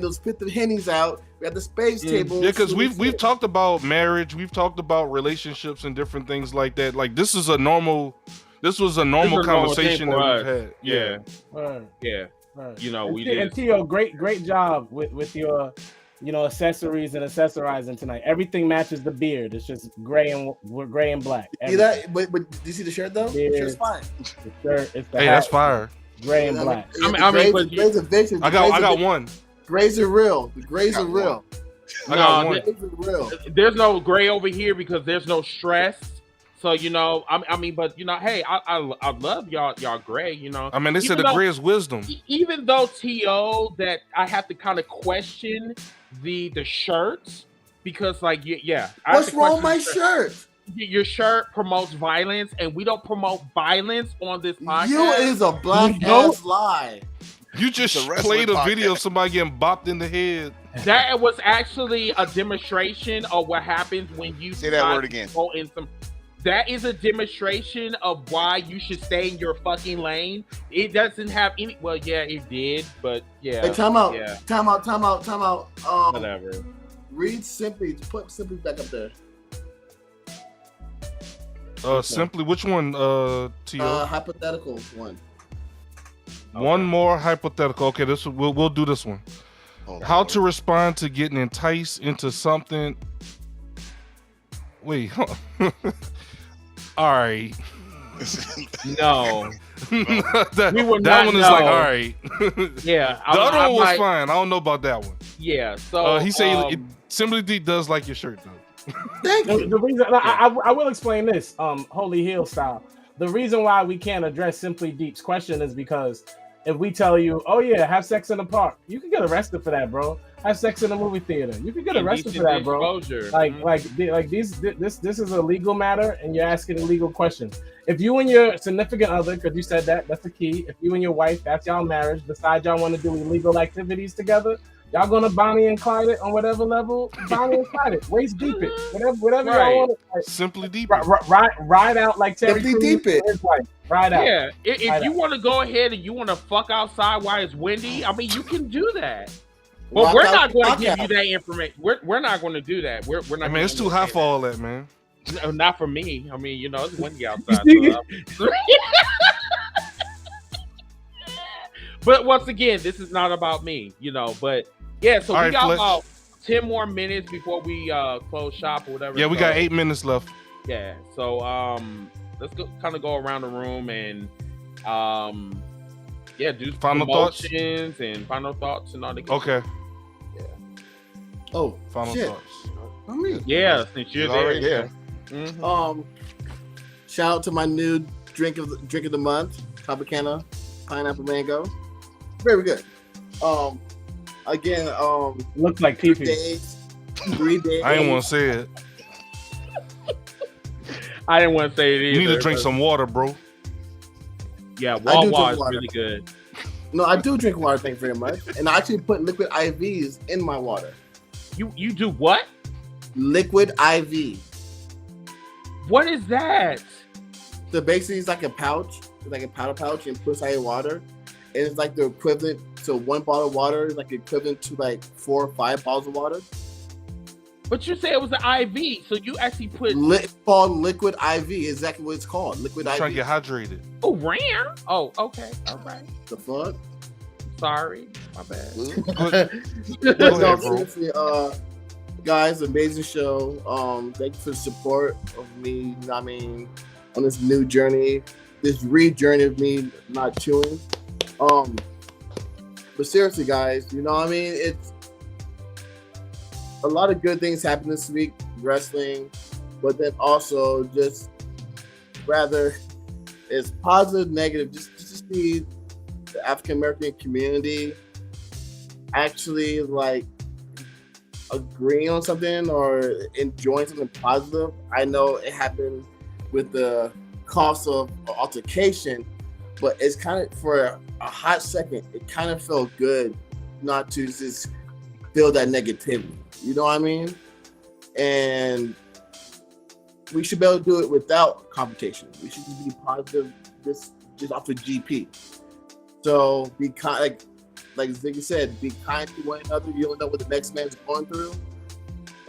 those spit the hennies out. We have the spades table. Yeah, because we've talked about marriage, we've talked about relationships and different things like that. Like this was a normal conversation that we've had. Yeah. Yeah. Right. You know, and Tio, great job with your accessories and accessorizing tonight. Everything matches the beard. It's just gray and black. See that? But do you see the shirt though? The shirt's fine. The shirt, it's the Hey, that's fire. Gray and black. I got one. Grays are real. The grays are real. I got one. There's no gray over here because there's no stress. So I mean, but hey, I love y'all gray. I mean, they said the gray is wisdom. Even though T.O. that I have to kind of question the shirts because like what's wrong with my shirt? Your shirt promotes violence, and we don't promote violence on this podcast. You is a black ass lie. You just played a video of somebody getting bopped in the head. That was actually a demonstration of what happens when you say that word again. Go in some. That is a demonstration of why you should stay in your fucking lane. It doesn't have any. Well, yeah, it did, but yeah. Hey, time out. Yeah. Time out. Whatever. Read Simply. Put Simply back up there. Simply, which one? Tio? Hypothetical one. One more hypothetical. Okay, we'll do this one. How to respond to getting enticed into something? Wait. All right. No. that one is like, all right. Yeah. The other one was fine. I don't know about that one. Yeah. So he said Simply D does like your shirt though. Thank you. The reason I will explain this, Holy Hill style. The reason why we can't address Simply Deep's question is because if we tell you, oh yeah, have sex in the park, you can get arrested for that, bro. Have sex in a movie theater, you can get arrested for that, bro. This is a legal matter, and you're asking illegal questions. If you and your significant other, because you said that's the key. If you and your wife, that's y'all marriage, decide y'all want to do illegal activities together, y'all gonna Bonnie and Clyde it on whatever level. Bonnie and Clyde it, waist deep it, whatever y'all want. Like, Simply deep. Ride out like Terry Simply deep it. Ride out. Yeah, if you want to go ahead and you want to fuck outside while it's windy, I mean, you can do that. But we're not going to give you that information. We're not going to do that. We're not. I mean, it's too hot for all that, man. No, not for me. I mean, it's windy outside. But once again, this is not about me, But yeah, so we got about 10 more minutes before we close shop or whatever. Yeah, we got 8 minutes left. Yeah, so let's go around the room and do final thoughts and final thoughts and all the good okay. Stuff. Yeah. Oh, final shit. thoughts. Yeah, since you're there. Yeah. Mm-hmm. Shout out to my new drink of the month, Tropicana Pineapple Mango. Very good. Again, looks like pee-pee. 3 days. I didn't want to say it. I didn't want to say it either. You need to drink some water, bro. Yeah, Wawa is really good. No, I do drink water, thank you very much. And I actually put liquid IVs in my water. You do what? Liquid IV. What is that? So basically, it's like a pouch. It's like a powder pouch and puts out your water. And it's like the equivalent. So 1 bottle of water is like equivalent to like 4 or 5 bottles of water. But you said it was an IV, so you actually put... It's called liquid IV, exactly what it's called. Liquid IV. Trying to get hydrated. Oh, rare? Oh, okay. All right. The fuck? Sorry. My bad. No, seriously, guys, amazing show. Thank you for the support of me, on this new journey, this re-journey of me not chewing. But seriously, guys, it's a lot of good things happened this week, wrestling, but then also just rather it's positive, negative, just to see the African American community actually like agreeing on something or enjoying something positive. I know it happened with the cost of altercation, but it's kind of for a hot second, it kind of felt good not to just feel that negativity. You know what I mean? And we should be able to do it without confrontation. We should just be positive, just off the GP. So be kind, like Ziggy said, be kind to one another. You don't know what the next man's going through,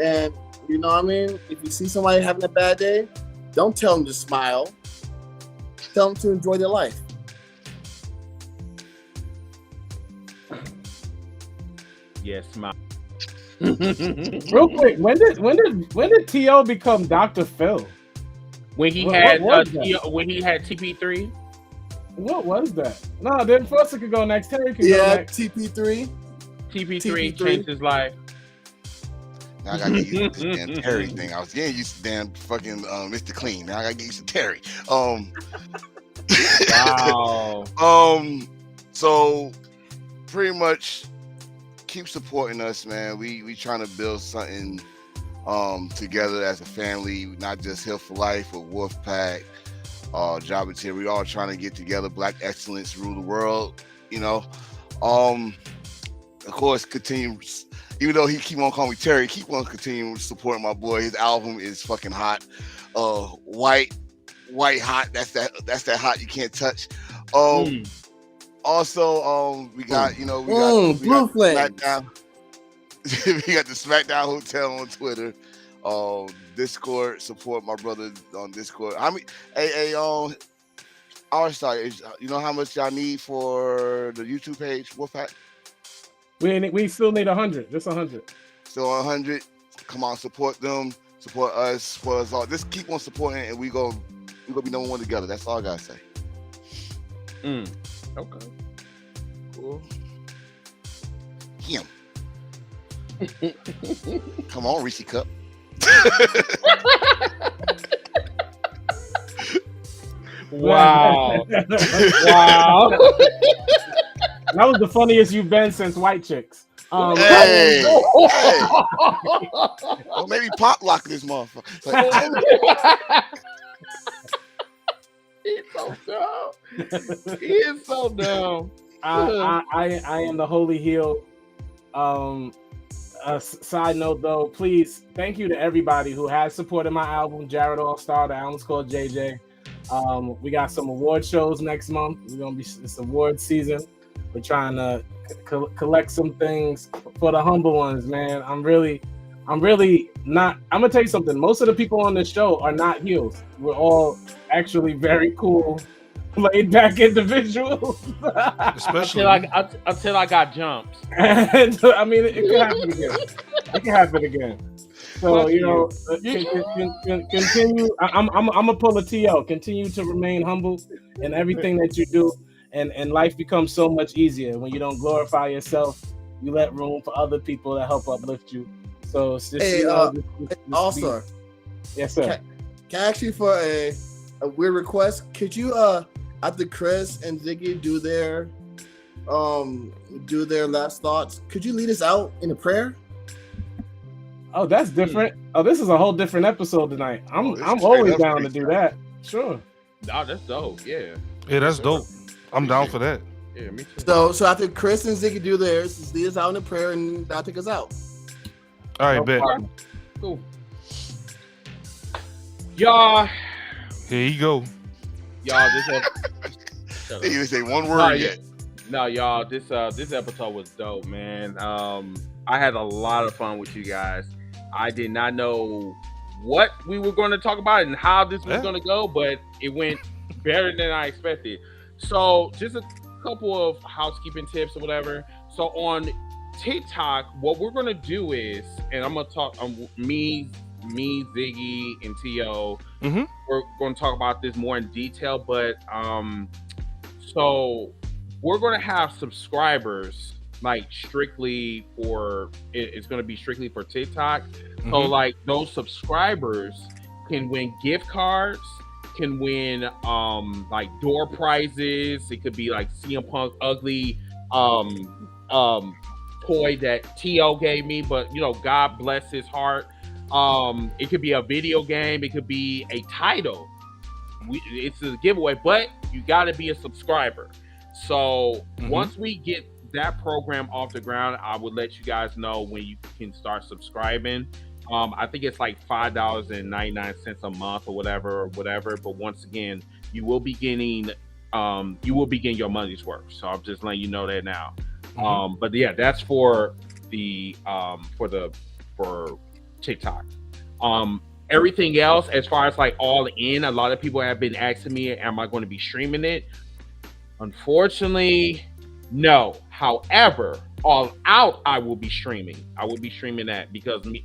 and you know what I mean. If you see somebody having a bad day, don't tell them to smile. Tell them to enjoy their life. Yes, smile. Real quick, when did T.O. become Dr. Phil? When he What had was that? when he had TP3. What was that? No, then Foster could go next. Terry could go next. TP3. TP3 changed his life. Now I gotta get used to this damn Terry thing. I was getting used to damn fucking Mr. Clean. Now I gotta get used to Terry. Wow. So pretty much keep supporting us, man. We trying to build something together as a family, not just Hill for Life or Wolfpack, Jobber. We all trying to get together. Black excellence rule the world, you know. Of course, continue. Even though he keep on calling me Terry, keep on continuing supporting my boy. His album is fucking hot. White hot. That's that hot you can't touch. Also, we got we got SmackDown. We got the SmackDown Hotel on Twitter. Discord, support my brother on Discord. I mean, our side, you know how much y'all need for the YouTube page, Wolfpack? We still need 100, just 100. So 100, come on, support them, support us, support us all. Just keep on supporting, and we gonna be number one together. That's all I gotta say. Okay. Cool. Him. Come on, Reese Cup. Wow. Wow. That was the funniest you've been since White Chicks. Hey. Well, maybe pop lock this motherfucker. He's so dumb. He is so dumb. I am the holy heel. Side note though, please, thank you to everybody who has supported my album, Jared All Star. The album's called JJ. We got some award shows next month. It's award season. We're trying to collect some things for the humble ones, man. I'm really not. I'm gonna tell you something. Most of the people on this show are not heels. We're all actually very cool, laid back individuals. Especially until I got jumped. And, I mean, it can happen again. It can happen again. So continue. I'm gonna pull a TL. Continue to remain humble in everything that you do, and life becomes so much easier when you don't glorify yourself. You let room for other people to help uplift you. So it's just, also, yes, sir. Can I ask you for a weird request? Could you after Chris and Ziggy do their last thoughts, could you lead us out in a prayer? Oh, that's different. Oh, this is a whole different episode tonight. I'm always down to do that. Sure. Oh, that's dope. Yeah. Yeah, that's dope. I'm down for that. Yeah, me too. So after Chris and Ziggy do theirs, just lead us out in a prayer and that'll take us out. All right, bet. Cool. Y'all. Here you go. Y'all, They even say one word yet. No, y'all, this episode was dope, man. I had a lot of fun with you guys. I did not know what we were going to talk about and how this was going to go, but it went better than I expected. So just a couple of housekeeping tips or whatever. So on TikTok, what we're going to do is, and I'm going to talk me, Ziggy, and T.O. Mm-hmm. We're going to talk about this more in detail, but so we're going to have subscribers like strictly for it's going to be strictly for TikTok. So like those subscribers can win gift cards, can win like door prizes. It could be like CM Punk ugly toy that T.O. gave me, but God bless his heart. It could be a video game, it could be a title. It's a giveaway, but you got to be a subscriber. So once we get that program off the ground, I would let you guys know when you can start subscribing. I think it's like $5.99 a month or whatever. But once again, you will be getting your money's worth. So I'm just letting you know that now. But yeah, that's for TikTok. Everything else, as far as like all in, a lot of people have been asking me, am I going to be streaming it? Unfortunately, no. However, All Out, I will be streaming. I will be streaming that because me,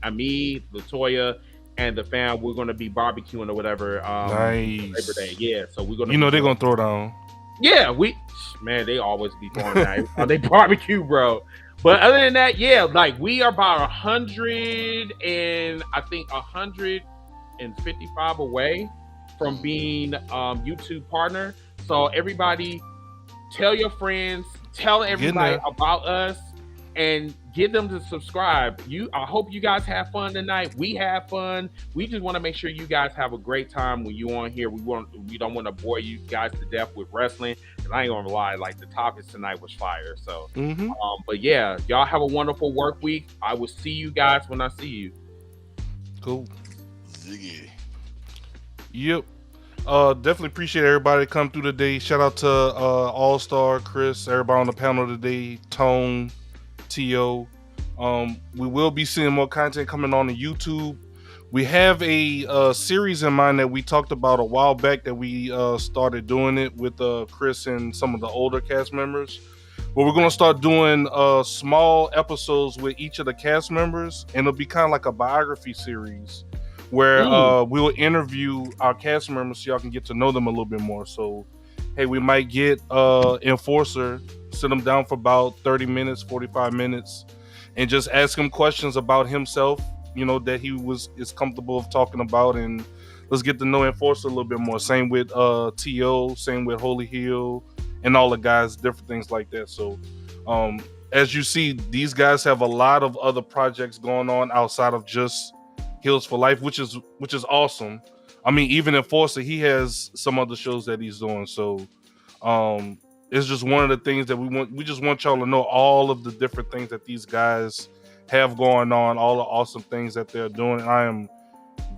Latoya, and the fam, we're going to be barbecuing or whatever. Nice. Labor Day. Yeah, so we're going to. They're going to throw down. Yeah, they always be throwing down. They barbecue, bro. But other than that, yeah, like we are about 155 away from being YouTube partner. So everybody, tell your friends, tell everybody about us, and get them to subscribe. I hope you guys have fun tonight. We have fun. We just want to make sure you guys have a great time when you on here. We don't want to bore you guys to death with wrestling. And I ain't gonna lie, like the topics tonight was fire. So, but yeah, y'all have a wonderful work week. I will see you guys when I see you. Cool. Ziggy. Yep. Definitely appreciate everybody that come through today. Shout out to All Star, Chris, everybody on the panel today, Tone, T.O. We will be seeing more content coming on the YouTube. We have a series in mind that we talked about a while back that we started doing it with Chris and some of the older cast members. But we're going to start doing small episodes with each of the cast members, and it'll be kind of like a biography series where we'll interview our cast members so y'all can get to know them a little bit more. So, hey, we might get Enforcer, sit him down for about 30 minutes, 45 minutes, and just ask him questions about himself, that he is comfortable of talking about, and let's get to know Enforcer a little bit more. Same with T.O., same with Holy Hill, and all the guys, different things like that. So, as you see, these guys have a lot of other projects going on outside of just Heels for Life, which is awesome. I mean, even Enforcer, he has some other shows that he's doing. So it's just one of the things that we just want y'all to know all of the different things that these guys have going on, all the awesome things that they're doing. I am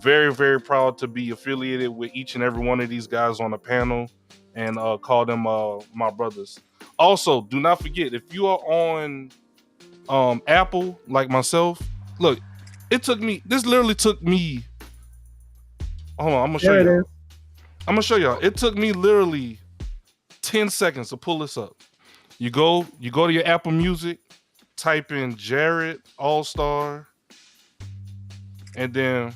very, very proud to be affiliated with each and every one of these guys on the panel and call them my brothers. Also, do not forget, if you are on Apple like myself, look, this literally took me, hold on, I'm gonna show you. I'm gonna show y'all. It took me literally 10 seconds to pull this up. You go to your Apple Music, type in Jared All-Star, and then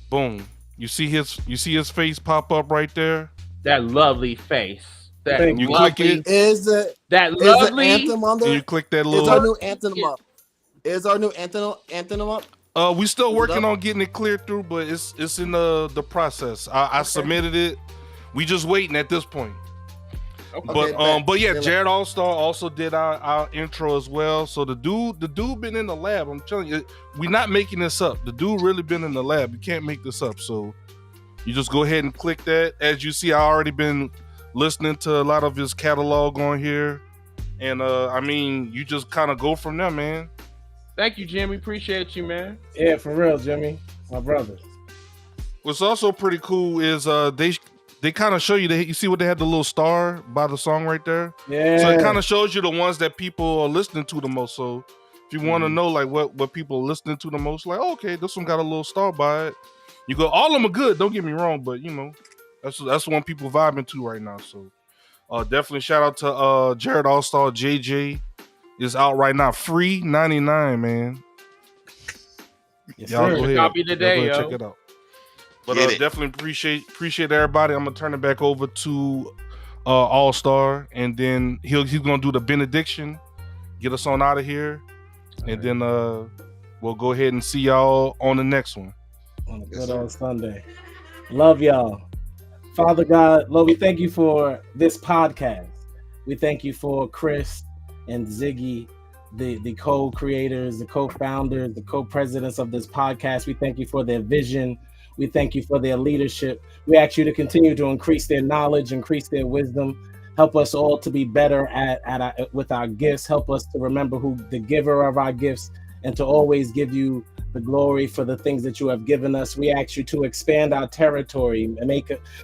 boom. You see his face pop up right there? That lovely face. That you lovely, click it. Is the anthem on there? And you click that little. Is our new anthem up? Is our new anthem up? We still working on getting it cleared through, but it's in the process. I submitted it. We just waiting at this point. Okay, but yeah, Jared All-Star also did our intro as well. So the dude been in the lab. I'm telling you, we're not making this up. The dude really been in the lab. You can't make this up. So you just go ahead and click that. As you see, I already been listening to a lot of his catalog on here, and I mean, you just kind of go from there, man. Thank you, Jimmy. Appreciate you, man. Yeah, for real, Jimmy. My brother. What's also pretty cool is they kind of show you you see what they had the little star by the song right there. Yeah. So it kind of shows you the ones that people are listening to the most. So if you want to know like what people are listening to the most, like okay, this one got a little star by it. You go, all of them are good. Don't get me wrong, but that's the one people vibing to right now. So definitely shout out to Jared All-Star JJ. Is out right now, free $99, man. Yes, y'all sir. go ahead, Copy today, check it out. But definitely appreciate everybody. I'm gonna turn it back over to All-Star, and then he's gonna do the benediction, get us on out of here, and then we'll go ahead and see y'all on the next one. On a good old Sunday. Love y'all. Father God, Lord, we thank you for this podcast. We thank you for Chris and Ziggy the co-creators, the co-founders, the co-presidents of this podcast. We thank you for their vision. We thank you for their leadership. We ask you to continue to increase their knowledge, increase their wisdom. Help us all to be better with our gifts. Help us to remember who the giver of our gifts and to always give you the glory for the things that you have given us. We ask you to expand our territory and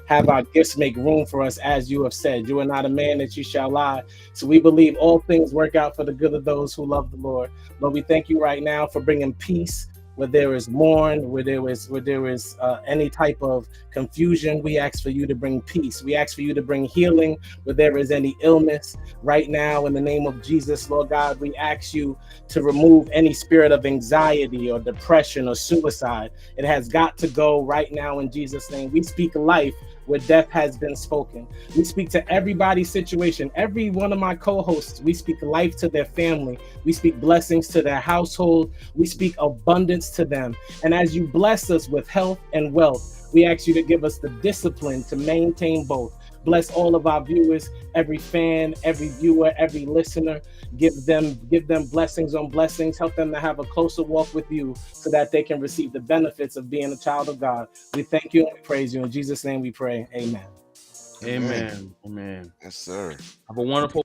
have our gifts make room for us, as you have said. You are not a man that you shall lie. So we believe all things work out for the good of those who love the Lord. Lord, we thank you right now for bringing peace where there is mourn, where there is any type of confusion. We ask for you to bring peace. We ask for you to bring healing where there is any illness. Right now, in the name of Jesus, Lord God, we ask you to remove any spirit of anxiety or depression or suicide. It has got to go right now in Jesus' name. We speak life where death has been spoken. We speak to everybody's situation. Every one of my co-hosts, we speak life to their family. We speak blessings to their household. We speak abundance to them. And as you bless us with health and wealth, we ask you to give us the discipline to maintain both. Bless all of our viewers, every fan, every viewer, every listener. Give them blessings on blessings. Help them to have a closer walk with you so that they can receive the benefits of being a child of God. We thank you and we praise you. In Jesus' name we pray. Amen. Amen. Amen. Yes, sir. Have a wonderful